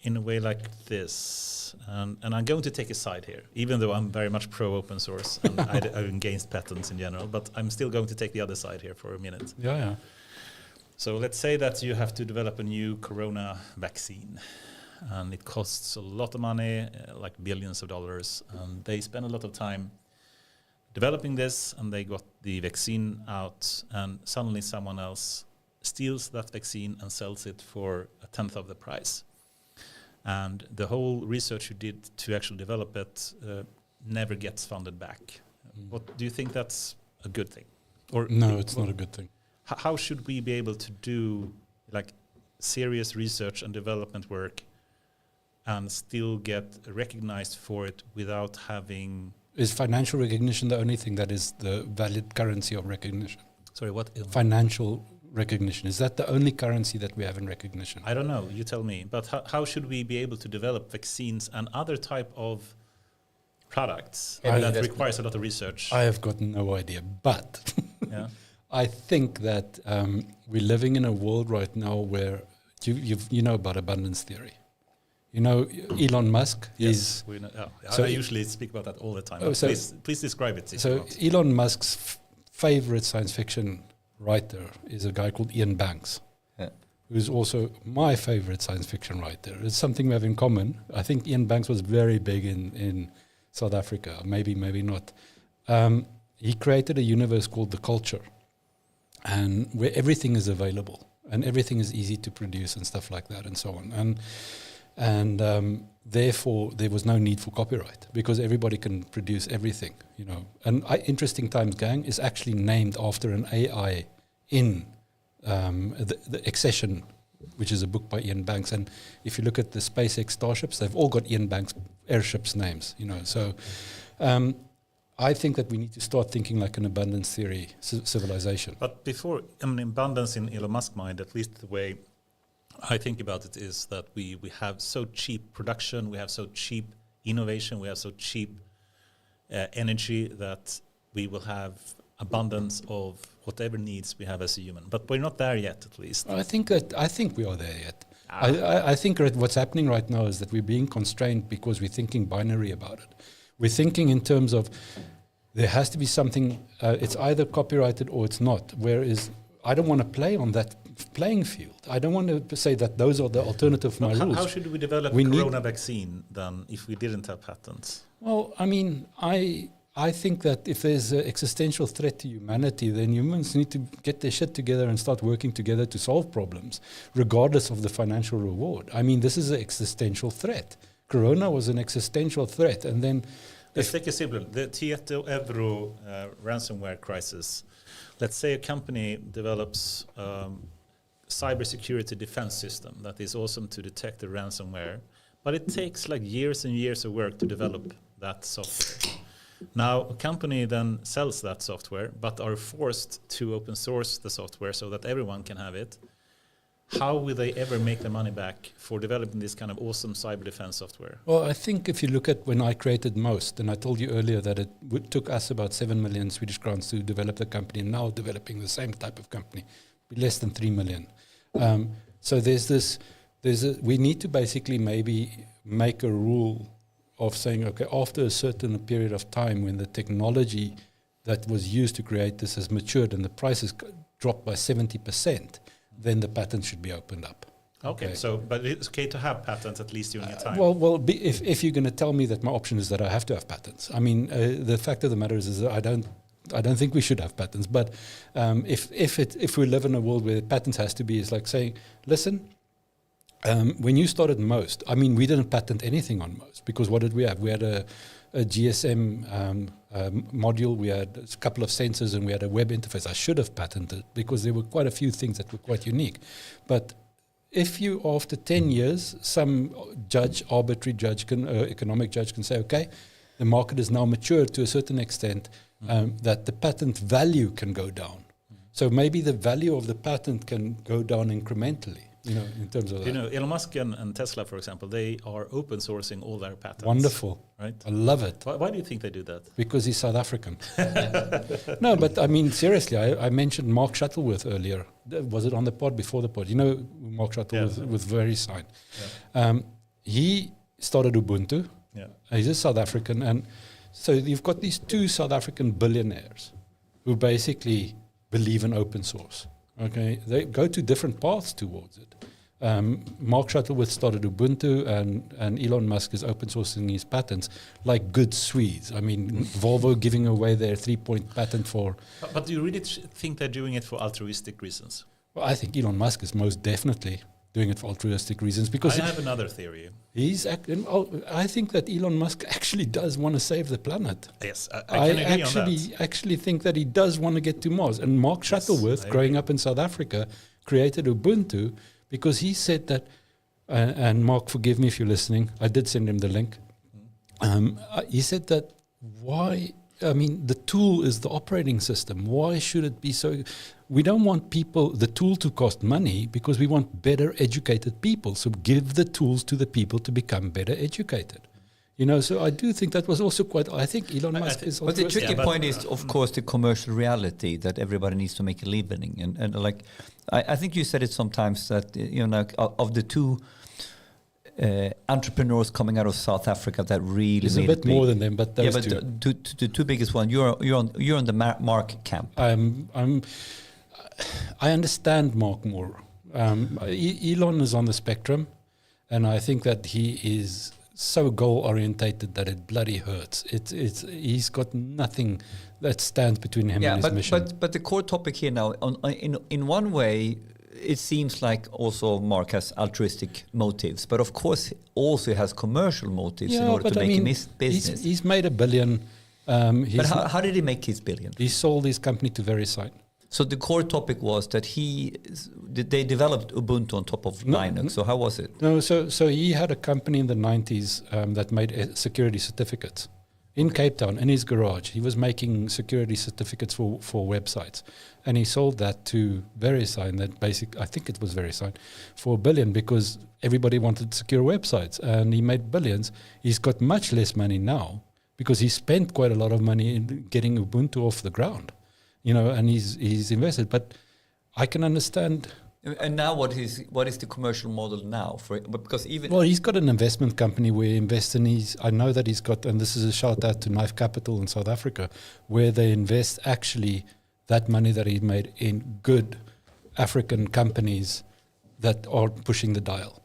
in a way like this. And I'm going to take a side here, even though I'm very much pro open source and I'm against patents in general, but I'm still going to take the other side here for a minute. Yeah. So let's say that you have to develop a new corona vaccine, and it costs a lot of money, like billions of dollars, and they spend a lot of time developing this, and they got the vaccine out, and suddenly someone else steals that vaccine and sells it for 1/10 of the price. And the whole research you did to actually develop it never gets funded back. What do you think that's a good thing? Or no, it's not a good thing. How should we be able to do like serious research and development work and still get recognized for it without having... Is financial recognition the only thing that is the valid currency of recognition? Sorry, what? Financial recognition. Is that the only currency that we have in recognition? I don't know. You tell me. But how should we be able to develop vaccines and other type of products that requires a lot of research? I have got no idea. But yeah. I think that we're living in a world right now where you know about abundance theory. You know, Elon Musk is... We know, so I usually speak about that all the time. Oh, so please describe it. So Elon Musk's favorite science fiction writer is a guy called Ian Banks. Yeah. who's also my favorite science fiction writer. It's something we have in common. I think Ian Banks was very big in South Africa, maybe not. He created a universe called The Culture, and where everything is available and everything is easy to produce and stuff like that and so on. And therefore, there was no need for copyright because everybody can produce everything, you know. And Interesting Times Gang is actually named after an AI in the Accession, which is a book by Ian Banks. And if you look at the SpaceX Starships, they've all got Ian Banks airships names, you know. So I think that we need to start thinking like an abundance theory civilization. But before, I mean, abundance in Elon Musk's mind, at least the way I think about it, is that we have so cheap production, we have so cheap innovation, we have so cheap energy that we will have abundance of whatever needs we have as a human. But we're not there yet, at least. I think we are there yet. I think what's happening right now is that we're being constrained because we're thinking binary about it. We're thinking in terms of there has to be something, it's either copyrighted or it's not, whereas I don't want to play on that playing field. I don't want to say that those are the alternative for my rules. How should we develop a corona vaccine then if we didn't have patents? Well, I mean, I think that if there's an existential threat to humanity, then humans need to get their shit together and start working together to solve problems, regardless of the financial reward. I mean, this is an existential threat. Corona was an existential threat. And then... Let's take a simple, the Tieto Euro ransomware crisis. Let's say a company develops cybersecurity defense system that is awesome to detect the ransomware, but it takes like years and years of work to develop that software. Now, a company then sells that software, but are forced to open source the software so that everyone can have it. How will they ever make the money back for developing this kind of awesome cyber defense software? Well, I think if you look at when I created Most, and I told you earlier that it took us about 7 million Swedish crowns to develop the company, and now developing the same type of company, less than 3 million. So we need to basically maybe make a rule of saying, okay, after a certain period of time when the technology that was used to create this has matured and the prices dropped by 70%, then the patent should be opened up. Okay, so but it's okay to have patents at least during a time. If you're going to tell me that my option is that I have to have patents, I mean, the fact of the matter is that I don't think we should have patents. But if we live in a world where patents has to be, it's like saying, listen, when you started Most, I mean, we didn't patent anything on Most because what did we have? We had a GSM module, we had a couple of sensors, and we had a web interface. I should have patented because there were quite a few things that were quite unique. But if you, after 10 years, some arbitrary judge, economic judge can say, okay, the market is now matured to a certain extent that the patent value can go down. So maybe the value of the patent can go down incrementally. You know, in terms of that. You know, Elon Musk and Tesla, for example, they are open sourcing all their patents. Wonderful. Right? I love it. Why do you think they do that? Because he's South African. No, but I mean, seriously, I mentioned Mark Shuttleworth earlier. Was it on the pod, before the pod? You know, Mark Shuttleworth with VeriSign. Yeah. He started Ubuntu. Yeah. He's a South African. And so you've got these two South African billionaires who basically believe in open source. Okay, they go to different paths towards it. Mark Shuttleworth started Ubuntu, and Elon Musk is open sourcing his patents like good Swedes. I mean, Volvo giving away their 3-point patent for... But do you really think they're doing it for altruistic reasons? Well, I think Elon Musk is most definitely doing it for altruistic reasons because... I have another theory. I think that Elon Musk actually does want to save the planet. Yes, I can agree on that. I actually think that he does want to get to Mars. And Mark Shuttleworth, growing up in South Africa, created Ubuntu because he said that, and Mark, forgive me if you're listening, I did send him the link. He said that the tool is the operating system. Why should it be so? We don't want the tool to cost money because we want better educated people. So give the tools to the people to become better educated. You know, so I do think that was also I think Elon Musk is... But the tricky point is, of course, the commercial reality that everybody needs to make a living. And like, I think you said it sometimes that, you know, of the two entrepreneurs coming out of South Africa that really There's a bit more than them, but those two. The two biggest ones, you're on the Mark camp. I understand Mark more. Elon is on the spectrum, and I think that he is so goal orientated that it bloody hurts. He's got nothing that stands between him and his mission. But the core topic here now, in one way, it seems like also Mark has altruistic motives, but of course also has commercial motives in order to make him his business. He's made $1 billion. But how did he make his billion? He sold his company to VeriSign. So the core topic was that they developed Ubuntu on top of Linux. So how was it? No, so he had a company in the 90s that made security certificates in Cape Town, in his garage. He was making security certificates for websites. And he sold that to VeriSign, I think it was VeriSign, for $1 billion because everybody wanted secure websites. And he made billions. He's got much less money now because he spent quite a lot of money in getting Ubuntu off the ground. And he's invested, but I can understand. And now, what is the commercial model now for? Because he's got an investment company where he invests in. I know that he's got, and this is a shout out to Knife Capital in South Africa, where they invest actually that money that he made in good African companies that are pushing the dial.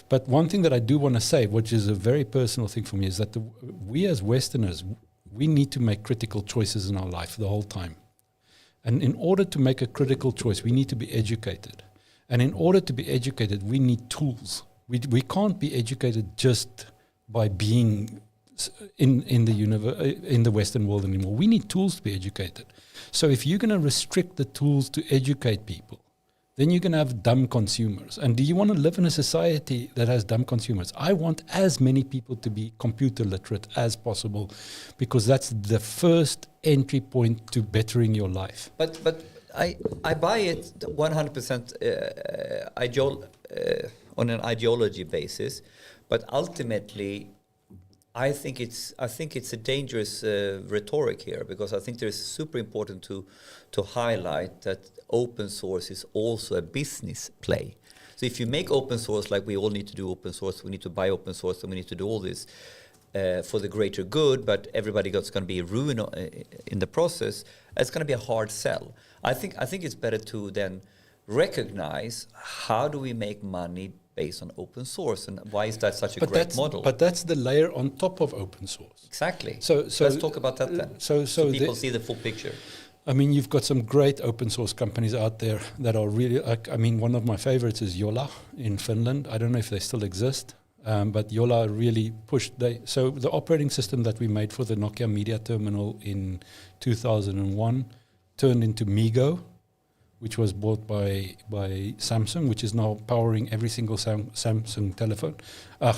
But one thing that I do want to say, which is a very personal thing for me, is that we as Westerners, we need to make critical choices in our life the whole time. And in order to make a critical choice, we need to be educated. And in order to be educated, we need tools. We can't be educated just by being in the Western world anymore. We need tools to be educated. So if you're going to restrict the tools to educate people, then you're going to have dumb consumers. And do you want to live in a society that has dumb consumers? I want as many people to be computer literate as possible because that's the first entry point to bettering your life. But I buy it 100% on an ideology basis, but ultimately I think it's a dangerous rhetoric here, because I think it's super important to highlight that open source is also a business play. So if you make open source, like we all need to do open source, we need to buy open source, and we need to do all this for the greater good, but everybody else going to be ruined in the process, it's going to be a hard sell. I think it's better to then recognize how do we make money based on open source, and why is that such a great model? But that's the layer on top of open source. Exactly. So let's talk about that then. So people see the full picture. I mean, you've got some great open source companies out there that are really, one of my favorites is Yola in Finland. I don't know if they still exist, but Yola really pushed. So the operating system that we made for the Nokia Media Terminal in 2001 turned into MeeGo, which was bought by Samsung, which is now powering every single Samsung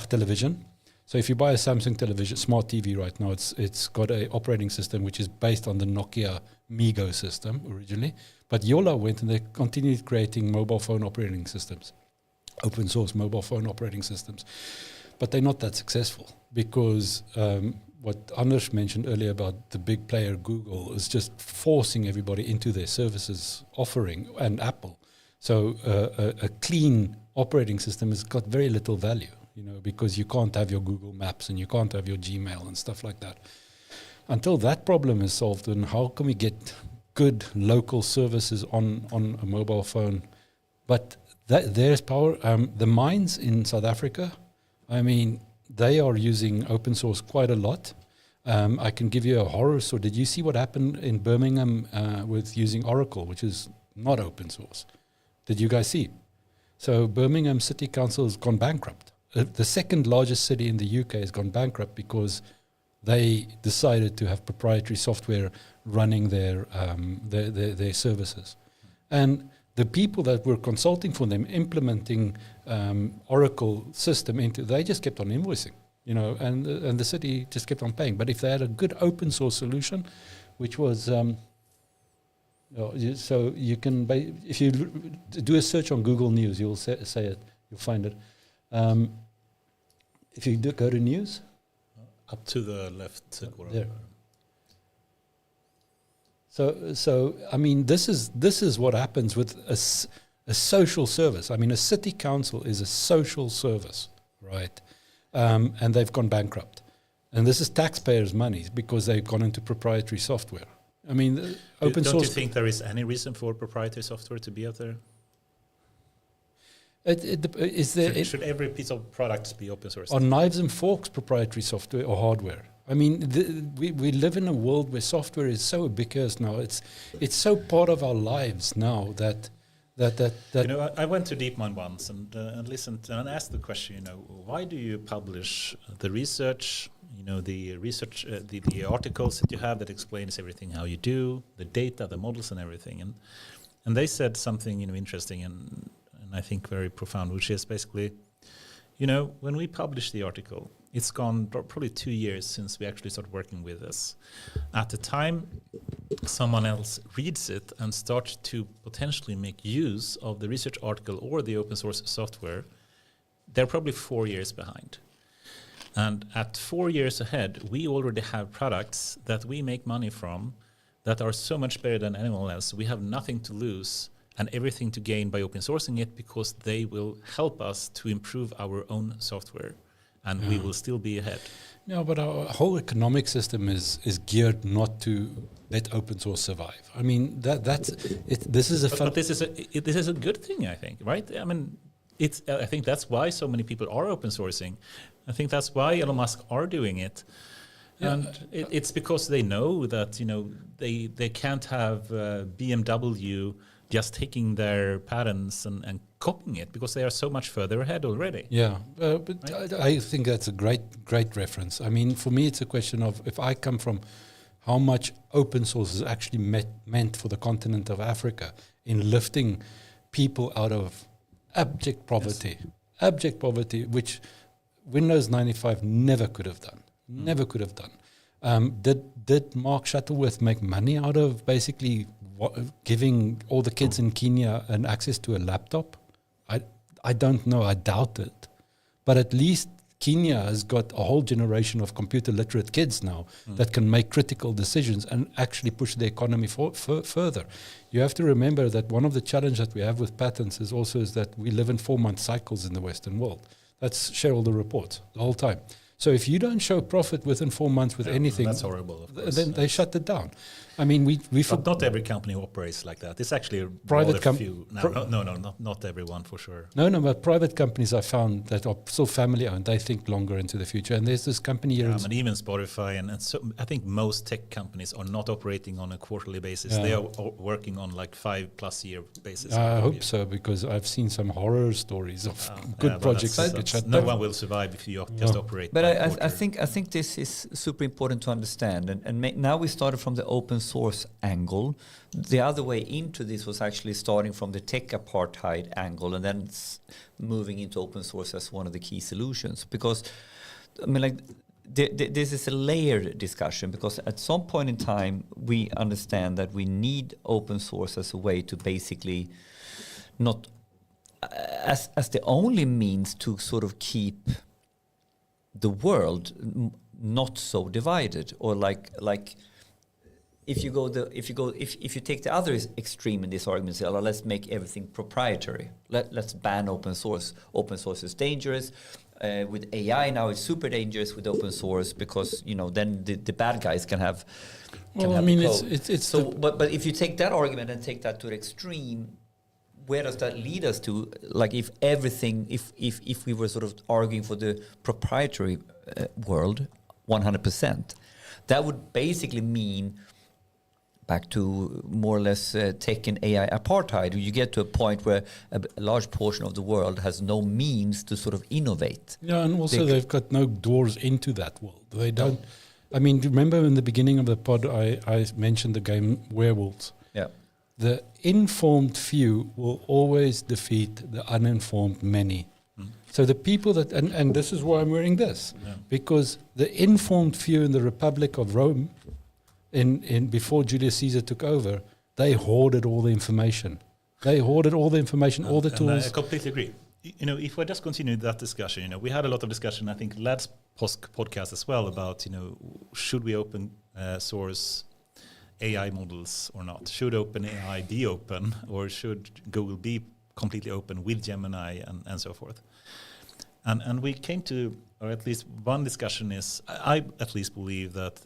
television. So if you buy a Samsung television, smart TV right now, it's got an operating system which is based on the Nokia MeeGo system originally. But Yola went and they continued creating mobile phone operating systems, open source mobile phone operating systems. But they're not that successful because what Anders mentioned earlier about the big player Google is just forcing everybody into their services offering, and Apple. So a clean operating system has got very little value, because you can't have your Google Maps and you can't have your Gmail and stuff like that. Until that problem is solved, then how can we get good local services on a mobile phone? But there's power. The mines in South Africa, they are using open source quite a lot. I can give you a horror story. Did you see what happened in Birmingham with using Oracle, which is not open source? Did you guys see? So Birmingham City Council has gone bankrupt. The second largest city in the UK has gone bankrupt because they decided to have proprietary software running their services. And the people that were consulting for them, implementing Oracle system they just kept on invoicing, and the city just kept on paying. But if they had a good open source solution, which was, so you can, if you do a search on Google News, you'll say it, you'll find it. If you go to news, up to the left corner. There. So this is what happens with a social service. A city council is a social service, right? And they've gone bankrupt, and this is taxpayers' money because they've gone into proprietary software. Open source. Don't you think there is any reason for proprietary software to be out there? Should every piece of product be open source? Are knives and forks proprietary software or hardware? I mean, we live in a world where software is so ubiquitous now. It's so part of our lives now that. You know, I went to DeepMind once and listened and asked the question. You know, why do you publish the research? You know, the research, the articles that you have that explains everything how you do, the data, the models, and everything. And they said something, you know, interesting and I think very profound, which is basically, you know, when we publish the article, it's gone probably 2 years since we actually started working with this. At the time, someone else reads it and starts to potentially make use of the research article or the open source software, they're probably 4 years behind. And at 4 years ahead, we already have products that we make money from that are so much better than anyone else. We have nothing to lose and everything to gain by open sourcing it because they will help us to improve our own software. And we will still be ahead. No, but our whole economic system is geared not to let open source survive. I mean, that's it. This is but this is a good thing, I think, right? I mean, I think that's why so many people are open sourcing. I think that's why Elon Musk are doing it. Yeah. And it's because they know that, you know, they can't have BMW just taking their patents and copying it because they are so much further ahead already. Yeah, but right? I think that's a great reference. I mean, for me, it's a question of if I come from how much open source is actually meant for the continent of Africa in lifting people out of abject poverty, which Windows 95 never could have done. Never could have done. Did Mark Shuttleworth make money out of basically giving all the kids in Kenya an access to a laptop? I don't know. I doubt it. But at least Kenya has got a whole generation of computer literate kids now that can make critical decisions and actually push the economy further. You have to remember that one of the challenges that we have with patents is that we live in 4-month cycles in the Western world. That's shareholder reports the whole time. So if you don't show profit within 4 months with anything, that's horrible. Of course. Then they shut it down. I mean, but not every company operates like that. It's actually a private few. Not everyone for sure. No, but private companies I found that are still family owned, they think longer into the future. And there's this company here. And even Spotify and so I think most tech companies are not operating on a quarterly basis. They are working on like 5+ year basis. I hope so, because I've seen some horror stories of good projects that get shut down. No one will survive if you just operate. But I think this is super important to understand. And now we started from the open source angle. The other way into this was actually starting from the tech apartheid angle and then moving into open source as one of the key solutions. Because, I mean, like, this is a layered discussion, because at some point in time, we understand that we need open source as a way to basically not as the only means to sort of keep the world not so divided, or like if you take the other extreme in this argument, say, let's make everything proprietary. Let's ban open source. Open source is dangerous. With AI now, it's super dangerous with open source, because then the bad guys can have. Well, I mean, it's so. But if you take that argument and take that to the extreme, where does that lead us to? Like, if we were sort of arguing for the proprietary world, 100%, that would basically mean back to more or less tech and AI apartheid. You get to a point where a large portion of the world has no means to sort of innovate. Yeah, and also they've got no doors into that world. They don't. I mean, remember in the beginning of the pod, I mentioned the game Werewolves. Yeah. The informed few will always defeat the uninformed many. So the people that, and this is why I'm wearing this, because the informed few in the Republic of Rome, in before Julius Caesar took over, they hoarded all the information. All the tools. I completely agree. If I just continue that discussion, we had a lot of discussion, I think, last podcast as well, about, should we open source AI models or not? Should OpenAI be open, or should Google be completely open with Gemini and so forth? And we came to, or at least one discussion is, I at least believe that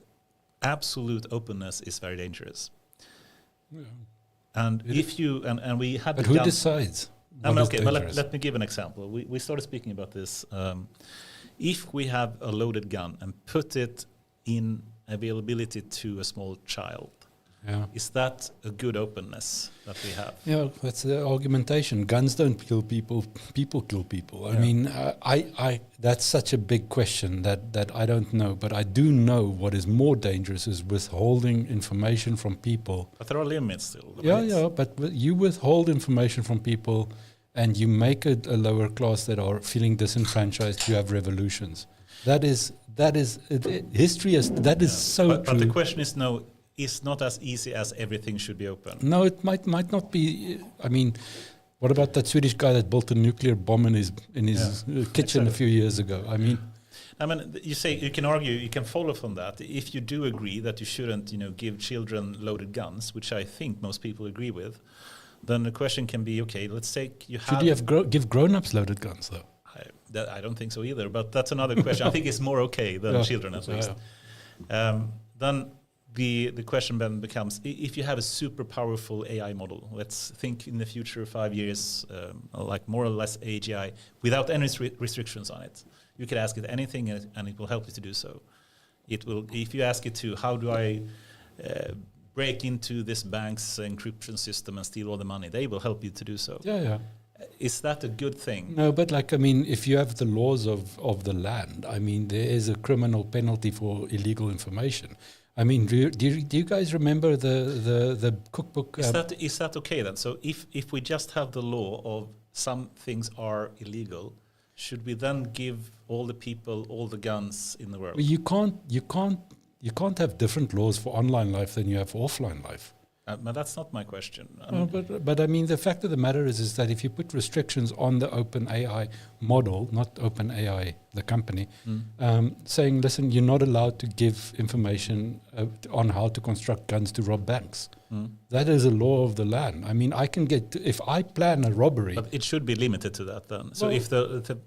absolute openness is very dangerous. Yeah. And if you, and we had... But who decides? what is okay, but dangerous. let me give an example. We started speaking about this. If we have a loaded gun and put it in availability to a small child, Yeah. is that a good openness that we have? Yeah, that's the argumentation. Guns don't kill people; people kill people. I Yeah. mean, that's such a big question that I don't know. But I do know what is more dangerous is withholding information from people. But there are limits still. Yeah, right? yeah. But you withhold information from people, and you make it a lower class that are feeling disenfranchised. You have revolutions. That is history. That is so But true. the question is it's not as easy as everything should be open. No, it might not be. I mean, what about that Swedish guy that built a nuclear bomb in his kitchen a few years ago? I mean, You say you can argue, you can follow from that. If you do agree that you shouldn't, give children loaded guns, which I think most people agree with, then the question can be, okay, let's take you have. should you have give grown-ups loaded guns though? I don't think so either, but that's another question. I think it's more okay than children at least. Then the question then becomes, if you have a super powerful AI model, let's think in the future 5 years, like more or less AGI, without any restrictions on it. You could ask it anything and it will help you to do so. It will. If you ask it to, how do I break into this bank's encryption system and steal all the money, they will help you to do so. Yeah. Is that a good thing? No, but if you have the laws of the land, there is a criminal penalty for illegal information. Do you guys remember the cookbook? Is that okay then? So if we just have the law of some things are illegal, should we then give all the people all the guns in the world? You can't have different laws for online life than you have for offline life. But that's not my question. But the fact of the matter is that if you put restrictions on the OpenAI model, not OpenAI, the company, saying, listen, you're not allowed to give information on how to construct guns to rob banks. That is a law of the land. I can if I plan a robbery. But it should be limited to that then. So if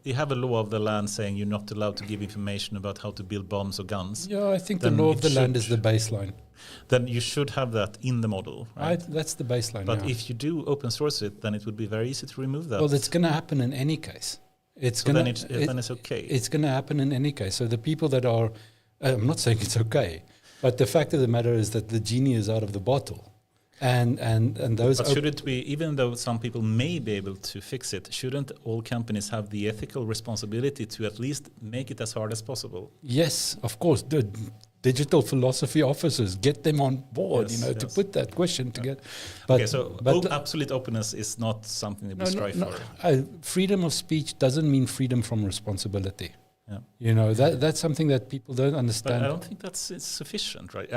you have a law of the land saying you're not allowed to give information about how to build bombs or guns. Yeah, I think the law of the land is the baseline. Then you should have that in the model, right? That's the baseline. But if you do open source it, then it would be very easy to remove that. Well, it's going to happen in any case. Then it's okay. It's going to happen in any case. So the people that are, I'm not saying it's okay, but the fact of the matter is that the genie is out of the bottle. And those. But should it be, even though some people may be able to fix it, shouldn't all companies have the ethical responsibility to at least make it as hard as possible? Yes, of course. The digital philosophy officers, get them on board, to put that question together. But, absolute openness is not something that we strive for. Freedom of speech doesn't mean freedom from responsibility. Yeah. That's something that people don't understand. But I don't think that's sufficient, right?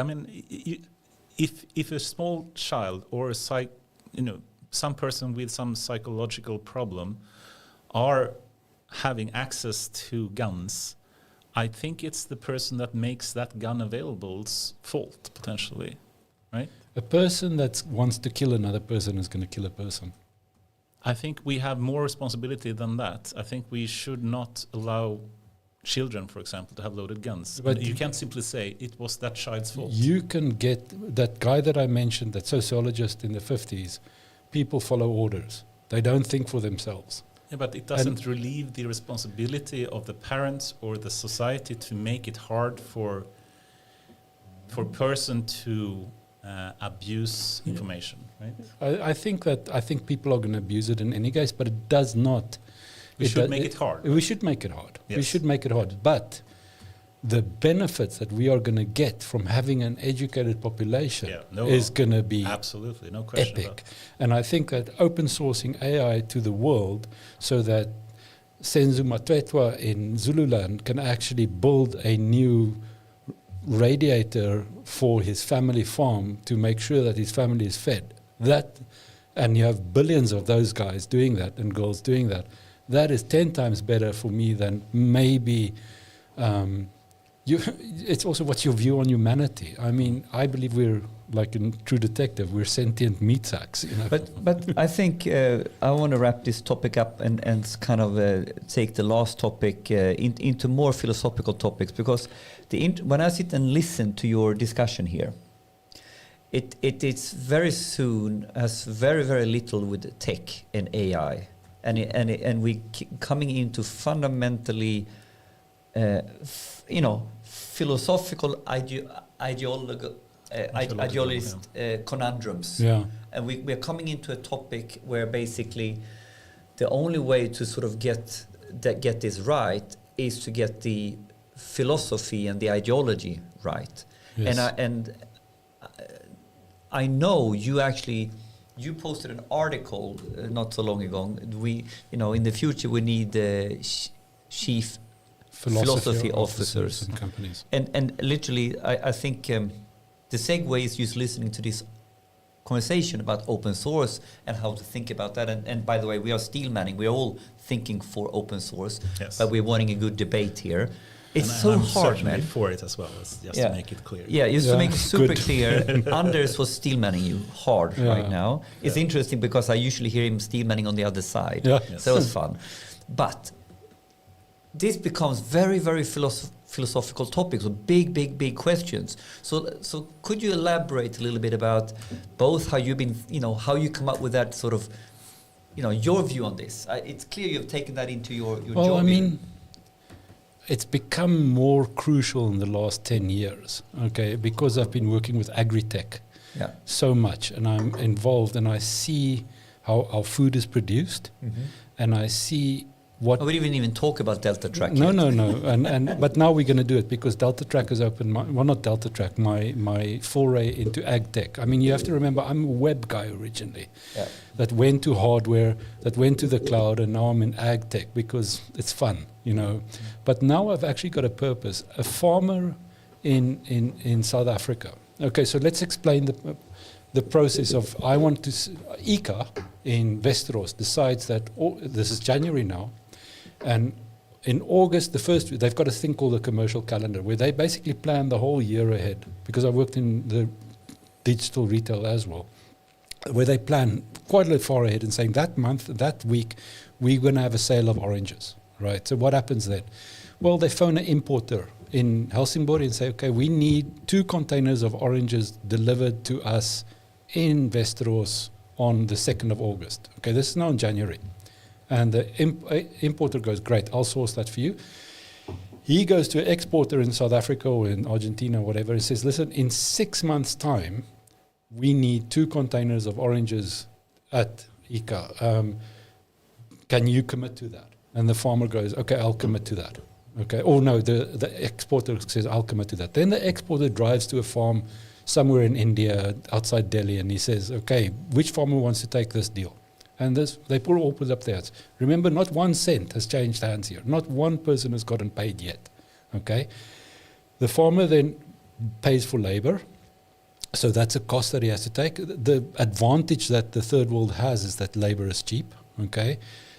If a small child or some person with some psychological problem are having access to guns, I think it's the person that makes that gun available's fault, potentially, right? A person that wants to kill another person is going to kill a person. I think we have more responsibility than that. I think we should not allow children, for example, to have loaded guns. But you can't simply say it was that child's fault. You can get that guy that I mentioned, that sociologist in the 50s, people follow orders. They don't think for themselves. Yeah, but it doesn't relieve the responsibility of the parents or the society to make it hard for person to abuse information, right? I think people are going to abuse it in any case, but it does not. We should make it hard. We should make it hard. Yes. We should make it hard. But the benefits that we are going to get from having an educated population is going to be absolutely no question epic. About it. And I think that open sourcing AI to the world so that Senzo Matwetwa in Zululand can actually build a new radiator for his family farm to make sure that his family is fed. And you have billions of those guys doing that and girls doing that. That is 10 times better for me than maybe. It's also what's your view on humanity. I believe we're like in True Detective. We're sentient meat sacks. But I think I want to wrap this topic up and kind of take the last topic into more philosophical topics, because when I sit and listen to your discussion here, it's very soon has very, very little with tech and AI and we coming into fundamentally, philosophical ideologist conundrums. Yeah. And we are coming into a topic where basically the only way to sort of get this right is to get the philosophy and the ideology right. Yes. I know you posted an article not so long ago. In the future we need chief philosophy officers in companies. And literally I think the segue is just listening to this conversation about open source and how to think about that. And by the way, we are Steelmanning. We're all thinking for open source, Yes. but we're wanting a good debate here. It's And so I'm hard, certainly man. for it as well, just Yeah. to make it clear. Yeah, just to Yeah, make it super good. clear, Anders was Steelmanning you hard Yeah. right now. It's Yeah. interesting because I usually hear him Steelmanning on the other side. Yeah. Yes. So it was fun. But this becomes very, very philosophical topics, or big questions. So could you elaborate a little bit about both how you've been, how you come up with that sort of, your view on this? It's clear you've taken that into your Well, job. I mean, it's become more crucial in the last 10 years, okay, because I've been working with agri-tech Yeah. so much, and I'm involved, and I see how our food is produced, and I see what... Oh, we didn't even talk about Delta Track No, yet. no. But now we're going to do it because Delta Track has opened not Delta Track, my foray into ag tech. I mean, you have to remember, I'm a web guy originally. Yeah. That went to hardware, that went to the cloud, and now I'm in ag tech because it's fun, But now I've actually got a purpose. A farmer in South Africa. Okay, so let's explain the process of, I want to, ICA in Westeros decides that, this is January now, and in August, they've got a thing called a commercial calendar, where they basically plan the whole year ahead, because I worked in the digital retail as well, where they plan quite a lot far ahead and saying that month, that week, we're going to have a sale of oranges, right? So what happens then? Well, they phone an importer in Helsingborg and say, okay, we need 2 containers of oranges delivered to us in Westeros on the 2nd of August. Okay, this is now in January. And the importer goes, great, I'll source that for you. He goes to an exporter in South Africa or in Argentina or whatever and says, listen, in 6 months' time, we need 2 containers of oranges at ICA. Can you commit to that? And the farmer goes, okay, I'll commit to that. Okay. Oh, no, the exporter says, I'll commit to that. Then the exporter drives to a farm somewhere in India, outside Delhi, and he says, okay, which farmer wants to take this deal? And they all put up there. Remember, not 1 cent has changed hands here. Not one person has gotten paid yet. Okay. The farmer then pays for labor. So that's a cost that he has to take. The advantage that the third world has is that labor is cheap. Okay.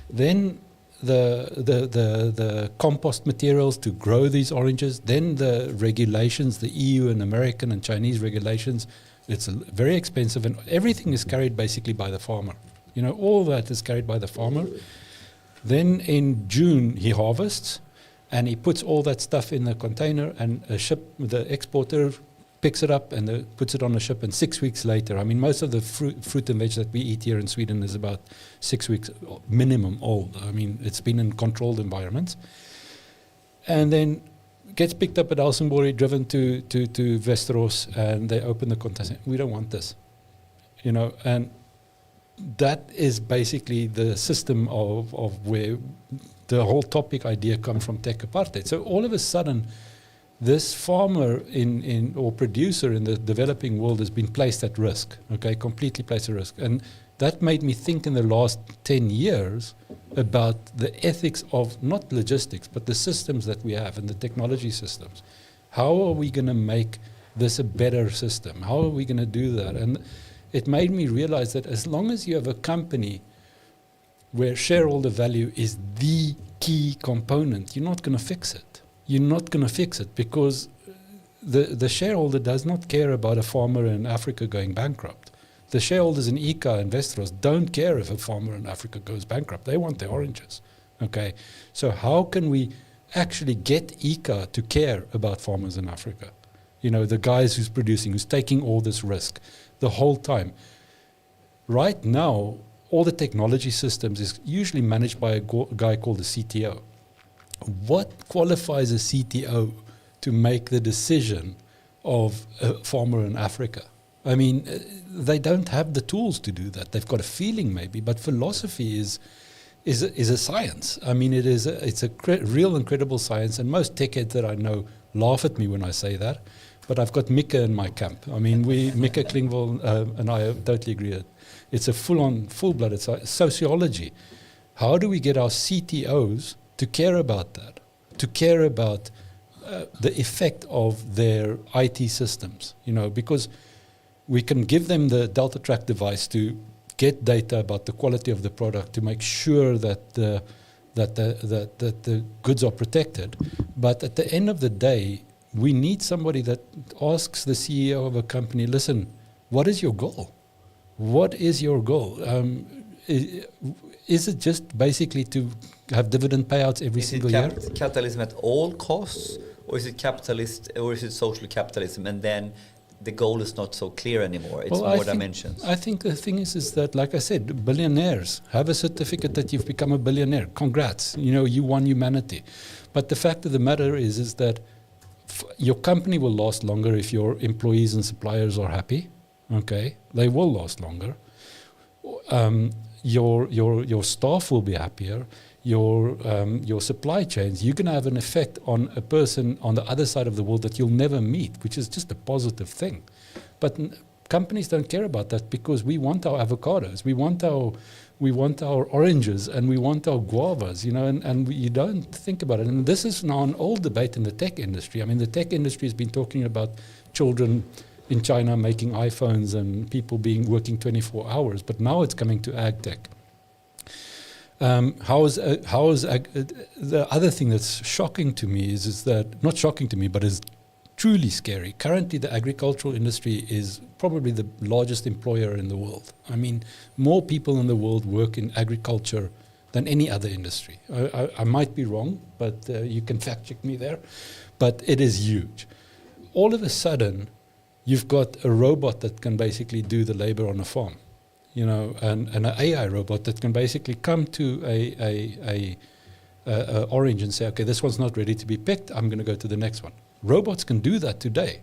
Then the compost materials to grow these oranges, then the regulations, the EU and American and Chinese regulations, it's very expensive, and everything is carried basically by the farmer. All that is carried by the farmer. Then in June he harvests, and he puts all that stuff in the container, and the exporter picks it up and puts it on a ship, and 6 weeks later, I mean, most of the fruit and veg that we eat here in Sweden is about 6 weeks minimum old. I mean, it's been in controlled environments. And then gets picked up at Helsingborg, driven to Westeros, and they open the container. We don't want this. And that is basically the system of where the whole topic idea comes from, tech apartheid. So all of a sudden, this farmer or producer in the developing world has been placed at risk, okay, completely placed at risk. And that made me think in the last 10 years about the ethics of not logistics, but the systems that we have and the technology systems. How are we going to make this a better system? How are we going to do that? And it made me realize that as long as you have a company where shareholder value is the key component, you're not going to fix it. You're not going to fix it because the shareholder does not care about a farmer in Africa going bankrupt. The shareholders in ICA and Westeros don't care if a farmer in Africa goes bankrupt. They want their oranges. Okay, so how can we actually get ICA to care about farmers in Africa? The guys who's producing, who's taking all this risk the whole time. Right now, all the technology systems is usually managed by a guy called a CTO. What qualifies a CTO to make the decision of a farmer in Africa? I mean, they don't have the tools to do that. They've got a feeling maybe, but philosophy is a science. I mean, it's a real incredible science, and most tech heads that I know laugh at me when I say that. But I've got Mika in my camp. I mean, Mika Klingvall and I totally agree. It's a full-blooded sociology. How do we get our CTOs to care about that, to care about the effect of their IT systems? You know, because we can give them the Delta Track device to get data about the quality of the product, to make sure that the goods are protected. But at the end of the day, we need somebody that asks the CEO of a company, listen, what is your goal? What is your goal? Is it just basically to have dividend payouts every single year? Is it capitalism at all costs, or is it capitalist, or is it social capitalism? And then the goal is not so clear anymore. It's more dimensions. I think the thing is that, like I said, billionaires have a certificate that you've become a billionaire. Congrats, you know, you won humanity. But the fact of the matter is that your company will last longer if your employees and suppliers are happy. Okay, they will last longer. Your staff will be happier. Your supply chains, you're going to have an effect on a person on the other side of the world that you'll never meet, which is just a positive thing. But companies don't care about that, because we want our avocados, we want our oranges, and we want our guavas, you know, and you don't think about it. And this is now an old debate in the tech industry. I mean, the tech industry has been talking about children in China making iPhones and people working 24 hours, but now it's coming to ag tech. The other thing that's shocking to me is that, not shocking to me, but is truly scary. Currently, the agricultural industry is probably the largest employer in the world. I mean, more people in the world work in agriculture than any other industry. I might be wrong, but you can fact check me there. But it is huge. All of a sudden, you've got a robot that can basically do the labor on a farm. You know, and an AI robot that can basically come to a orange and say, okay, this one's not ready to be picked, I'm going to go to the next one. Robots can do that today.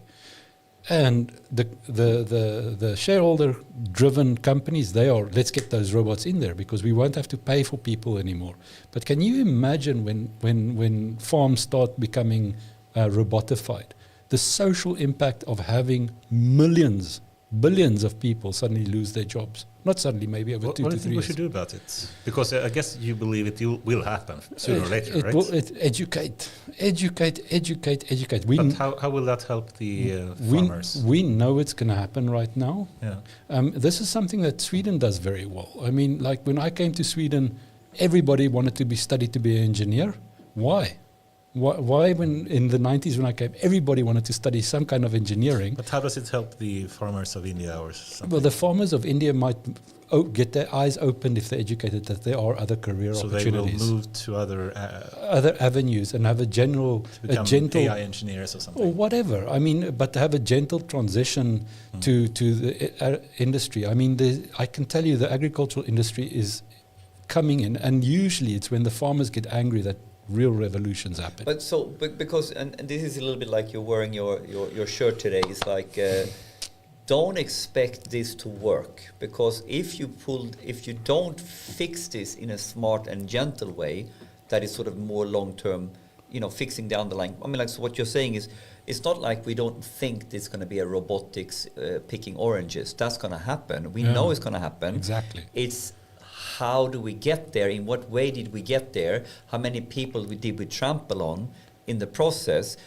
And the shareholder-driven companies, let's get those robots in there, because we won't have to pay for people anymore. But can you imagine when farms start becoming robotified, the social impact of having billions of people suddenly lose their jobs? Not suddenly, maybe over 2 to 3 years. What do you think we should do about it? Because I guess you believe it will happen sooner or later, right? Educate. But how will that help the farmers? We know it's going to happen right now. Yeah. This is something that Sweden does very well. I mean, like when I came to Sweden, everybody wanted to study to be an engineer. Why? Why when in the 90s when I came, everybody wanted to study some kind of engineering? But how does it help the farmers of India or something? Well, the farmers of India might get their eyes opened if they're educated that there are other career opportunities. So they will move to other avenues and have a gentle AI engineers or something. Or whatever. I mean, but to have a gentle transition to the industry. I mean, I can tell you the agricultural industry is coming in, and usually it's when the farmers get angry that real revolutions happen. But because and this is a little bit like you're wearing your shirt today. It's like don't expect this to work, because if you don't fix this in a smart and gentle way, that is sort of more long term, you know, fixing the underlying. I mean, like, so what you're saying is, it's not like we don't think there's going to be a robotics picking oranges. That's going to happen. We know it's going to happen. Exactly. It's how do we get there? In what way did we get there? How many people did we trample on in the process?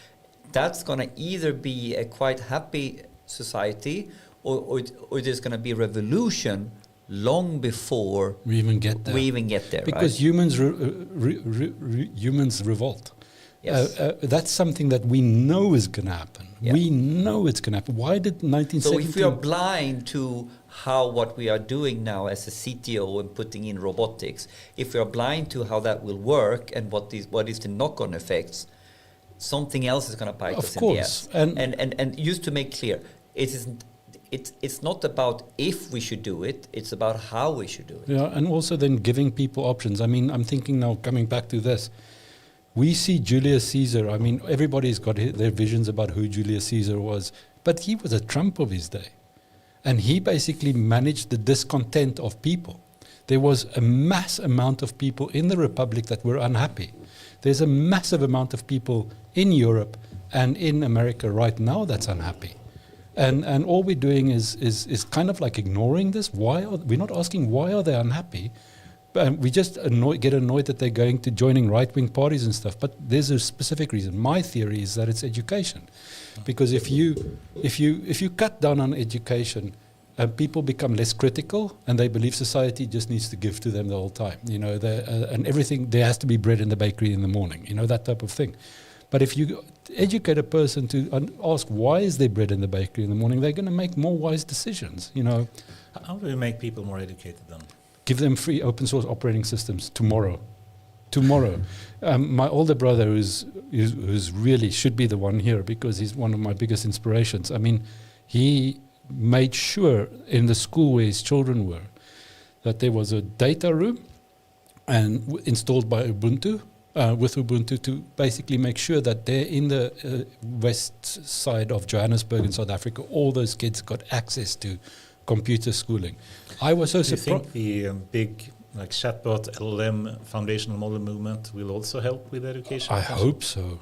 That's going to either be a quite happy society, or there's going to be a revolution long before we even get there. Because right? humans revolt. Yes. That's something that we know is going to happen. Yeah. We know it's going to happen. Why did 1917... So if we are blind to what we are doing now as a CTO and putting in robotics, if we are blind to how that will work and what is the knock-on effects, something else is going to bite us in the ass. And just to make clear, it's not about if we should do it, it's about how we should do it. Yeah, and also then giving people options. I mean, I'm thinking now, coming back to this, we see Julius Caesar. I mean, everybody's got their visions about who Julius Caesar was, but he was a Trump of his day. And he basically managed the discontent of people. There was a mass amount of people in the Republic that were unhappy. There's a massive amount of people in Europe and in America right now that's unhappy. And all we're doing is kind of like ignoring this. We're not asking why are they unhappy. We just get annoyed that they're going to joining right-wing parties and stuff. But there's a specific reason. My theory is that it's education, because if you cut down on education, people become less critical, and they believe society just needs to give to them the whole time. You know, and everything, there has to be bread in the bakery in the morning. You know, that type of thing. But if you educate a person to ask why is there bread in the bakery in the morning, they're going to make more wise decisions. You know, how do we make people more educated then? Give them free open source operating systems tomorrow. My older brother, who's really should be the one here because he's one of my biggest inspirations. I mean, he made sure in the school where his children were that there was a data room and installed by Ubuntu, with Ubuntu, to basically make sure that they're in the west side of Johannesburg in South Africa, all those kids got access to computer schooling. I was so surprised. Do you think the big like chatbot LLM foundational model movement will also help with education? I hope so.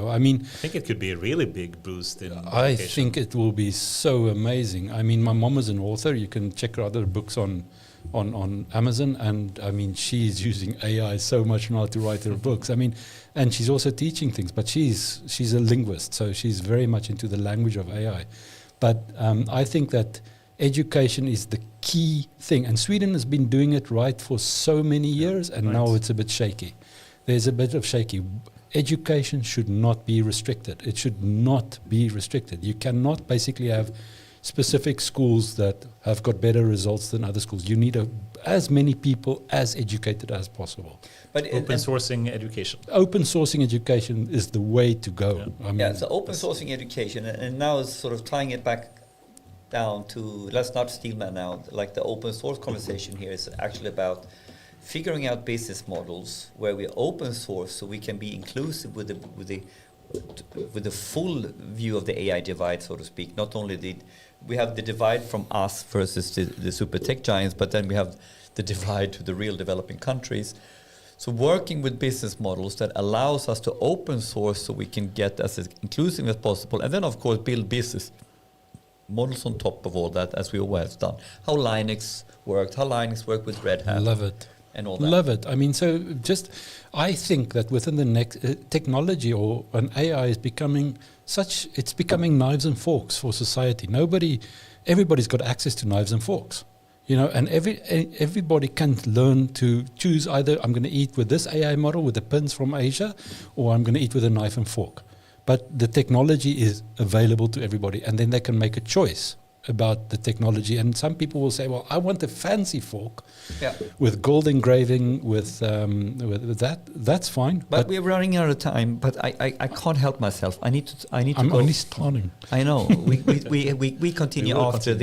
I mean, I think it could be a really big boost in I education. think it will be so amazing. I mean, my mom is an author. You can check her other books on Amazon, and I mean, she's using AI so much now to write her books. I mean, and she's also teaching things, but she's a linguist, so she's very much into the language of AI. But I think that education is the key thing, and Sweden has been doing it right for so many years, and right. now it's a bit shaky. There's a bit of shaky. Education should not be restricted. It should not be restricted. You cannot basically have specific schools that have got better results than other schools. You need as many people as educated as possible. But open sourcing education. Open sourcing education is the way to go. Yeah. I mean, so open sourcing education, and now it's sort of tying it back down to, let's not steal man now, like the open source conversation here is actually about figuring out business models where we open source so we can be inclusive with the full view of the AI divide, so to speak. Not only we have the divide from us versus the super tech giants, but then we have the divide to the real developing countries. So working with business models that allows us to open source so we can get as inclusive as possible, and then of course build business models on top of all that, as we always have done. How Linux worked with Red Hat. love it. And all that. Love it. I mean, so I think that within the next technology or an AI is becoming it's becoming knives and forks for society. Everybody's got access to knives and forks, you know, and everybody can learn to choose either I'm going to eat with this AI model with the pins from Asia, or I'm going to eat with a knife and fork. But the technology is available to everybody, and then they can make a choice about the technology. And some people will say, well, I want a fancy fork with gold engraving, with that. That's fine. But we're running out of time. But I can't help myself. I need to. I'm go. only starting. I know. we continue after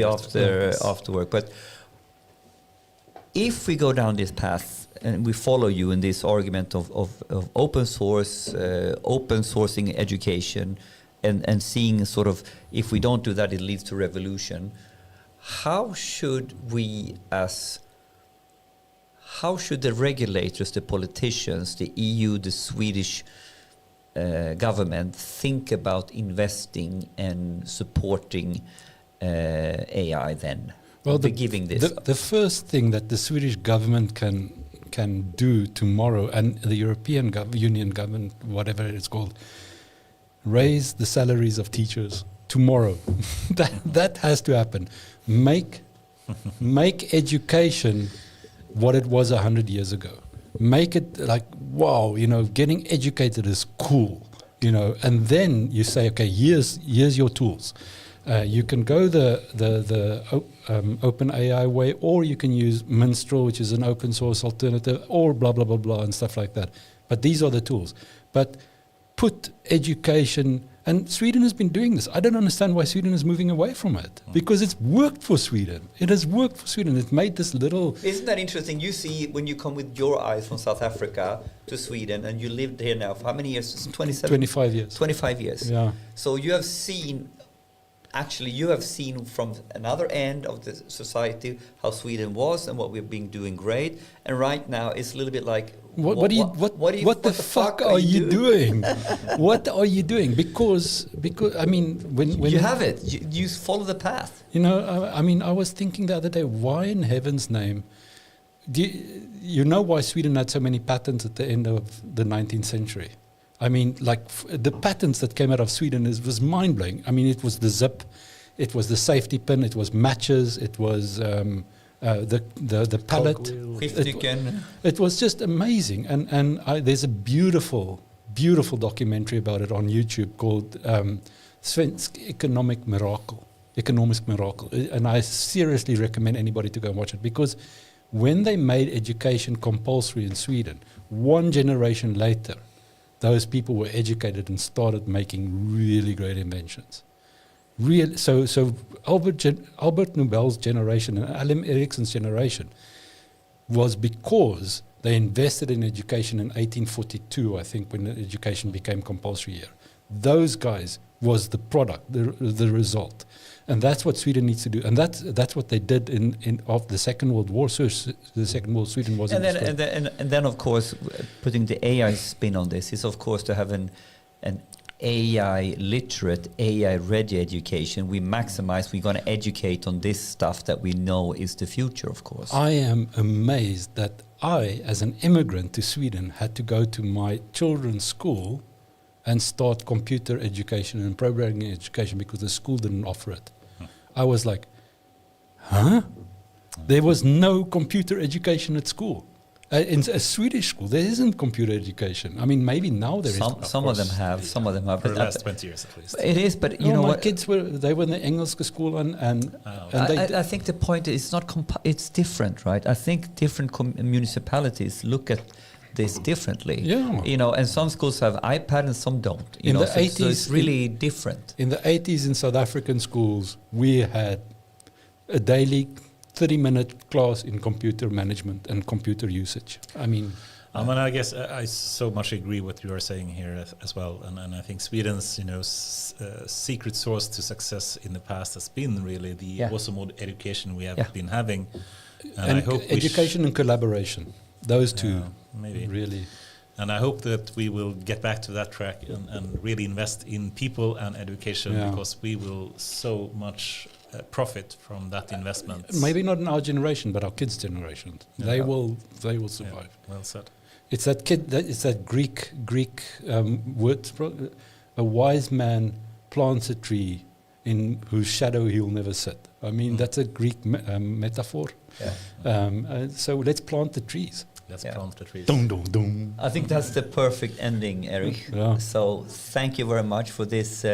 work. But if we go down this path and we follow you in this argument of open source, open sourcing education, and seeing sort of, if we don't do that, it leads to revolution. How should the regulators, the politicians, the EU, the Swedish government think about investing and supporting AI then? Well, giving this. The first thing that the Swedish government can do tomorrow, and the European Union government, whatever it's called, raise the salaries of teachers tomorrow. that has to happen. Make education what it was 100 years ago. Make it like, wow, you know, getting educated is cool, you know. And then you say, okay, here's your tools. You can go the OpenAI way, or you can use Minstrel, which is an open source alternative, or blah blah blah blah and stuff like that. But these are the tools. But put education And Sweden has been doing this. I don't understand why Sweden is moving away from it, because it's worked for Sweden. It has worked for Sweden. It made this little... Isn't that interesting? You see, when you come with your eyes from South Africa to Sweden, and you lived here now for how many years? 27? 25 years. 25 years. Yeah. So you have seen, actually, you have seen from another end of the society how Sweden was and what we've been doing great. And right now, it's a little bit like, What the fuck are you doing? What are you doing? Because I mean, when you have it, you follow the path. You know, I mean, I was thinking the other day, why in heaven's name? You know why Sweden had so many patents at the end of the 19th century? I mean, like the patents that came out of Sweden was mind blowing. I mean, it was the zip, it was the safety pin, it was matches, it was the pallet. It was just amazing, and there's a beautiful documentary about it on YouTube called Svensk Economic Miracle, and I seriously recommend anybody to go and watch it, because when they made education compulsory in Sweden, one generation later, those people were educated and started making really great inventions. So Albert Nobel's generation and Alem Ericsson's generation was because they invested in education in 1842, I think, when education became compulsory here. Those guys was the product, the result. And that's what Sweden needs to do. And that's what they did in of the Second World War. So the Second World Sweden wasn't. And then, of course, putting the AI spin on this is, of course, to have an AI literate, AI ready education. We maximize, we're going to educate on this stuff that we know is the future, of course. I am amazed that I, as an immigrant to Sweden, had to go to my children's school and start computer education and programming education because the school didn't offer it. I was like, huh? There was no computer education at school. In a Swedish school, there isn't computer education. I mean, maybe now there is. Some of them have. Some of them have. For the last 20 years, at least. It is, but you know my what? kids were in the English school, and I think the point is not. It's different, right? I think different municipalities look at this differently. Yeah. You know, and some schools have iPad and some don't. You In know, the 80s, so it's really different. In the 80s in South African schools, we had a daily 30-minute class in computer management and computer usage. I mean, I guess I so much agree what you are saying here as well, and I think Sweden's secret source to success in the past has been really the awesome education we have been having, and I hope education and collaboration. Those two, maybe really. And I hope that we will get back to that track and really invest in people and education, because we will so much profit from that investment. Maybe not in our generation, but our kids' generation. They will survive. Yeah, well said. It's that Greek word. A wise man plants a tree in whose shadow he will never sit. I mean, that's a Greek metaphor. Yeah. So let's plant the trees. Let's plant the trees. Dum, dum, dum. I think that's the perfect ending, Erich. Yeah. So thank you very much for this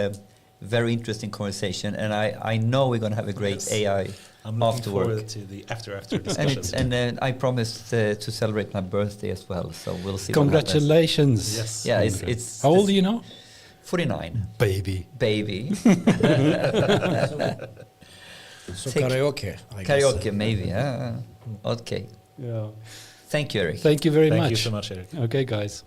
very interesting conversation, and I know we're going to have a great AI I'm looking after forward work. to the after discussions. and I promised to celebrate my birthday as well, so we'll see. Congratulations! Yes. Yeah, it's How old are you now? 49. Baby. So karaoke. I Karaoke, guess. maybe. Okay. Yeah. Thank you, Erich. Thank you very much. Thank you so much, Eric. Okay, guys.